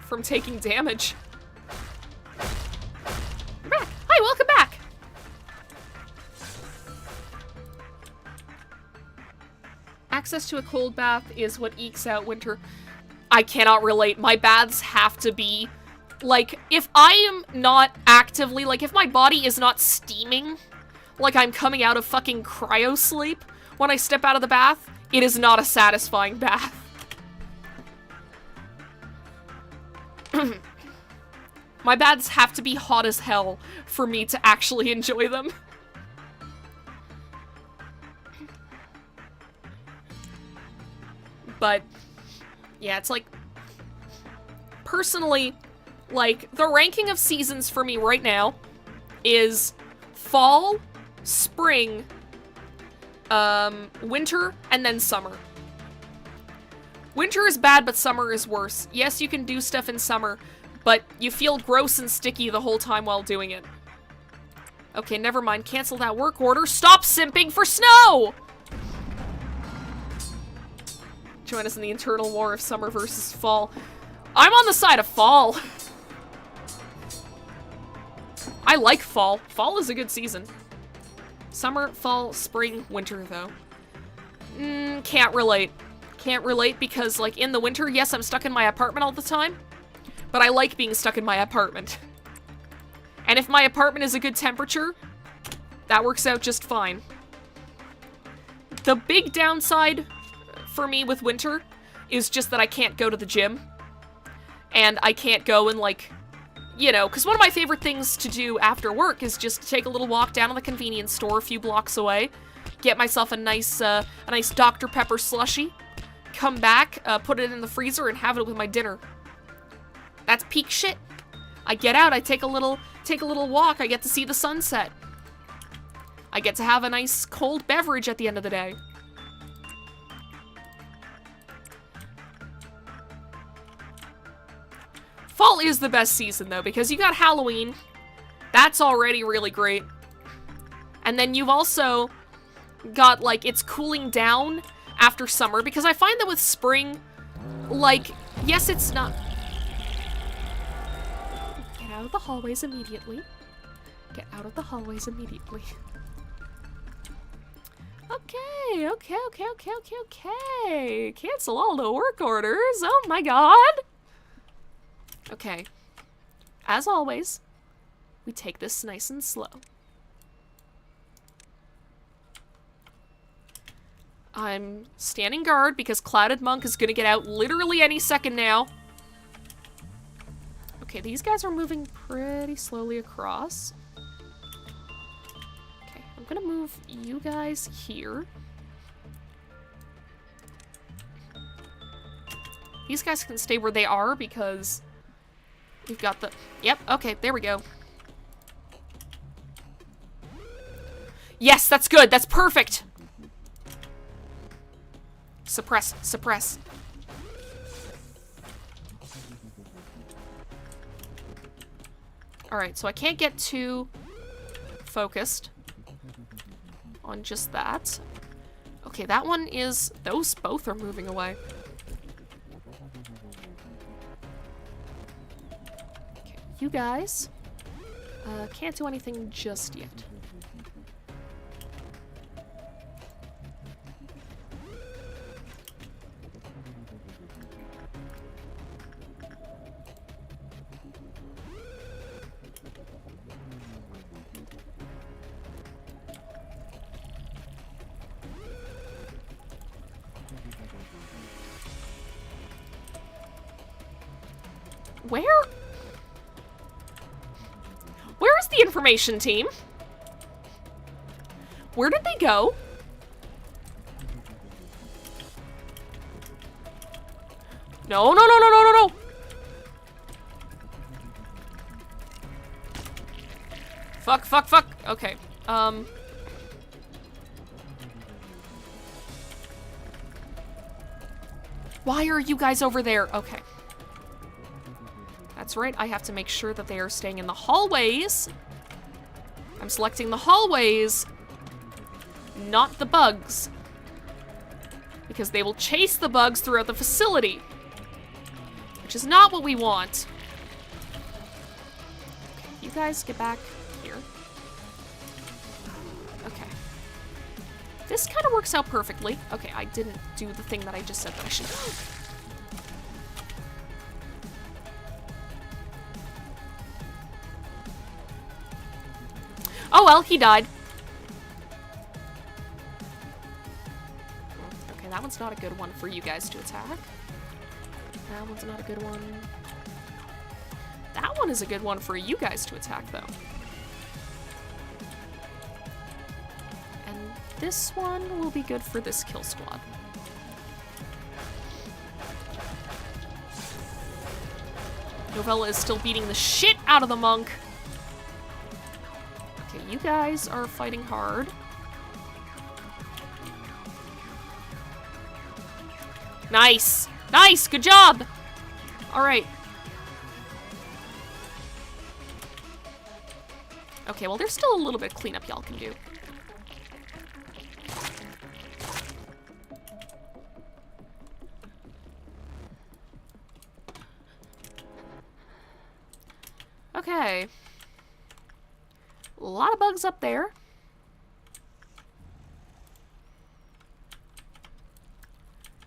from taking damage. We're back. Hi, welcome back. Access to a cold bath is what ekes out winter. I cannot relate. My baths have to be, like, if I am not actively, like, if my body is not steaming, like I'm coming out of fucking cryo sleep when I step out of the bath, it is not a satisfying bath. My baths have to be hot as hell for me to actually enjoy them. But, yeah, it's like, personally, like, the ranking of seasons for me right now is fall, spring, winter, and then summer. Winter is bad, but summer is worse. Yes, you can do stuff in summer, but you feel gross and sticky the whole time while doing it. Okay, never mind. Cancel that work order. Stop simping for snow! Join us in the eternal war of summer versus fall. I'm on the side of fall. I like fall. Fall is a good season. Summer, fall, spring, winter, though. Can't relate. Can't relate because, like, in the winter, yes, I'm stuck in my apartment all the time, but I like being stuck in my apartment. And if my apartment is a good temperature, that works out just fine. The big downside for me with winter is just that I can't go to the gym. And I can't go and, like, you know, because one of my favorite things to do after work is just take a little walk down to the convenience store a few blocks away, get myself a nice Dr. Pepper slushie, come back, put it in the freezer, and have it with my dinner. That's peak shit. I get out, I take a little walk, I get to see the sunset. I get to have a nice cold beverage at the end of the day. Fall is the best season, though, because you got Halloween. That's already really great. And then you've also got, like, it's cooling down after summer, because I find that with spring, like, yes, it's not... Get out of the hallways immediately. Get out of the hallways immediately. Okay. Cancel all the work orders. Oh my god. Okay. As always, we take this nice and slow. I'm standing guard because Clouded Monk is gonna get out literally any second now. Okay, these guys are moving pretty slowly across. Okay, I'm gonna move you guys here. These guys can stay where they are because we've got the... Yep, okay, there we go. Yes, that's good. That's perfect. Suppress, suppress. Alright, so I can't get too focused on just that. Okay, that one is... Those both are moving away. Okay, you guys can't do anything just yet. Where's the information team? Where did they go? No. Fuck. Okay, why are you guys over there? Okay. That's right, I have to make sure that they are staying in the hallways. I'm selecting the hallways, not the bugs. Because they will chase the bugs throughout the facility. Which is not what we want. Okay, you guys get back here. Okay. This kind of works out perfectly. Okay, I didn't do the thing that I just said that I should do. Oh well, he died. Okay, that one's not a good one for you guys to attack. That one's not a good one. That one is a good one for you guys to attack, though. And this one will be good for this kill squad. Novella is still beating the shit out of the monk. Okay, you guys are fighting hard. Nice! Nice! Good job! Alright. Okay, well, there's still a little bit of cleanup y'all can do. Okay. A lot of bugs up there.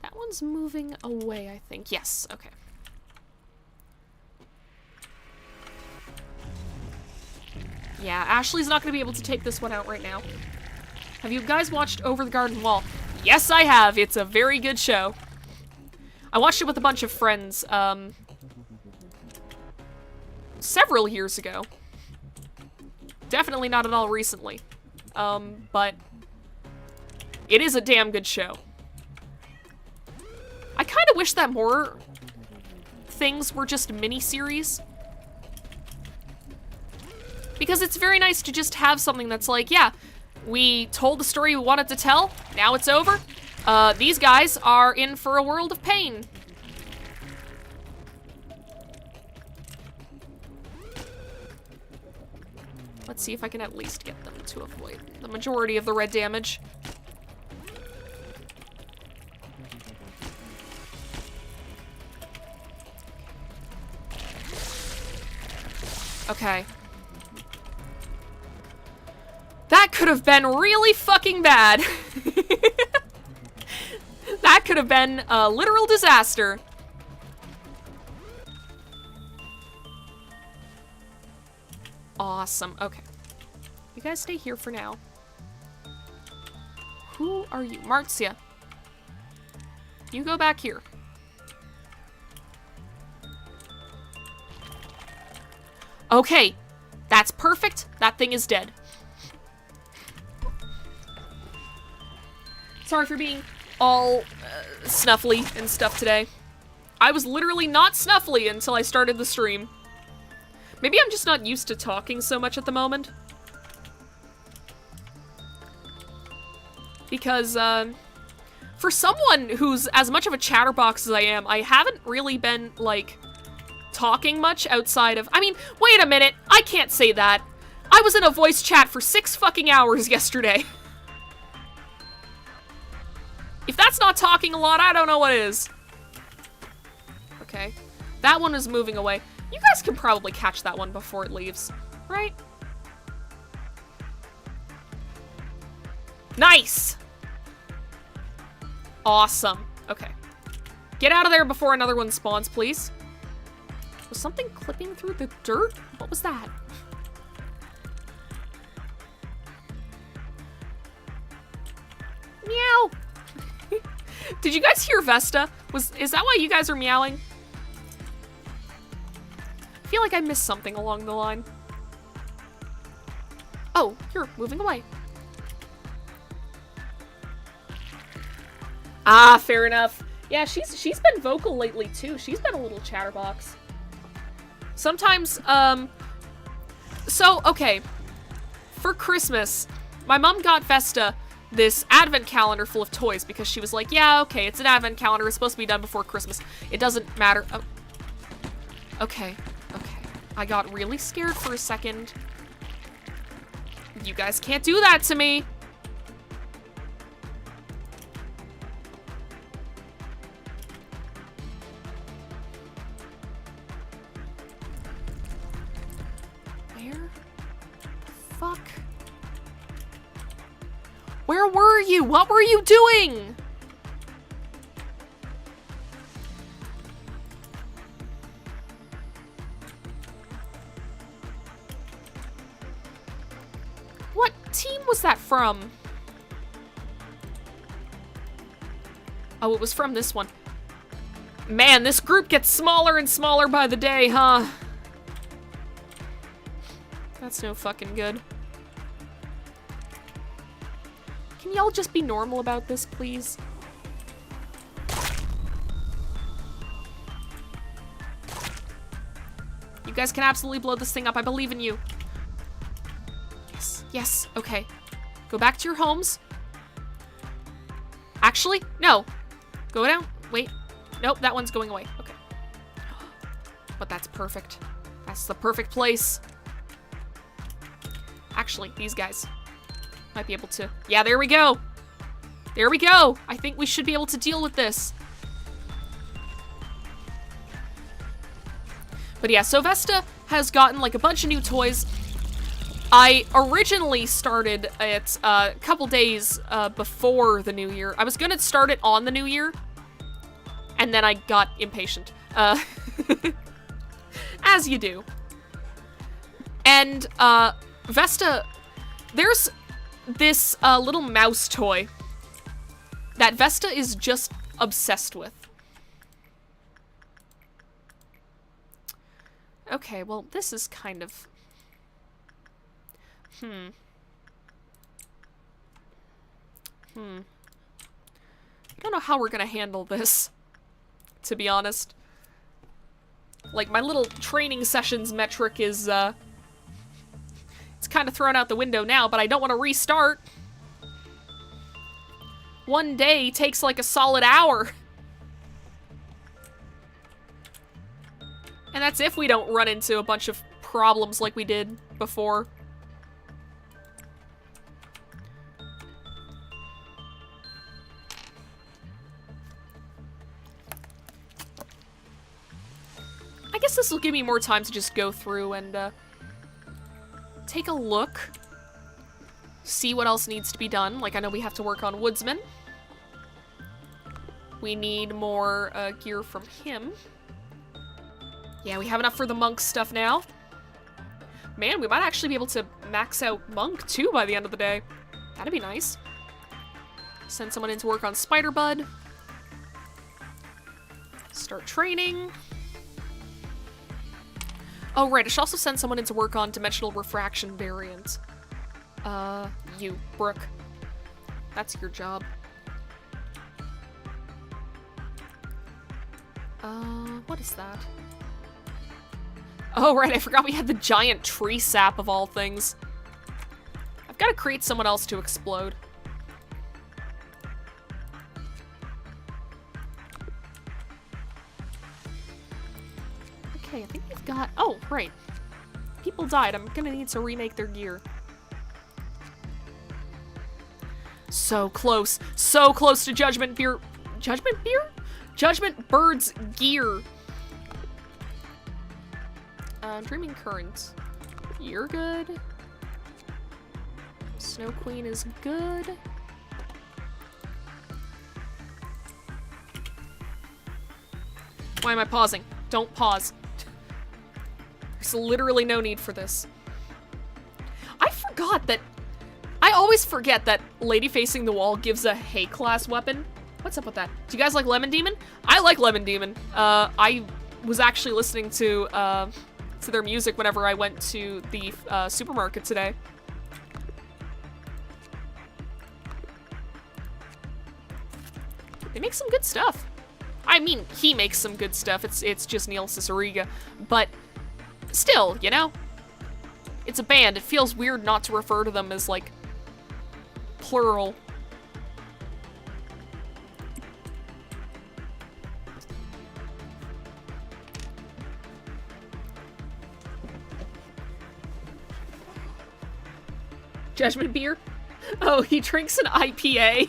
That one's moving away, I think. Yes, okay. Yeah, Ashley's not going to be able to take this one out right now. Have you guys watched Over the Garden Wall? Yes, I have. It's a very good show. I watched it with a bunch of friends, several years ago. Definitely not at all recently. But it is a damn good show. I kind of wish that more things were just mini-series. Because it's very nice to just have something that's like, yeah, we told the story we wanted to tell, now it's over. These guys are in for a world of pain. Let's see if I can at least get them to avoid the majority of the red damage. Okay. That could have been really fucking bad. That could have been a literal disaster. Awesome. Okay. You guys stay here for now. Who are you? Marcia. You go back here. Okay. That's perfect. That thing is dead. Sorry for being all snuffly and stuff today. I was literally not snuffly until I started the stream. Maybe I'm just not used to talking so much at the moment. Because, for someone who's as much of a chatterbox as I am, I haven't really been, like, talking much outside of... I mean, wait a minute, I can't say that. I was in a voice chat for 6 fucking hours yesterday. If that's not talking a lot, I don't know what is. Okay. That one is moving away. You guys can probably catch that one before it leaves, right? Nice! Awesome. Okay. Get out of there before another one spawns, please. Was something clipping through the dirt? What was that? Meow! Did you guys hear Vesta? Is that why you guys are meowing? I feel like I missed something along the line. Oh, you're moving away. Ah, fair enough. Yeah, she's been vocal lately too. She's been a little chatterbox. Sometimes, so, okay. For Christmas, my mom got Vesta this advent calendar full of toys because she was like, yeah, okay, it's an advent calendar. It's supposed to be done before Christmas. It doesn't matter. Oh. Okay. I got really scared for a second. You guys can't do that to me. Where the fuck? Where were you? What were you doing? What team was that from? Oh, it was from this one. Man, this group gets smaller and smaller by the day, huh? That's no fucking good. Can y'all just be normal about this, please? You guys can absolutely blow this thing up. I believe in you. Yes, okay. Go back to your homes. Actually, no. Go down. Wait. Nope, that one's going away. Okay. But that's perfect. That's the perfect place. Actually, these guys might be able to... Yeah, there we go. There we go. I think we should be able to deal with this. But yeah, so Vesta has gotten like a bunch of new toys. I originally started it a couple days before the new year. I was gonna start it on the new year, and then I got impatient. As you do. And Vesta, there's this little mouse toy that Vesta is just obsessed with. Okay, well, this is kind of... I don't know how we're gonna handle this, to be honest. Like, my little training sessions metric is, it's kind of thrown out the window now, but I don't want to restart. One day takes like a solid hour. And that's if we don't run into a bunch of problems like we did before. I guess this will give me more time to just go through and take a look. See what else needs to be done. Like, I know we have to work on Woodsman. We need more gear from him. Yeah, we have enough for the monk stuff now. Man, we might actually be able to max out monk too by the end of the day. That'd be nice. Send someone in to work on Spiderbud. Start training. Oh, right, I should also send someone in to work on Dimensional Refraction variant. You, Brooke. That's your job. What is that? Oh, right, I forgot we had the giant tree sap of all things. I've got to create someone else to explode. Okay, I think we've got... Oh, right. People died. I'm gonna need to remake their gear. So close. So close to Judgment Beer... Judgment Beer? Judgment Bird's gear. Dreaming Current. You're good. Snow Queen is good. Why am I pausing? Don't pause. There's literally no need for this. I forgot that... I always forget that Lady Facing the Wall gives a Hay class weapon. What's up with that? Do you guys like Lemon Demon? I like Lemon Demon. I was actually listening to their music whenever I went to the supermarket today. They make some good stuff. I mean, he makes some good stuff. It's just Neil Cicierega. But still, you know? It's a band. It feels weird not to refer to them as, like, plural. Judgment Beer? Oh, he drinks an IPA.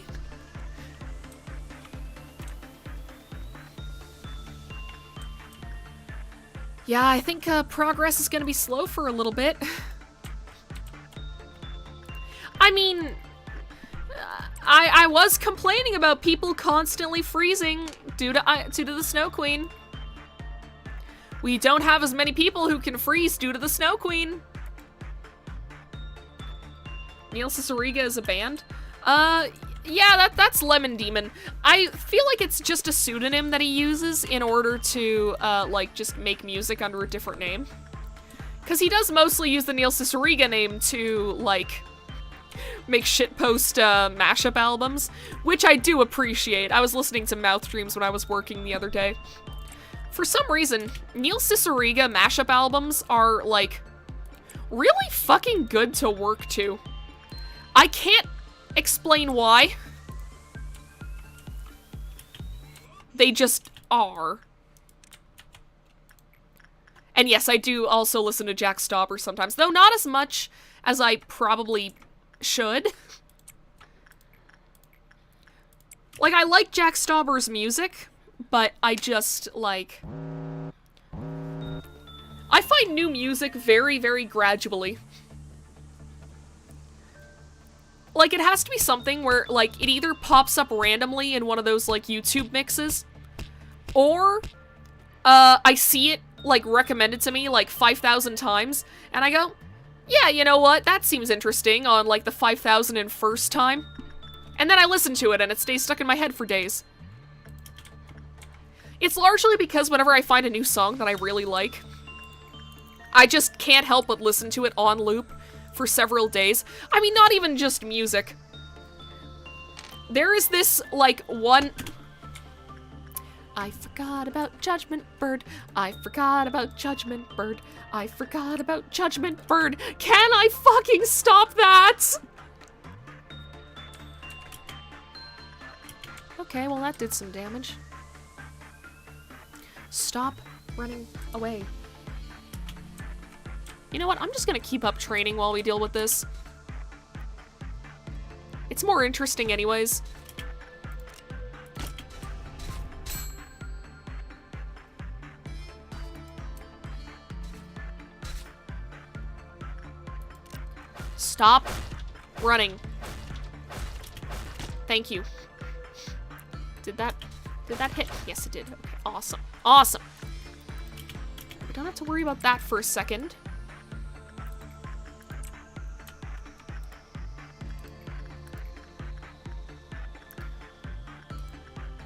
Yeah, I think progress is gonna be slow for a little bit. I mean, I was complaining about people constantly freezing due to the Snow Queen. We don't have as many people who can freeze due to the Snow Queen. Neil Cicierega is a band? Yeah, that's Lemon Demon. I feel like it's just a pseudonym that he uses in order to, like, just make music under a different name. Because he does mostly use the Neil Cicierega name to, like, make shitpost, mashup albums, which I do appreciate. I was listening to Mouth Dreams when I was working the other day. For some reason, Neil Cicierega mashup albums are, like, really fucking good to work to. I can't explain why. They just are. And yes, I do also listen to Jack Stauber sometimes, though not as much as I probably should. Like, I like Jack Stauber's music, but I just, like... I find new music very, very gradually. Like, it has to be something where, like, it either pops up randomly in one of those, like, YouTube mixes, or, I see it, like, recommended to me, like, 5,000 times, and I go, yeah, you know what, that seems interesting on, like, the 5,001st time. And then I listen to it, and it stays stuck in my head for days. It's largely because whenever I find a new song that I really like, I just can't help but listen to it on loop for several days. I mean, not even just music. There is this, like, one... I forgot about Judgment Bird. I forgot about Judgment Bird. I forgot about Judgment Bird. Can I fucking stop that? Okay, well that did some damage. Stop running away. You know what? I'm just gonna keep up training while we deal with this. It's more interesting anyways. Stop running. Thank you. Did that hit? Yes, it did. Okay, awesome. Awesome. We don't have to worry about that for a second.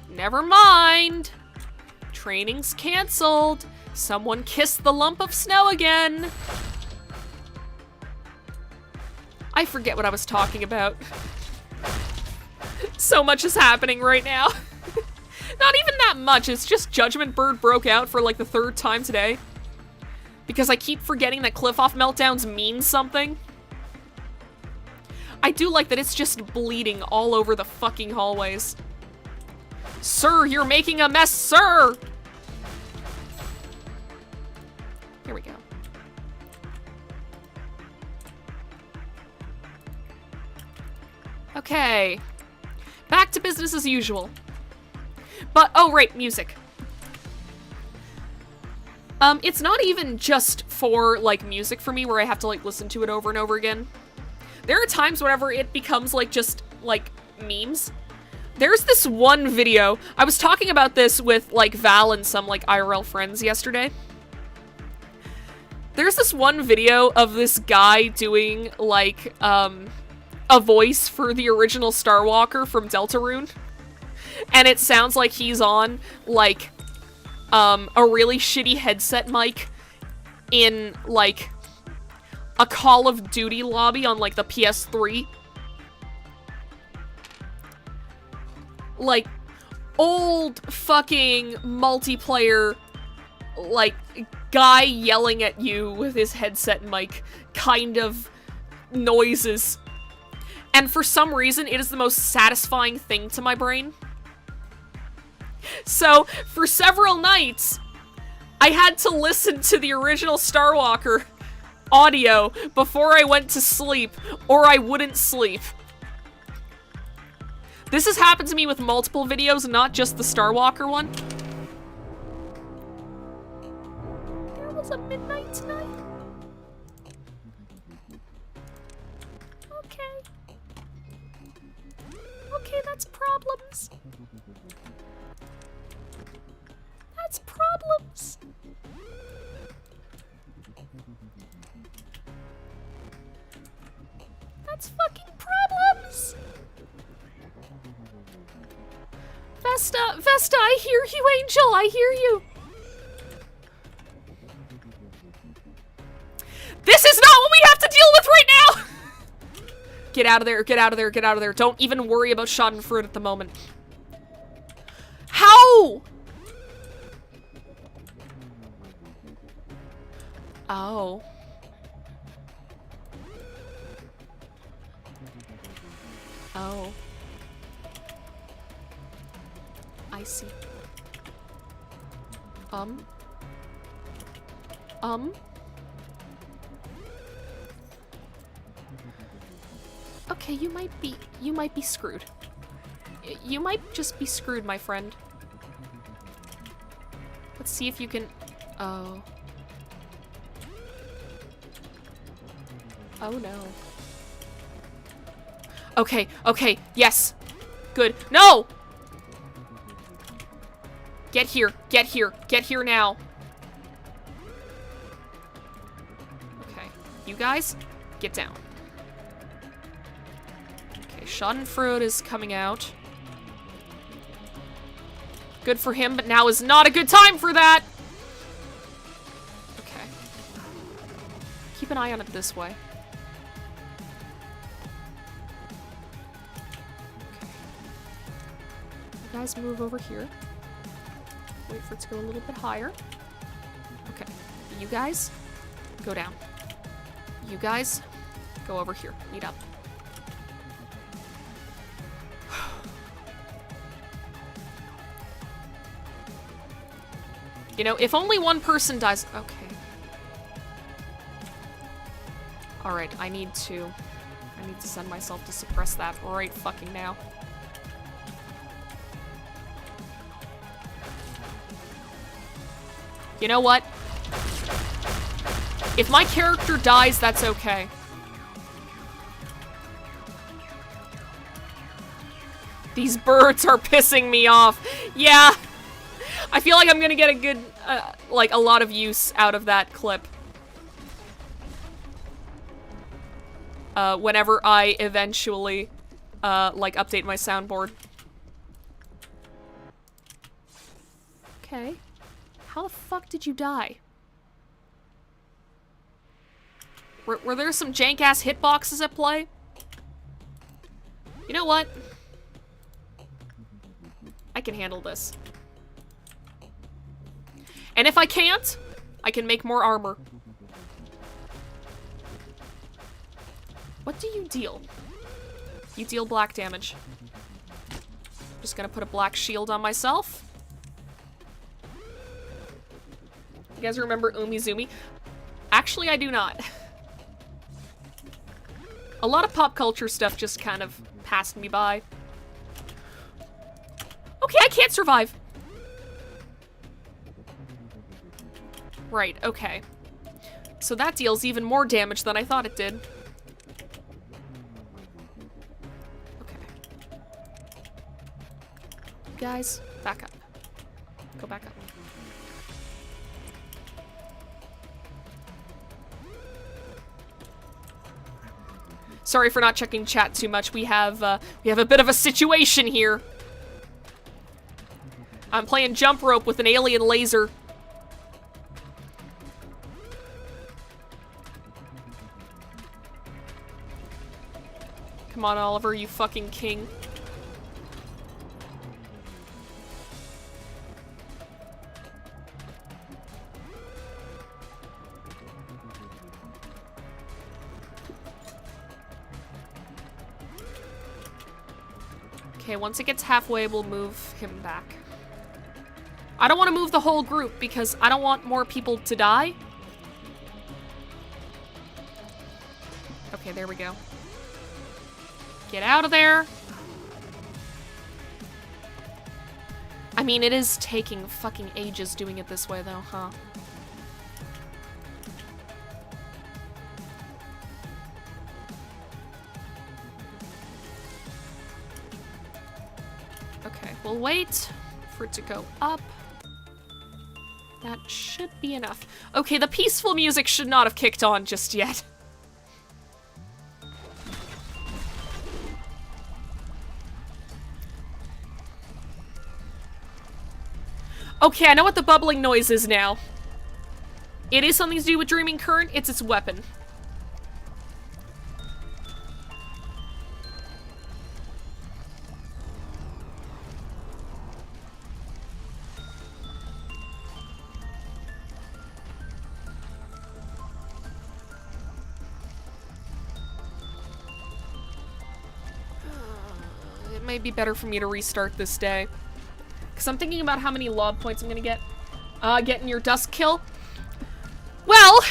Never mind. Training's canceled. Someone kissed the lump of snow again. I forget what I was talking about. So much is happening right now. Not even that much. It's just Judgment Bird broke out for like the 3rd time today. Because I keep forgetting that cliff-off meltdowns mean something. I do like that it's just bleeding all over the fucking hallways. Sir, you're making a mess, sir! Here we go. Okay. Back to business as usual. But, oh right, music. It's not even just for, like, music for me where I have to, like, listen to it over and over again. There are times whenever it becomes, like, just, like, memes. There's this one video, I was talking about this with, like, Val and some, like, IRL friends yesterday. There's this one video of this guy doing, like, a voice for the original Starwalker from Deltarune. And it sounds like he's on, like, a really shitty headset mic in, like, a Call of Duty lobby on, like, the PS3. Like, old fucking multiplayer, like, guy yelling at you with his headset mic kind of noises. And for some reason, it is the most satisfying thing to my brain. So, for several nights, I had to listen to the original Starwalker audio before I went to sleep, or I wouldn't sleep. This has happened to me with multiple videos, not just the Starwalker one. There was a midnight tonight. Okay. Okay, that's problems. That's problems. That's fucking problems. Vesta, I hear you, Angel, I hear you. This is not what we have to deal with right now! Get out of there, get out of there, get out of there. Don't even worry about Schadenfreude at the moment. How? Oh. Oh. I see. Okay, you might be screwed. You might just be screwed, my friend. Let's see if you can... Oh. Oh no. Okay, okay, yes. Good. No! Get here, get here, get here now. Okay, you guys, get down. Okay, Schadenfreude is coming out. Good for him, but now is not a good time for that! Okay. Keep an eye on it this way. Okay. You guys move over here. Wait for it to go a little bit higher. Okay. You guys, go down. You guys, go over here. Meet up. You know, if only one person dies... Okay. Alright, I need to send myself to suppress that right fucking now. You know what? If my character dies, that's okay. These birds are pissing me off. Yeah. I feel like I'm gonna get a good, like, a lot of use out of that clip. Whenever I eventually, like, update my soundboard. Okay. How the fuck did you die? Were there some jank-ass hitboxes at play? You know what? I can handle this. And if I can't, I can make more armor. What do you deal? You deal black damage. Just gonna put a black shield on myself. You guys remember Umizoomi? Actually, I do not. A lot of pop culture stuff just kind of passed me by. Okay, I can't survive. Right, okay. So that deals even more damage than I thought it did. Okay. Guys, back up. Go back up. Sorry for not checking chat too much. We have a bit of a situation here. I'm playing jump rope with an alien laser. Come on, Oliver, you fucking king. Okay, once it gets halfway, we'll move him back. I don't want to move the whole group because I don't want more people to die. Okay, there we go. Get out of there. I mean, it is taking fucking ages doing it this way, though, huh? Okay, we'll wait for it to go up. That should be enough. Okay, the peaceful music should not have kicked on just yet. Okay, I know what the bubbling noise is now. It is something to do with Dreaming Current. It's its weapon. It might be better for me to restart this day. Because I'm thinking about how many lob points I'm gonna get. Getting your dusk kill. Well,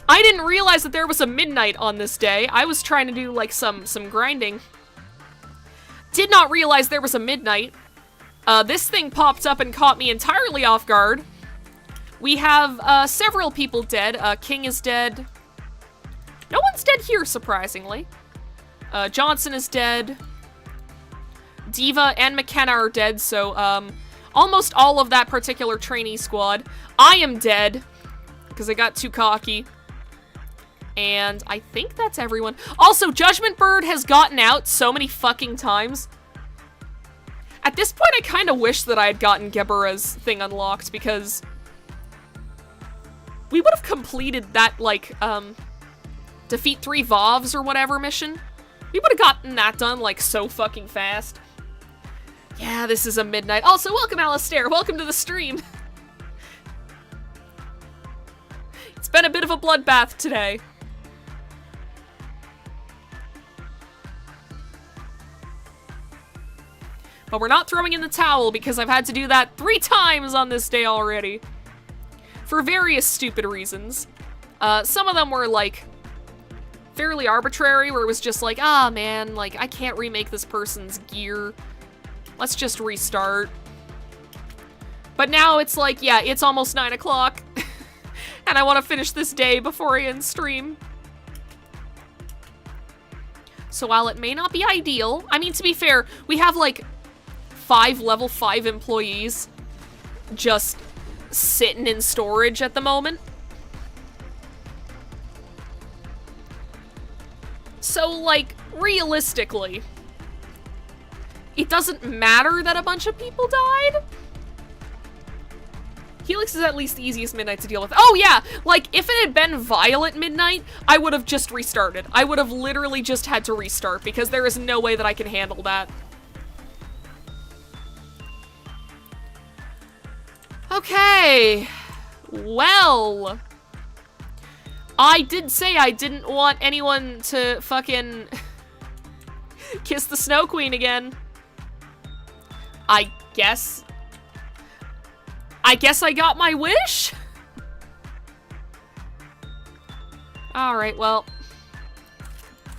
I didn't realize that there was a midnight on this day. I was trying to do, like, some grinding. Did not realize there was a midnight. This thing popped up and caught me entirely off guard. We have, several people dead. King is dead. No one's dead here, surprisingly. Johnson is dead. Diva and McKenna are dead, so, almost all of that particular trainee squad. I am dead, because I got too cocky. And I think that's everyone. Also, Judgment Bird has gotten out so many fucking times. At this point, I kind of wish that I had gotten Gebura's thing unlocked, because we would have completed that, like, defeat 3 Vovs or whatever mission. We would have gotten that done, like, so fucking fast. Yeah, this is a midnight. Also, welcome, Alistair. Welcome to the stream. It's been a bit of a bloodbath today. But we're not throwing in the towel because I've had to do that 3 times on this day already. For various stupid reasons. Some of them were, like, fairly arbitrary, where it was just like, ah, man, like, I can't remake this person's gear. Let's just restart. But now it's like, yeah, it's almost 9 o'clock. And I want to finish this day before I end stream. So while it may not be ideal, I mean, to be fair, we have like 5 level 5 employees just sitting in storage at the moment. So, like, realistically, it doesn't matter that a bunch of people died. Helix is at least the easiest midnight to deal with. Oh yeah, like, if it had been Violet Midnight, I would have just restarted. I would have literally just had to restart, because there is no way that I can handle that. Okay. Well, I did say I didn't want anyone to fucking kiss the Snow Queen again. I guess I got my wish? Alright, well.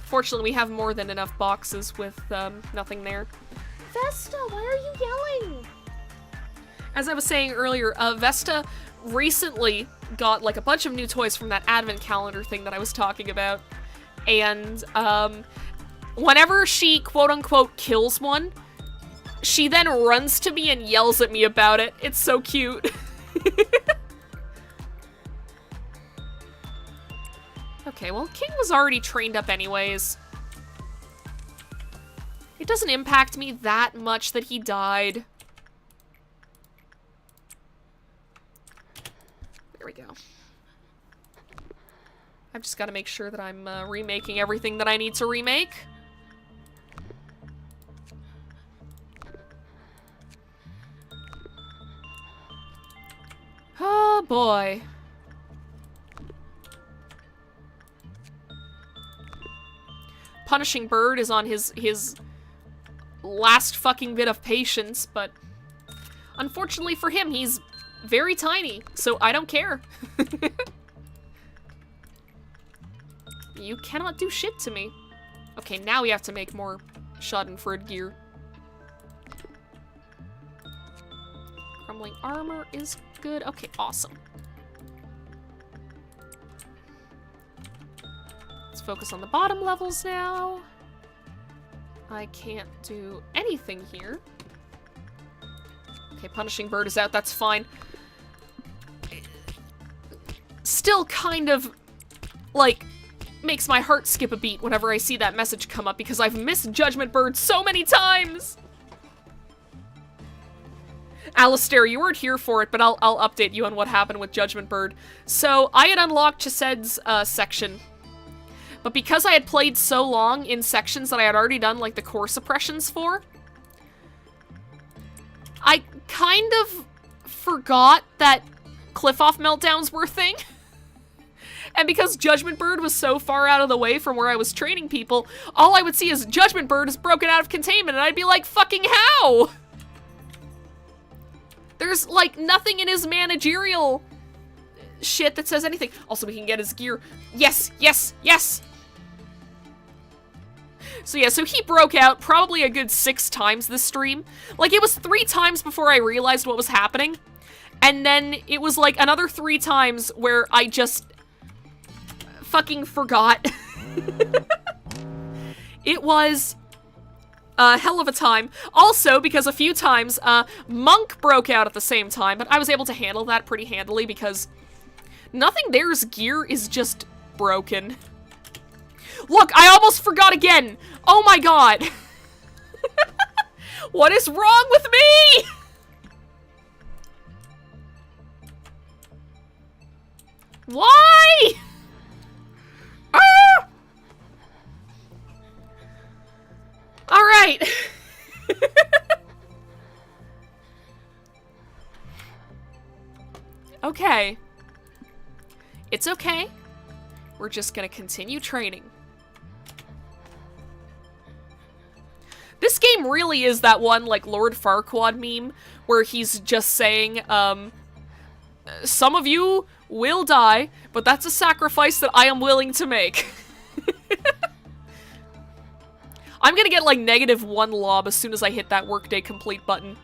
Fortunately, we have more than enough boxes with nothing there. Vesta, why are you yelling? As I was saying earlier, Vesta recently got like a bunch of new toys from that advent calendar thing that I was talking about. And whenever she quote-unquote kills one, she then runs to me and yells at me about it. It's so cute. Okay, well, King was already trained up anyways. It doesn't impact me that much that he died. There we go. I've just got to make sure that I'm remaking everything that I need to remake. Oh boy. Punishing Bird is on his last fucking bit of patience, but unfortunately for him, he's very tiny, so I don't care. You cannot do shit to me. Okay, now we have to make more Schadenfreude gear. Crumbling armor is good. Okay, awesome. Let's focus on the bottom levels now. I can't do anything here. Okay, Punishing Bird is out. That's fine. Still kind of, like, makes my heart skip a beat whenever I see that message come up because I've missed Judgment Bird so many times! Alistair, you weren't here for it, but I'll update you on what happened with Judgment Bird. So, I had unlocked Chesed's section, but because I had played so long in sections that I had already done, like, the core suppressions for, I kind of forgot that cliff-off meltdowns were a thing. And because Judgment Bird was so far out of the way from where I was training people, all I would see is Judgment Bird is broken out of containment, and I'd be like, fucking how? There's, like, nothing in his managerial shit that says anything. Also, we can get his gear. Yes, yes, yes! So yeah, so he broke out probably a good 6 times this stream. Like, it was 3 times before I realized what was happening. And then it was, like, another 3 times where I just fucking forgot. It was a hell of a time. Also, because a few times, Monk broke out at the same time, but I was able to handle that pretty handily because nothing there's gear is just broken. Look, I almost forgot again! Oh my god! What is wrong with me?! Why?! Ah! Alright. Okay. It's okay. We're just gonna continue training. This game really is that one, like, Lord Farquaad meme, where he's just saying, some of you will die, but that's a sacrifice that I am willing to make. I'm gonna get, like, -1 lob as soon as I hit that workday complete button.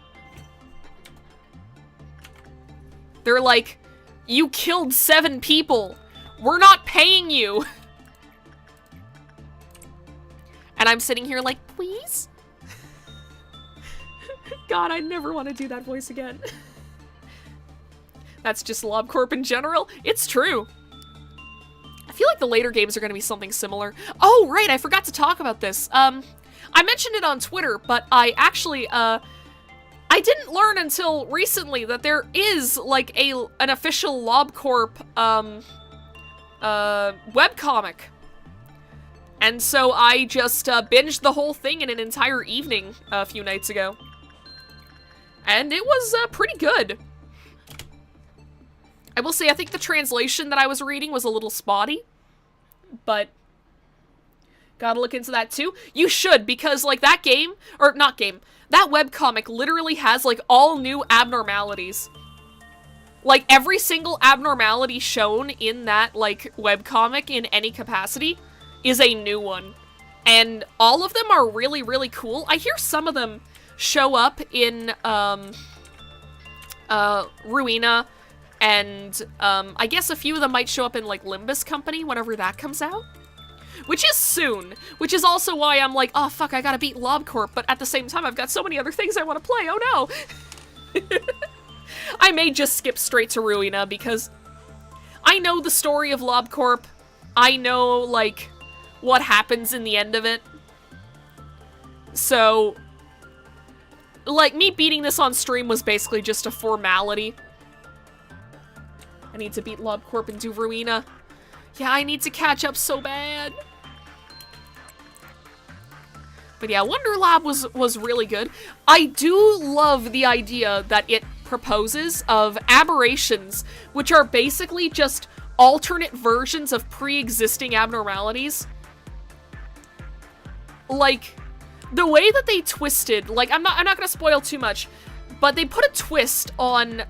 They're like, you killed 7 people. We're not paying you. And I'm sitting here like, please? God, I never want to do that voice again. That's just LobCorp in general. It's true. I feel like the later games are going to be something similar. Oh, right, I forgot to talk about this. I mentioned it on Twitter, but I actually, I didn't learn until recently that there is, like, an official LobCorp, webcomic. And so I just, binged the whole thing in an entire evening a few nights ago. And it was, pretty good. I will say, I think the translation that I was reading was a little spotty. But gotta look into that too. You should, because, like, that game, or not game, that webcomic literally has, like, all new abnormalities. Like, every single abnormality shown in that, like, webcomic in any capacity is a new one. And all of them are really, really cool. I hear some of them show up in, Ruina, and, I guess a few of them might show up in, like, Limbus Company whenever that comes out. Which is soon. Which is also why I'm like, oh fuck, I gotta beat LobCorp, but at the same time I've got so many other things I want to play, oh no! I may just skip straight to Ruina, because I know the story of LobCorp. I know, like, what happens in the end of it. So, like, me beating this on stream was basically just a formality. I need to beat LobCorp and do Ruina. Yeah, I need to catch up so bad. But yeah, Wonder Lab was really good. I do love the idea that it proposes of aberrations, which are basically just alternate versions of pre-existing abnormalities. Like, the way that they twisted, like, I'm not gonna spoil too much, but they put a twist on,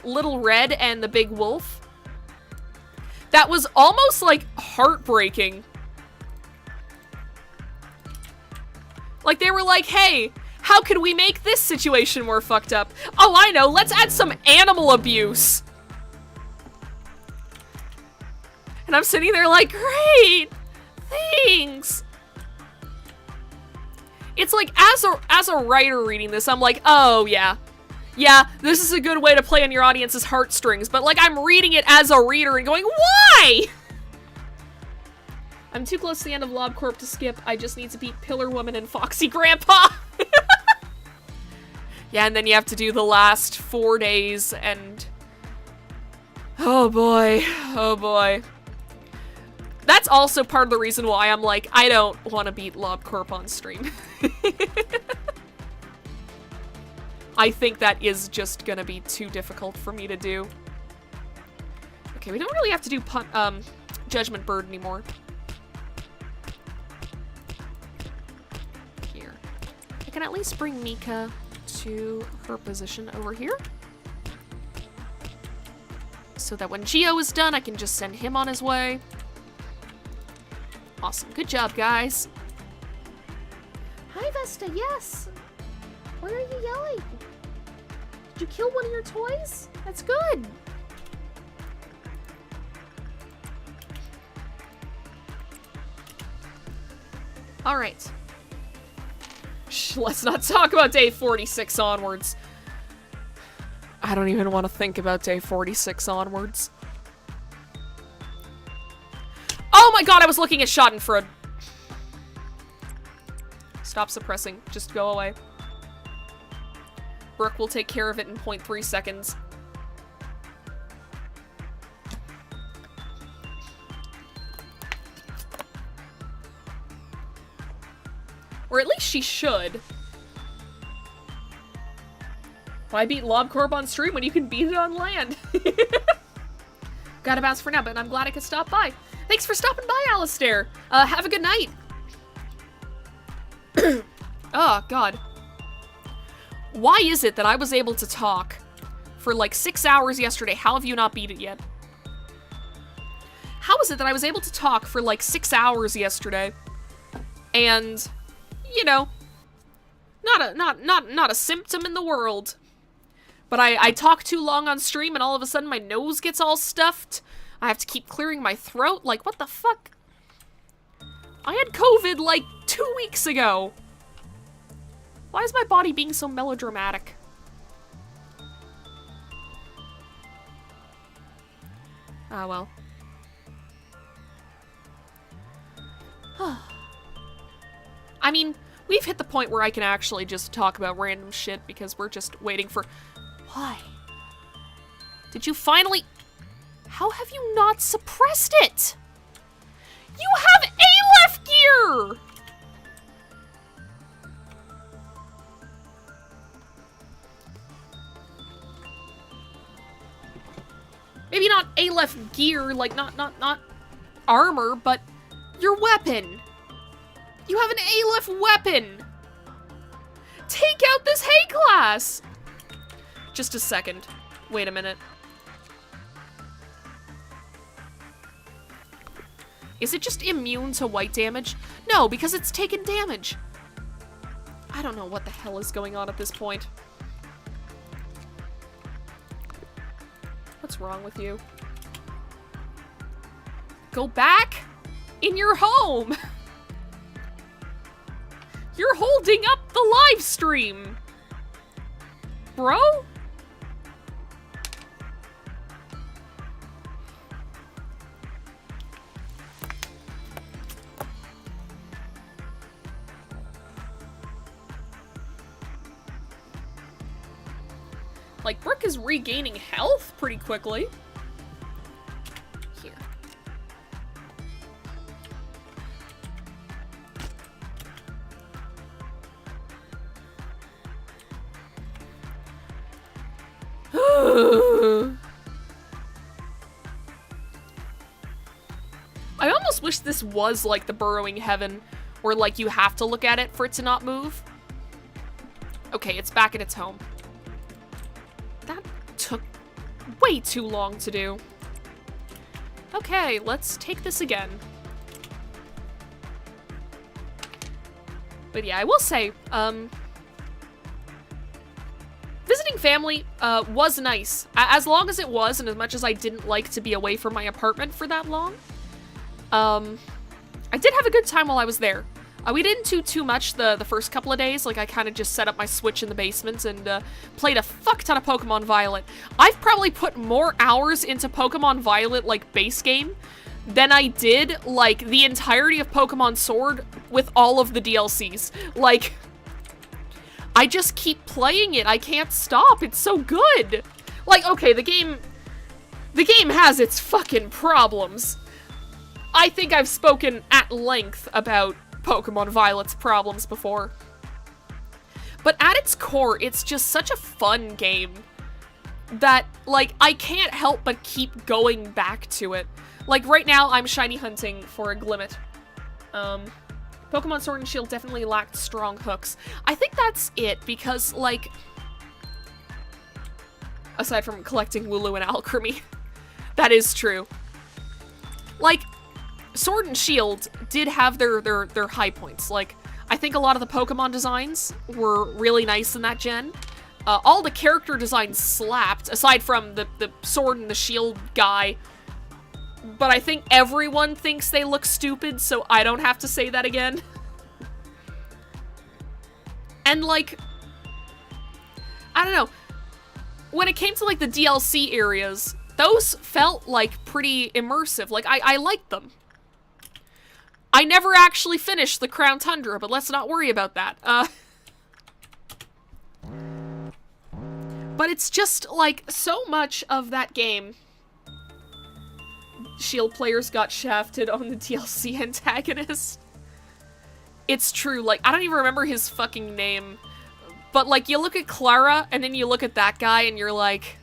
Little Red and the Big Wolf that was almost, like, heartbreaking. Like, they were like, hey, how can we make this situation more fucked up? Oh, I know, let's add some animal abuse. And I'm sitting there like, great, thanks. It's like, as a writer reading this, I'm like, oh, yeah. Yeah, this is a good way to play on your audience's heartstrings, but, like, I'm reading it as a reader and going, why? I'm too close to the end of LobCorp to skip. I just need to beat Pillar Woman and Foxy Grandpa. Yeah, and then you have to do the last 4 days, and... oh boy. Oh boy. That's also part of the reason why I'm like, I don't want to beat LobCorp on stream. I think that is just gonna be too difficult for me to do. Okay, we don't really have to do Judgment Bird anymore. Here. I can at least bring Mika to her position over here. So that when Geo is done, I can just send him on his way. Awesome. Good job, guys. Hi, Vesta. Yes. Why are you yelling? Did you kill one of your toys? That's good. All right. Shh, let's not talk about day 46 onwards. I don't even want to think about day 46 onwards. Oh my god, I was looking at Schadenfreude. Stop suppressing. Just go away. Brooke will take care of it in 0.3 seconds. Or at least she should. Why beat LobCorp on stream when you can beat it on land? Gotta bounce for now, but I'm glad I could stop by. Thanks for stopping by, Alistair. Have a good night. Oh, God. Why is it that I was able to talk for like 6 hours yesterday? How have you not beat it yet? How is it that I was able to talk for like 6 hours yesterday and, you know, not a symptom in the world, but I talk too long on stream and all of a sudden my nose gets all stuffed. I have to keep clearing my throat. Like, what the fuck? I had COVID like 2 2 weeks ago. Why is my body being so melodramatic? Ah, well. I mean, we've hit the point where I can actually just talk about random shit because we're just waiting for... Why? Did you finally... How have you not suppressed it? You have Aleph gear! Maybe not Aleph gear, like not armor, but your weapon. You have an Aleph weapon. Take out this Hay class. Just a second. Wait a minute. Is it just immune to white damage? No, because it's taken damage. I don't know what the hell is going on at this point. What's wrong with you? Go back in your home. You're holding up the live stream, bro. Like, Brooke is regaining health pretty quickly. Here. I almost wish this was like the burrowing heaven, where like you have to look at it for it to not move. Okay, it's back in its home. That took way too long to do. Okay, let's take this again. But yeah, I will say, visiting family was nice. As long as it was, and as much as I didn't like to be away from my apartment for that long, I did have a good time while I was there. We didn't do too much the first couple of days. Like, I kind of just set up my Switch in the basement and played a fuck ton of Pokemon Violet. I've probably put more hours into Pokemon Violet, like, base game, than I did, like, the entirety of Pokemon Sword with all of the DLCs. Like, I just keep playing it. I can't stop. It's so good. Like, okay, the game has its fucking problems. I think I've spoken at length about Pokemon Violet's problems before. But at its core, it's just such a fun game that, like, I can't help but keep going back to it. Like, right now, I'm shiny hunting for a Glimmet. Pokemon Sword and Shield definitely lacked strong hooks. I think that's it, because, like, aside from collecting Wooloo and Alchemy, that is true. Like, Sword and Shield did have their high points. Like, I think a lot of the Pokemon designs were really nice in that gen. All the character designs slapped, aside from the Sword and the Shield guy. But I think everyone thinks they look stupid, so I don't have to say that again. And, like, I don't know. When it came to, like, the DLC areas, those felt, like, pretty immersive. Like, I liked them. I never actually finished the Crown Tundra, but let's not worry about that. But it's just, like, so much of that game. Shield players got shafted on the DLC antagonist. It's true, like, I don't even remember his fucking name. But, like, you look at Clara, and then you look at that guy, and you're like...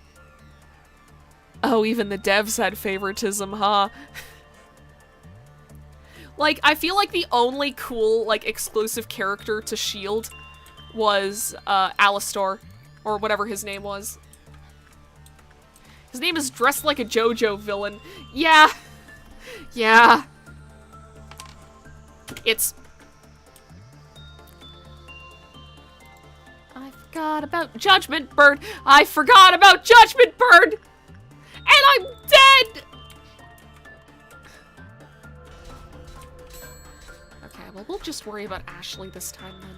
Oh, even the devs had favoritism, huh? Like, I feel like the only cool, like, exclusive character to Shield was, Alistar, or whatever his name was. His name is Dressed Like a JoJo Villain. Yeah. Yeah. It's... I forgot about Judgment Bird! I forgot about Judgment Bird! And I'm dead! Well, we'll just worry about Ashley this time, then.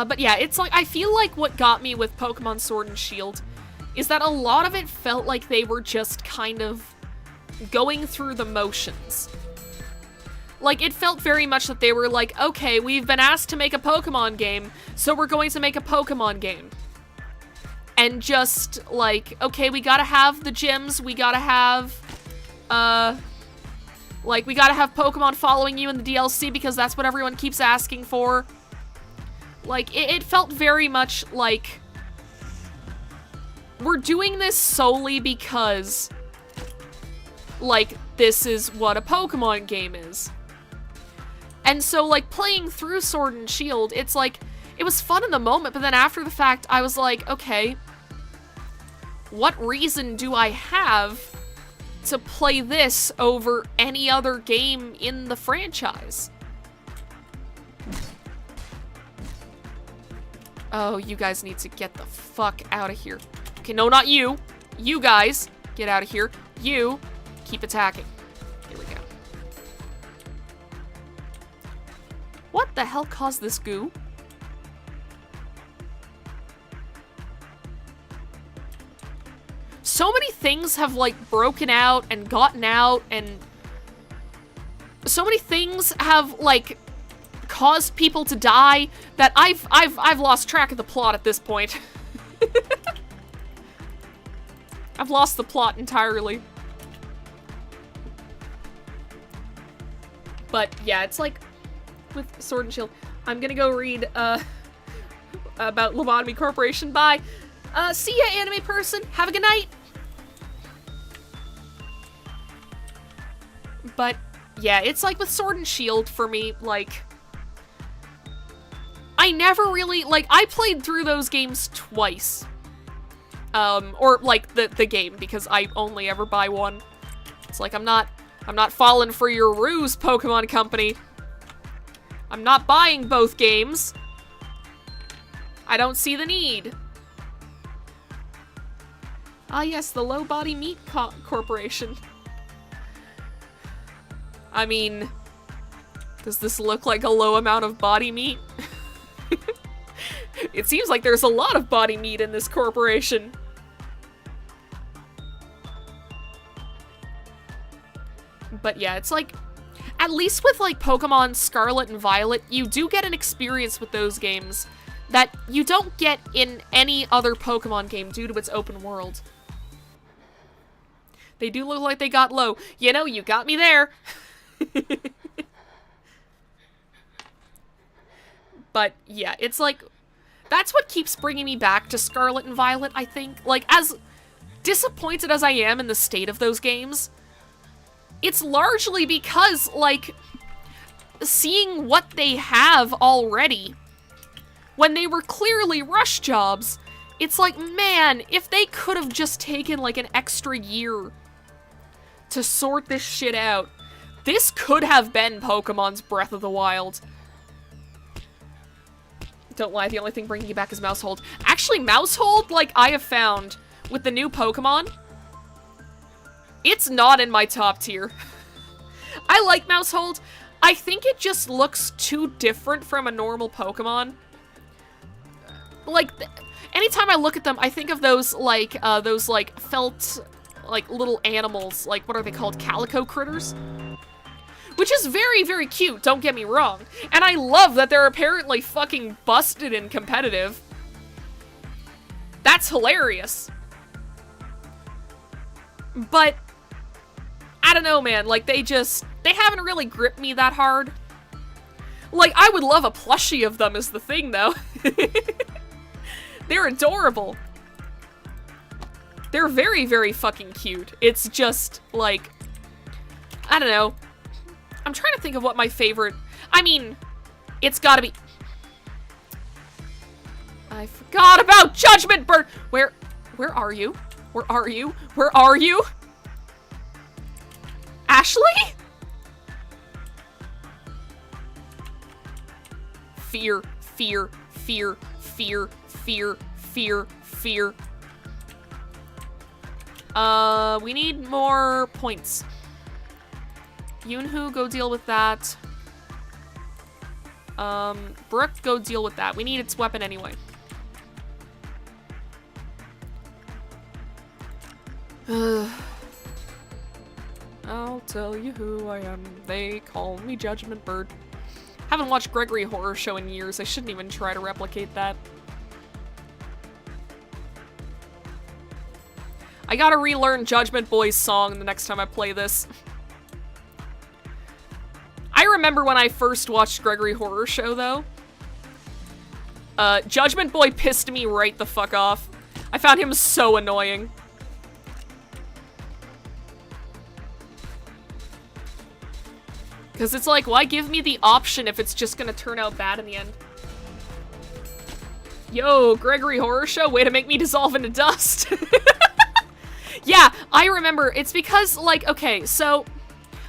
But yeah, it's like, I feel like what got me with Pokemon Sword and Shield is that a lot of it felt like they were just kind of going through the motions. Like, it felt very much that they were like, okay, we've been asked to make a Pokemon game, so we're going to make a Pokemon game. And just, like, okay, we gotta have the gyms, we gotta have, like, we gotta have Pokemon following you in the DLC because that's what everyone keeps asking for. Like, it felt very much like we're doing this solely because, like, this is what a Pokemon game is. And so, like, playing through Sword and Shield, it's like, it was fun in the moment, but then after the fact, I was like, okay, what reason do I have to play this over any other game in the franchise? Oh, you guys need to get the fuck out of here. Okay, no, not you. You guys, get out of here. You, keep attacking. Here we go. What the hell caused this goo? So many things have, like, broken out and gotten out, and so many things have, like, caused people to die that I've lost track of the plot at this point. I've lost the plot entirely. But yeah, it's like with Sword and Shield. I'm gonna go read about Lobotomy Corporation. Bye. See ya, anime person. Have a good night. But yeah, it's like with Sword and Shield for me, like, I never really, like, I played through those games twice. Or, like, the game, because I only ever buy one. It's like, I'm not falling for your ruse, Pokemon Company. I'm not buying both games. I don't see the need. Ah, yes, the Low Body Meat Corporation. I mean, does this look like a low amount of body meat? It seems like there's a lot of body meat in this corporation. But yeah, it's like, at least with like Pokemon Scarlet and Violet, you do get an experience with those games that you don't get in any other Pokemon game due to its open world. They do look like they got low. You know, you got me there. But yeah, it's like, that's what keeps bringing me back to Scarlet and Violet, I think. Like, as disappointed as I am in the state of those games, it's largely because, like, seeing what they have already, when they were clearly rush jobs, it's like, man, if they could have just taken, like, an extra year to sort this shit out, this could have been Pokemon's Breath of the Wild. Don't lie, the only thing bringing you back is Mousehold. Actually, Mousehold, like, I have found, with the new Pokemon, it's not in my top tier. I like Mousehold. I think it just looks too different from a normal Pokemon. Like, anytime I look at them, I think of those, like, felt, like, little animals. Like, what are they called? Calico critters? Which is very, very cute, don't get me wrong. And I love that they're apparently fucking busted and competitive. That's hilarious. But, I don't know, man. Like, they haven't really gripped me that hard. Like, I would love a plushie of them is the thing, though. They're adorable. They're very, very fucking cute. It's just, like, I don't know. I'm trying to think of what my favorite... I mean, it's gotta be... I forgot about Judgment Bird! Where are you? Where are you? Where are you? Ashley? Fear. fear, fear, fear, fear, fear, fear. We need more points. Yunhu, go deal with that. Brooke, go deal with that. We need its weapon anyway. I'll tell you who I am. They call me Judgment Bird. Haven't watched Gregory Horror Show in years. I shouldn't even try to replicate that. I gotta relearn Judgment Boy's song the next time I play this. I remember when I first watched Gregory Horror Show, though. Judgment Boy pissed me right the fuck off. I found him so annoying. Because it's like, why give me the option if it's just gonna turn out bad in the end? Yo, Gregory Horror Show, way to make me dissolve into dust. Yeah, I remember. It's because, like, okay, so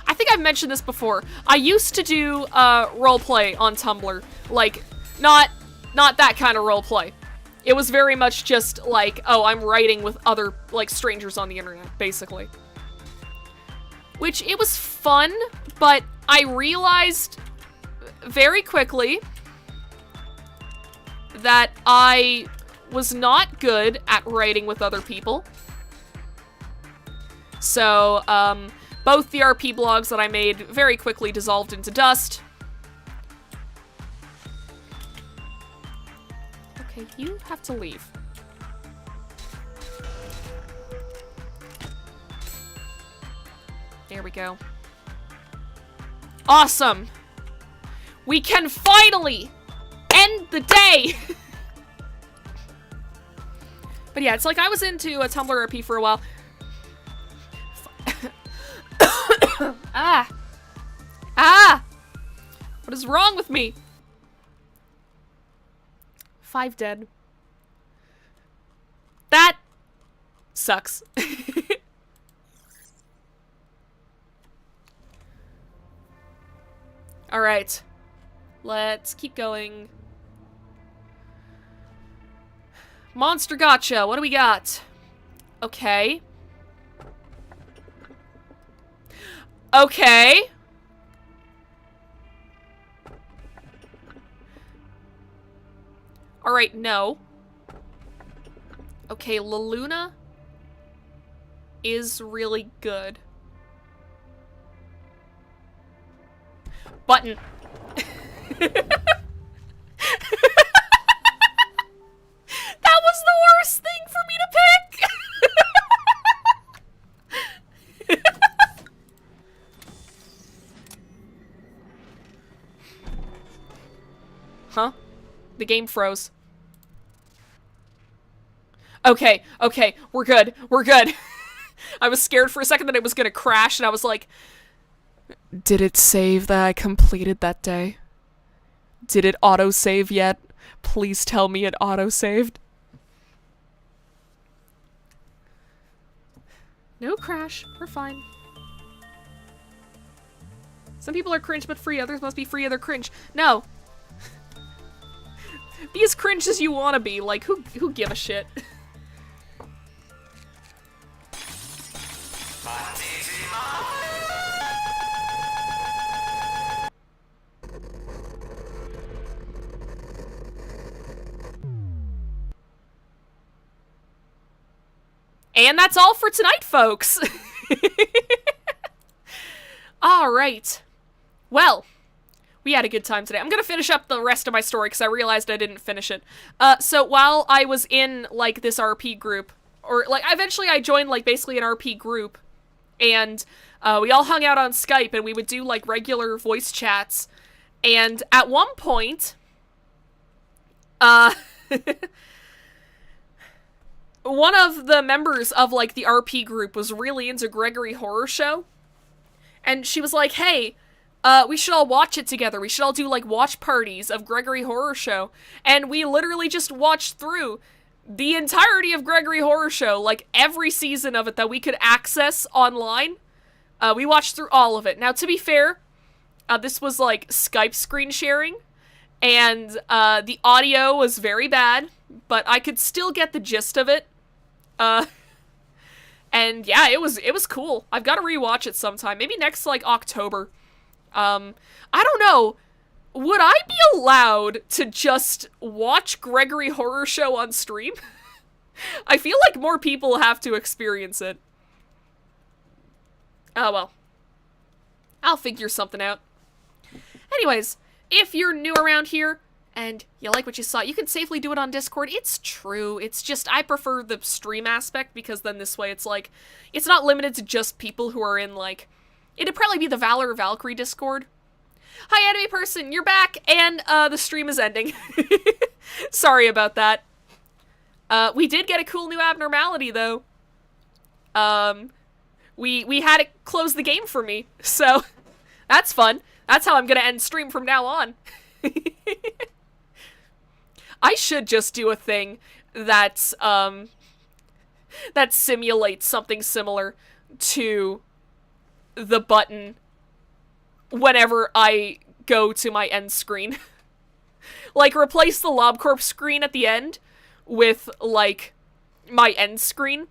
I think I've mentioned this before. I used to do roleplay on Tumblr. Like, not that kind of roleplay. It was very much just like, oh, I'm writing with other, like, strangers on the internet, basically. Which, it was fun, but I realized very quickly that I was not good at writing with other people. So, both the RP blogs that I made very quickly dissolved into dust. Okay, you have to leave. There we go. Awesome! We can finally end the day! But yeah, it's like I was into a Tumblr RP for a while. What is wrong with me? 5 dead. That sucks. All right. Let's keep going. Monster Gotcha. What do we got? Okay. Okay. Alright, no. Okay, La Luna is really good. Button. That was the worst thing for me to pick! Huh? The game froze. Okay, okay, we're good, we're good. I was scared for a second that it was gonna crash, and I was like, did it save that I completed that day? Did it auto-save yet? Please tell me it auto-saved. No crash, we're fine. Some people are cringe but free, others must be free of their cringe. No. Be as cringe as you want to be. Like, who give a shit? And that's all for tonight, folks. All right. Well, we had a good time today. I'm gonna finish up the rest of my story because I realized I didn't finish it. So while I was in, like, this RP group, or, like, eventually I joined, like, basically an RP group, and we all hung out on Skype, and we would do, like, regular voice chats, and at one point, one of the members of, like, the RP group was really into Gregory Horror Show, and she was like, hey, we should all watch it together. We should all do, like, watch parties of Gregory Horror Show. And we literally just watched through the entirety of Gregory Horror Show, like, every season of it that we could access online. We watched through all of it. Now, to be fair, this was, like, Skype screen sharing. and the audio was very bad, but I could still get the gist of it. Uh, and yeah, it was cool. I've got to rewatch it sometime. Maybe next like October. I don't know. Would I be allowed to just watch Gregory Horror Show on stream? I feel like more people have to experience it. Oh well. I'll figure something out. Anyways, if you're new around here and you like what you saw, you can safely do it on Discord. It's true. It's just I prefer the stream aspect because then this way it's like, it's not limited to just people who are in like, it'd probably be the Valor or Valkyrie Discord. Hi, enemy person, you're back, and the stream is ending. Sorry about that. We did get a cool new abnormality though. We had it close the game for me, so that's fun. That's how I'm gonna end stream from now on. I should just do a thing that's that simulates something similar to the button whenever I go to my end screen. Like, replace the LobCorp screen at the end with, like, my end screen.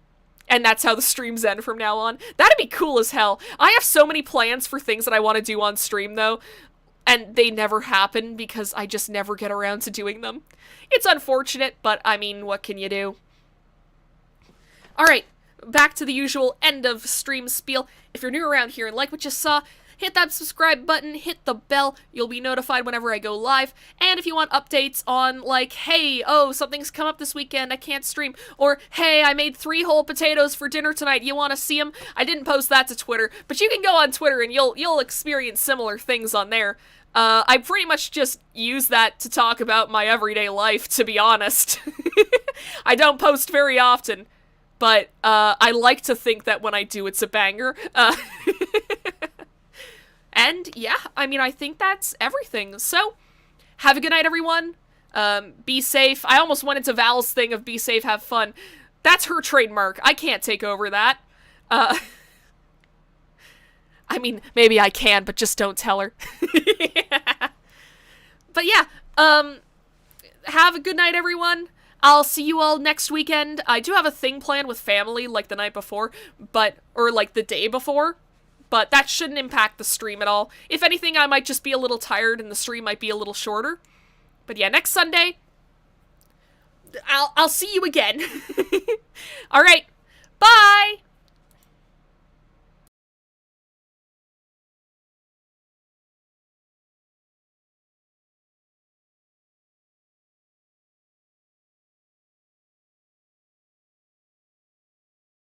And that's how the streams end from now on. That'd be cool as hell. I have so many plans for things that I want to do on stream, though. And they never happen because I just never get around to doing them. It's unfortunate, but I mean, what can you do? Alright, back to the usual end of stream spiel. If you're new around here and like what you saw, hit that subscribe button, hit the bell, you'll be notified whenever I go live, and if you want updates on, like, hey, oh, something's come up this weekend, I can't stream, or, hey, I made 3 whole potatoes for dinner tonight, you want to see them? I didn't post that to Twitter, but you can go on Twitter and you'll experience similar things on there. I pretty much just use that to talk about my everyday life, to be honest. I don't post very often, but I like to think that when I do, it's a banger. And yeah, I mean, I think that's everything. So, have a good night, everyone. Be safe. I almost went into Val's thing of be safe, have fun. That's her trademark. I can't take over that. I mean, maybe I can, but just don't tell her. But yeah, have a good night, everyone. I'll see you all next weekend. I do have a thing planned with family, like the night before, or like the day before. But that shouldn't impact the stream at all. If anything, I might just be a little tired and the stream might be a little shorter. But yeah, next Sunday, I'll see you again. Alright, bye!